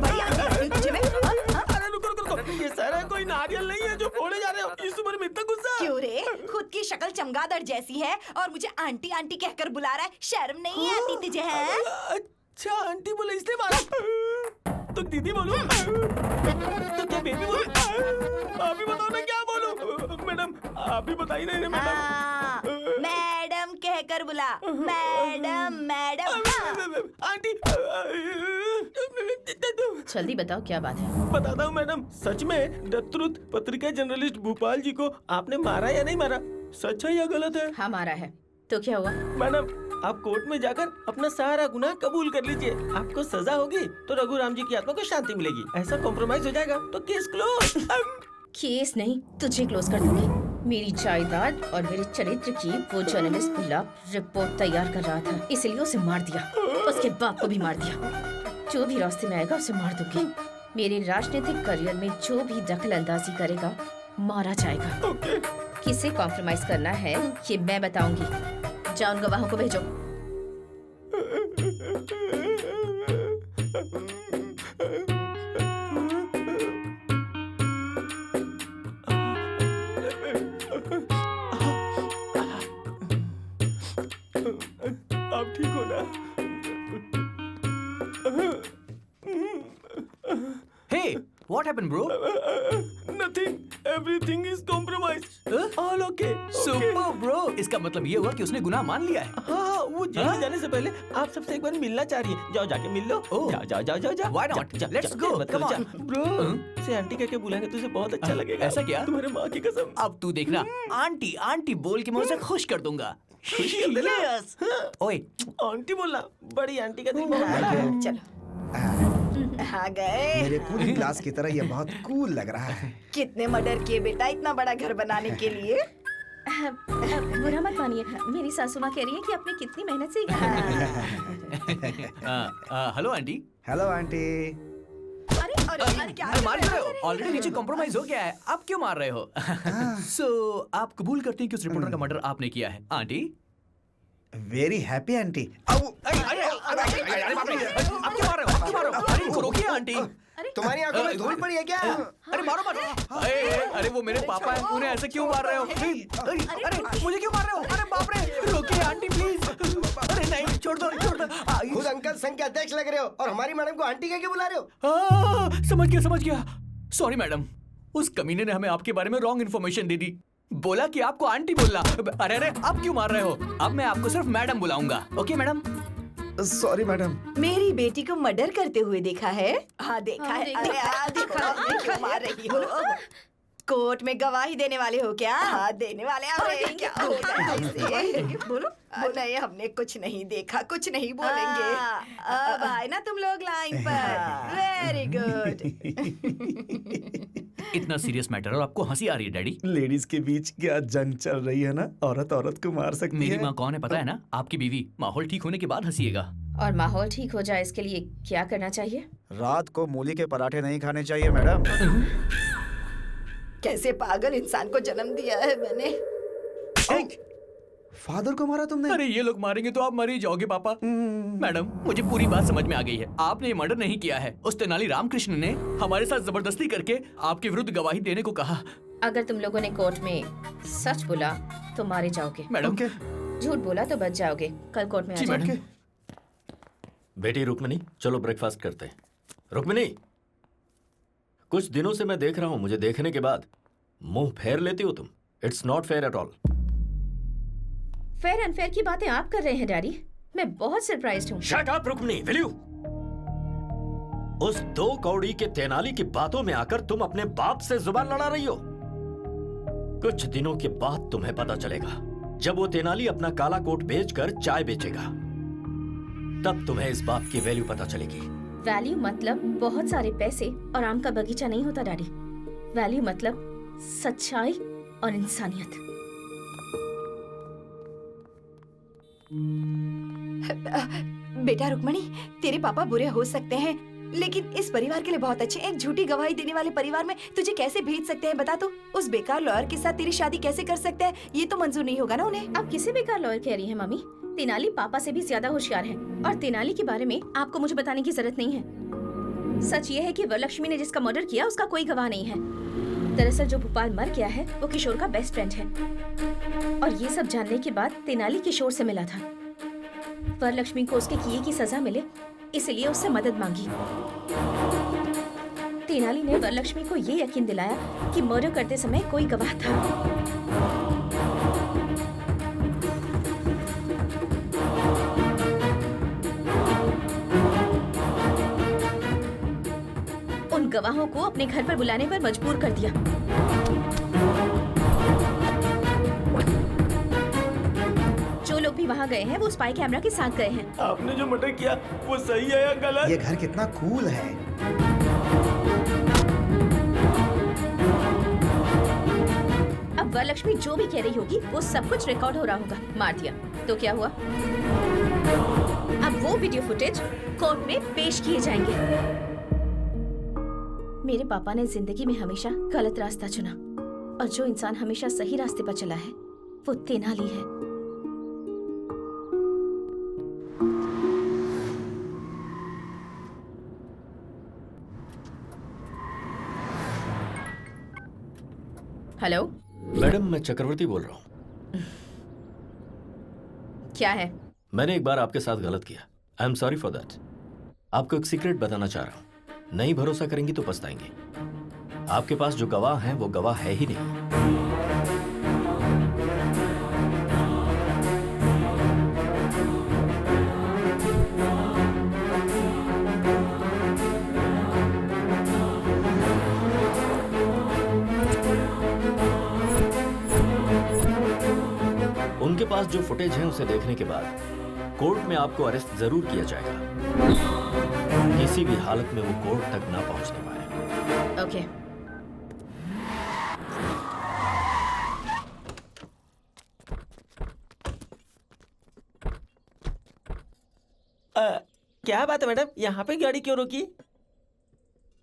बड़ी आंटी कहती हूँ तुझे मैं। अरे रुको, ये सारा कोई नारियल नहीं है जो फोड़े जा रहे हो। इस उम्र में इतना गुस्सा क्यों रे? खुद की शक्ल चमगादड़ जैसी है और मुझे आंटी आंटी कहकर बुला रहा है। शर्म नहीं आती तुझे? है अच्छा, आंटी बोले इसलिए मारा। तो दीदी बोलो, तो क्या बेबी बोलो? आप ही बताओ ना क्या बोलूं? मैडम आप ही बताइए ना मैडम। मैडम कहकर बुला। Madam madam. आंटी जल्दी बताओ क्या बात है। बताता हूँ मैडम। सच में द ट्रुथ पत्रिका जर्नलिस्ट भोपाल जी को आपने मारा या नहीं मारा? सच है या गलत है? हाँ मारा है। तो क्या हुआ? मैडम आप कोर्ट में जाकर अपना सारा गुनाह कबूल कर लीजिए। आपको सजा होगी तो रघुराम जी की आत्मा को शांति मिलेगी। ऐसा कॉम्प्रोमाइज हो जाएगा तो केस क्लोज। केस नहीं, तुझे क्लोज कर दूंगी। मेरी जायदाद और मेरे चरित्र की वो जर्नलिस्ट गुलाब रिपोर्ट तैयार कर रहा था, इसलिए उसे मार दिया। उसके बाप को भी मार दिया। जो भी रास्ते में आएगा उसे मार दूंगी। मेरे राजनीतिक करियर में जो भी दखल अंदाजी करेगा मारा जाएगा। किसे कॉम्प्रोमाइज करना है ये मैं बताऊंगी। जाओ उन गवाहों को भेजो। आप ठीक हो ना? Hey, what happened, bro? Nothing. Everything is compromised. All okay. Super, bro. इसका मतलब ये हुआ कि उसने गुनाह मान लिया है। हाँ, वो जेल में जाने से पहले आप सबसे एक बार मिलना चाह रही है। जाओ जाके मिल लो। जाओ। Why not? Let's go. Come on. Bro, से आंटी कहके बुलाएंगे तुझे बहुत अच्छा लगेगा। ऐसा क्या? तुम्हारे माँ की कसम। अब तू देखना, आंटी आंटी बोल के मैं उसे खुश कर दूंगा। खुशी कर देना। ओए, आंटी बोलना। बड़ी आंटी का दिल बहुत बड़ा है। चलो आ गए। मेरे पूरी क्लास की तरह ये बहुत कूल लग रहा है। कितने मर्डर किए बेटा इतना बड़ा घर बनाने के लिए? बुरा मत मानिए, मेरी सासू माँ कह रही है कि आपने कितनी मेहनत से हेलो आंटी। Hello aunty. अरे क्या मार रहे हो? ऑलरेडी नीचे कॉम्प्रोमाइज हो गया है, आप क्यों मार रहे हो? सो आप कबूल करते हैं कि उस रिपोर्टर का मर्डर आपने किया है, आंटी? Very happy aunty. आप क्यों मार रहे हो? अरे इनको रोकिए आंटी। तुम्हारी आंखों में धूल पड़ी है क्या? अरे मारो। अरे वो मेरे पापा हैं, उन्हें ऐसे क्यों मार रहे हो? अरे मुझे क्यों मार रहे हो? अरे बाप रे, रोकिए आंटी प्लीज। अरे नहीं, छोड़ दो। खुद अंकल संघ के अध्यक्ष लग रहे हो और हमारी मैडम को आंटी कह के बुला रहे हो? समझ गया। सॉरी मैडम, उस कमीने ने हमें आपके बारे में रॉन्ग इन्फॉर्मेशन दे दी। बोला कि आपको आंटी बोलना। अरे आप क्यों मार रहे हो? अब मैं आपको सिर्फ मैडम बुलाऊंगा। Okay madam? Sorry madam. मेरी बेटी को मर्डर करते हुए देखा है? हाँ देखा है। अरे देखा क्यों मार रही हो? कोर्ट में गवाही देने वाले हो क्या? हाँ देने वाले। अरे क्या होता है इसे? बोलो। नहीं हमने कुछ नहीं देखा, कुछ नहीं बोलेंगे। अब आए ना तुम लोग लाइन पर। Very good. इतना सीरियस मैटर और आपको हंसी आ रही है डैडी? लेडीज के बीच क्या जंग चल रही है ना, औरत औरत को मार सकती है। मेरी माँ कौन है पता है ना? आपकी बीवी। माहौल ठीक होने के बाद हंसीएगा। और माहौल ठीक हो जाए इसके लिए क्या करना चाहिए? रात को मूली के पराठे नहीं खाने चाहिए मैडम। कैसे पागल इंसान को जन्म दिया है मैंने। फादर को मारा तुमने? अरे ये लोग मारेंगे तो आप मर ही जाओगे पापा। मैडम, मुझे पूरी बात समझ में आ गई है। आपने ये मर्डर नहीं किया है। उस तेनाली रामकृष्ण ने हमारे साथ जबरदस्ती करके आपके विरुद्ध गवाही देने को कहा। अगर तुम लोगों ने कोर्ट में सच बोला तो मारे जाओगे। मैडम, झूठ बोला तो बच जाओगे। कल कोर्ट में आ जाओगे। बेटी रुक्मिनी, चलो ब्रेकफास्ट करते हैं। रुक्मिनी, कुछ दिनों से मैं देख रहा हूं, मुझे देखने के बाद मुंह फेर लेती हो तुम। It's not fair at all. Fair unfair की बातें आप कर रहे हैं डैडी। मैं बहुत सरप्राइज्ड हूँ। Shut up Rukmini, will you? उस 2 कौड़ी के तेनाली की बातों में आकर तुम अपने बाप से जुबान लड़ा रही हो। कुछ दिनों के बाद तुम्हें पता चलेगा, जब वो तेनाली अपना काला कोट बेचकर चाय बेचेगा, तब तुम्हें इस बात की वैल्यू पता चलेगी। वैल्यू मतलब बहुत सारे पैसे और आम का बगीचा नहीं होता डैडी। वैल्यू मतलब सच्चाई और इंसानियत। बेटा रुक्मणी, तेरे पापा बुरे हो सकते हैं, लेकिन इस परिवार के लिए बहुत अच्छे। एक झूठी गवाही देने वाले परिवार में तुझे कैसे भेज सकते हैं बता तो? उस बेकार लॉयर के साथ तेरी शादी कैसे कर सकते हैं? ये तो मंजूर नहीं होगा ना उन्हें। आप किसे बेकार लॉयर कह रही हैं मम्मी? तेनाली पापा से भी ज्यादा होशियार है और तेनाली के बारे में आपको मुझे बताने की जरूरत नहीं है। सच ये है कि वरलक्ष्मी ने जिसका मर्डर किया उसका कोई गवाह नहीं है। दरअसल जो भोपाल मर गया है वो किशोर का बेस्ट फ्रेंड है और ये सब जानने के बाद तेनाली किशोर से मिला था। वरलक्ष्मी को उसके किए की सजा मिले इसलिए उससे मदद मांगी। तेनाली ने वरलक्ष्मी को ये यकीन दिलाया कि मर्डर करते समय कोई गवाह था। उन गवाहों को अपने घर पर बुलाने पर मजबूर कर दिया। जो लोग भी वहाँ गए हैं वो स्पाई कैमरा के साथ गए हैं। आपने जो मर्डर किया वो सही है या गलत? ये घर कितना कूल है। अब वरलक्ष्मी जो भी कह रही होगी वो सब कुछ रिकॉर्ड हो रहा होगा। मार दिया तो क्या हुआ? अब वो वीडियो फुटेज कोर्ट में पेश किए जाएंगे। मेरे पापा ने जिंदगी में हमेशा गलत रास्ता चुना और जो इंसान हमेशा सही रास्ते पर चला है वो तेनाली है। हेलो मैडम, मैं चक्रवर्ती बोल रहा हूँ। क्या है? मैंने एक बार आपके साथ गलत किया। I am sorry for that. आपको एक सीक्रेट बताना चाह रहा हूँ। नहीं भरोसा करेंगी तो पछताएंगे। आपके पास जो गवाह हैं वो गवाह है ही नहीं। उनके पास जो फुटेज है उसे देखने के बाद कोर्ट में आपको अरेस्ट जरूर किया जाएगा। किसी भी हालत में वो कोर्ट तक ना पहुंचने पाए। ओके। क्या बात है मैडम, यहाँ पे गाड़ी क्यों रोकी?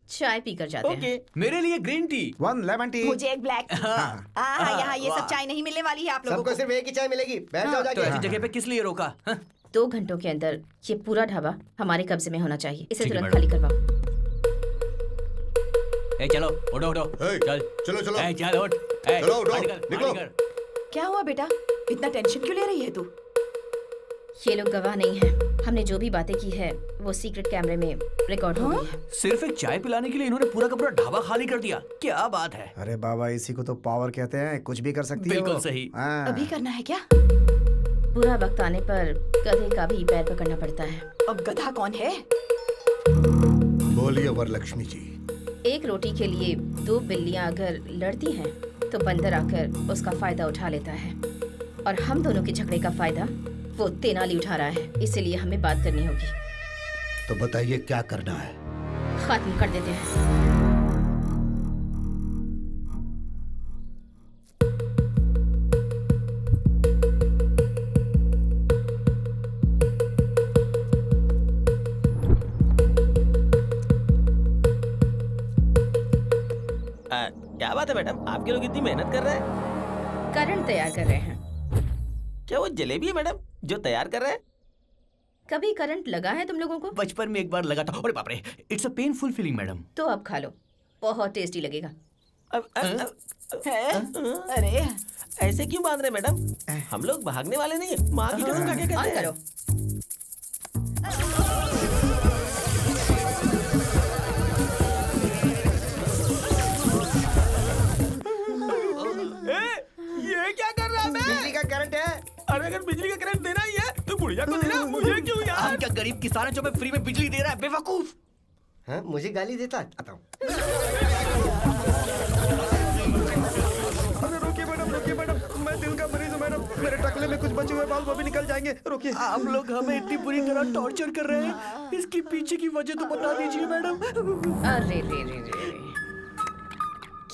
चाय पीकर जाते हैं। मेरे लिए ग्रीन टी। 1 lemon tea. मुझे एक ब्लैक टी। यहाँ ये सब चाय नहीं मिलने वाली है आप लोगों को। सिर्फ एक ही चाय मिलेगी। बैठ जाओ जाके। तो ऐसी जगह पे किस लिए रोका? 2 घंटों के अंदर ये पूरा ढाबा हमारे कब्जे में होना चाहिए। इसे ठीक है, तुरंत खाली करवाओ। ए चलो, उठो उठो। चल चलो चलो। ए चल उठ। ए चलो, उठो, गाड़ी कर, निकलो। गाड़ी कर। क्या हुआ बेटा, इतना टेंशन क्यों ले रही है तू? ये लोग गवाह नहीं है। हमने जो भी बातें की है वो सीक्रेट कैमरे में रिकॉर्ड हो गई है। सिर्फ एक चाय पिलाने के लिए इन्होंने पूरा का पूरा ढाबा खाली कर दिया। क्या बात है? अरे बाबा, इसी को तो पावर कहते हैं। कुछ भी कर सकती है। बिल्कुल सही। अभी करना है क्या? बुरा वक्त आने पर गधे का भी पैर पकड़ना पड़ता है। अब गधा कौन है? बोलिए वरलक्ष्मी जी। एक रोटी के लिए 2 बिल्लियां अगर लड़ती हैं तो बंदर आकर उसका फायदा उठा लेता है और हम दोनों के झगड़े का फायदा वो तेनाली उठा रहा है। इसीलिए हमें बात करनी होगी। तो बताइए क्या करना है? खत्म कर देते हैं। क्या बात है मैडम, आपके लोग इतनी मेहनत कर रहे हैं? करण तैयार कर रहे हैं। क्या वो जलेबी है मैडम जो तैयार कर रहे हैं? कभी करंट लगा है तुम लोगों को? बचपन में एक बार लगा था। अरे बाप रे, it's a painful feeling madam. तो अब खा लो, बहुत टेस्टी लगेगा। अरे ऐसे क्यों बांध रहे मैडम? हम लोग भागने वाले नहीं है। माँ की कसम खा के कहते हैं। ये क्या कर रहा है? बिजली का करंट है। अरे अगर बिजली का करंट देना ही है तो बुढ़िया को देना, मुझे क्यों यार? हम क्या गरीब किसान है जो मैं फ्री में बिजली दे रहा है? बेवकूफ। हाँ, मुझे गाली देता। आता हूँ। रोकिए मैडम, मैं दिल का मरीज हूँ मैडम। मेरे टकले में कुछ बचे हुए बाल वो भी निकल जाएंगे। रोकिए। आप लोग हमें इतनी बुरी तरह टॉर्चर कर रहे हैं, इसकी पीछे की वजह तो बता दीजिए मैडम। अरे रे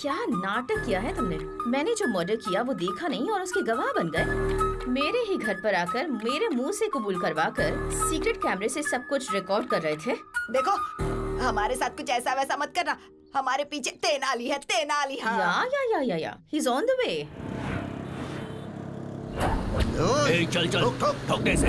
क्या नाटक किया है तुमने? मैंने जो मर्डर किया वो देखा नहीं और उसके गवाह बन गए। मेरे ही घर पर आकर मेरे मुंह से कबूल करवाकर सीक्रेट कैमरे से सब कुछ रिकॉर्ड कर रहे थे। देखो, हमारे साथ कुछ ऐसा वैसा मत करना। हमारे पीछे तेनाली है, तेनाली। हाँ। या he's on the way। चल ठोकने से।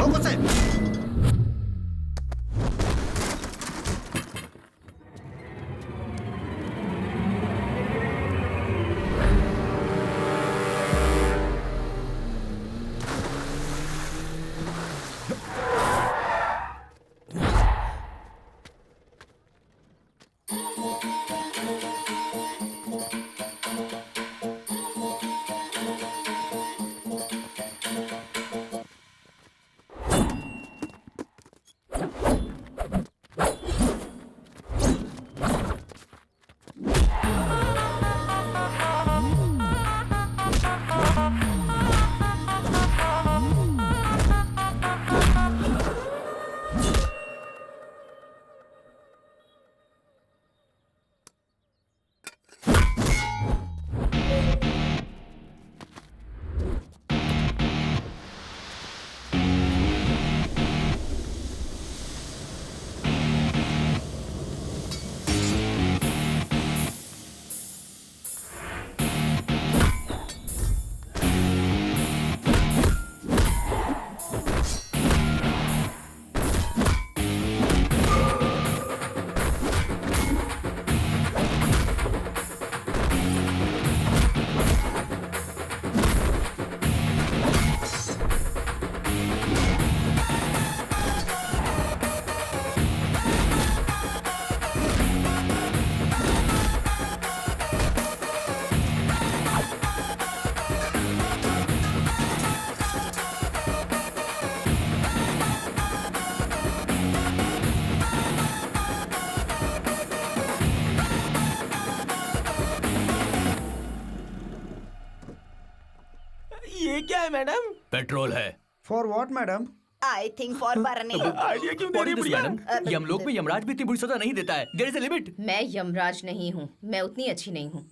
ये क्या है मैडम? पेट्रोल है। For what madam? I think for burning. Idea क्यों दे रही है बुढ़िया? मैडम, यमलोक में यमराज भी इतनी बुरी सजा नहीं देता है। There is a limit. मैं यमराज नहीं हूँ, मैं उतनी अच्छी नहीं हूँ।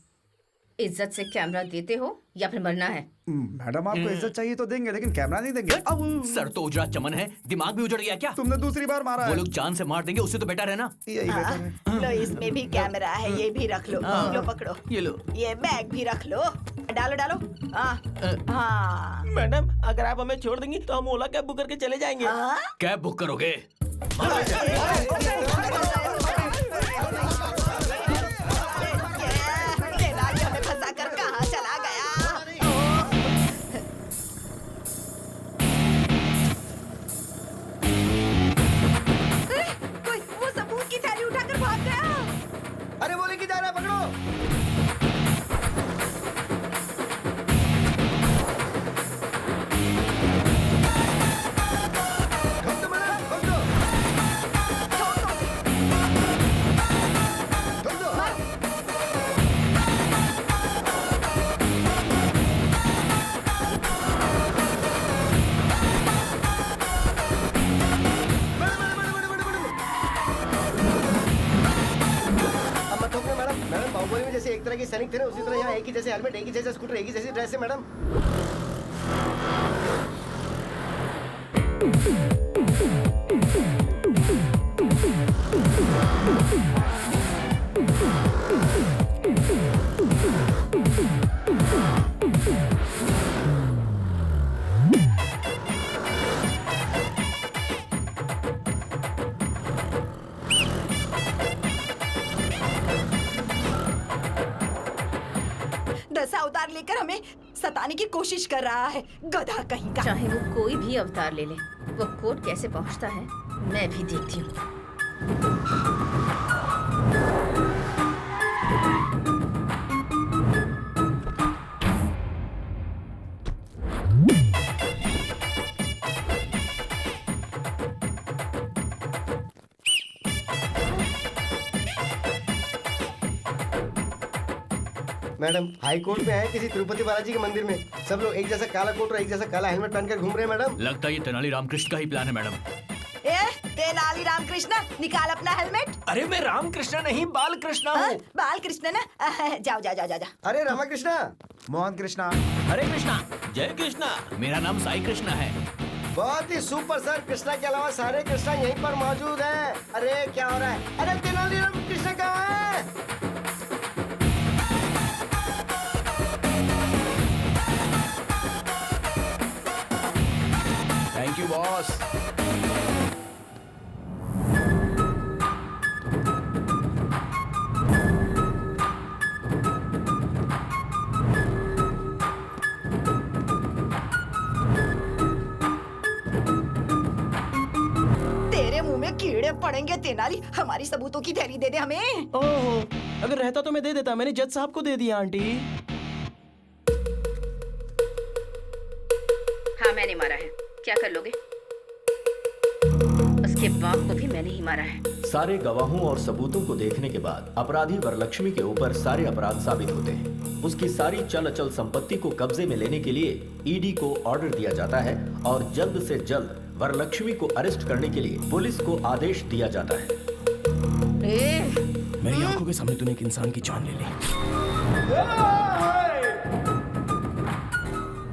इज्जत से कैमरा देते हो या फिर मरना है। मैडम आपको इज्जत चाहिए तो देंगे, लेकिन कैमरा नहीं देंगे। सर तो उजड़ा चमन है, दिमाग भी उजड़ गया क्या? तुमने दूसरी बार मारा है। वो लोग जान से मार देंगे, उससे तो बेटर है ना। यही बेटर है। लो, इसमें भी कैमरा है, ये भी रख लो। लो पकड़ो, ये लो। ये बैग भी रख लो। डालो। हाँ। मैडम अगर आप हमें छोड़ देंगी तो हम ओला कैब बुक करके चले जाएंगे। कैब बुक करोगे? फंसा कर कहाँ चला गया? कोई वो सबूत की थैली उठाकर भाग गया। अरे वो लेके जा रहा है, पकड़ो। बाहुबली में जैसे एक तरह के सैनिक थे ना, उसी तरह यहाँ एक ही जैसे हेलमेट, एक ही जैसे स्कूटर, एक ही जैसी ड्रेस है मैडम। 10 अवतार लेकर हमें सताने की कोशिश कर रहा है, गधा कहीं का। चाहे वो कोई भी अवतार ले ले, वो कोर्ट कैसे पहुंचता है मैं भी देखती हूँ। मैडम हाई कोर्ट में है किसी तिरुपति बालाजी के मंदिर में। सब लोग एक जैसा काला कोट और एक जैसा काला हेलमेट पहनकर घूम रहे हैं मैडम। लगता है ये तेनाली रामकृष्ण का ही प्लान है मैडम। तेनाली रामकृष्ण, निकाल अपना हेलमेट। अरे मैं रामकृष्ण नहीं बालकृष्ण हूँ। बालकृष्ण ना? जाओ जाओ जाओ जाओ। अरे रामाकृष्ण, मोहन कृष्णा, हरे कृष्णा, जय कृष्णा। मेरा नाम साई कृष्णा है। बहुत ही सुपर सर। कृष्णा के अलावा सारे कृष्णा यहीं पर मौजूद हैं। अरे क्या हो रहा है? अरे तेनाली रामकृष्ण कहाँ है? Thank you boss. तेरे मुंह में कीड़े पड़ेंगे तेनाली। हमारी सबूतों की थैली दे दे हमें। ओहो, अगर रहता तो मैं दे देता। मैंने जज साहब को दे दिया आंटी। हाँ मैंने मारा है, क्या कर लोगे? उसके बाप को भी मैंने ही मारा है। सारे गवाहों और सबूतों को देखने के बाद अपराधी वरलक्ष्मी के ऊपर सारे अपराध साबित होते हैं। उसकी सारी चल अचल संपत्ति को कब्जे में लेने के लिए ईडी को ऑर्डर दिया जाता है और जल्द से जल्द वरलक्ष्मी को अरेस्ट करने के लिए पुलिस को आदेश दिया जाता है। मेरी आंखों के सामने तूने एक इंसान की जान ले ली।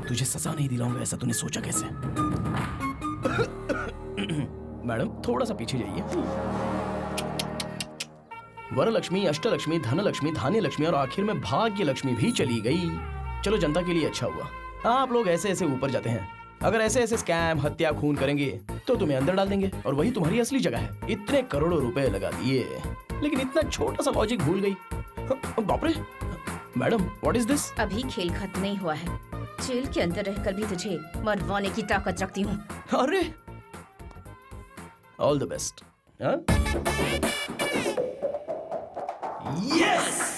तुझे सजा नहीं दिलाऊंगा ऐसा तूने सोचा कैसे? मैडम थोड़ा सा पीछे जाइए। वरलक्ष्मी, अष्टलक्ष्मी, धनलक्ष्मी, धान्य लक्ष्मी और आखिर में भाग्य लक्ष्मी भी चली गई। चलो जनता के लिए अच्छा हुआ। आप लोग ऐसे ऐसे ऊपर जाते हैं। अगर ऐसे ऐसे स्कैम, हत्या, खून करेंगे तो तुम्हें अंदर डाल देंगे और वही तुम्हारी असली जगह है। इतने करोड़ों रुपए लगा दिए लेकिन इतना छोटा सा लॉजिक भूल गई। बाप रे मैडम, व्हाट इज दिस? अभी खेल खत्म नहीं हुआ है। जेल के अंदर रहकर भी तुझे मरवाने की ताकत रखती हूँ। अरे ऑल द बेस्ट। यस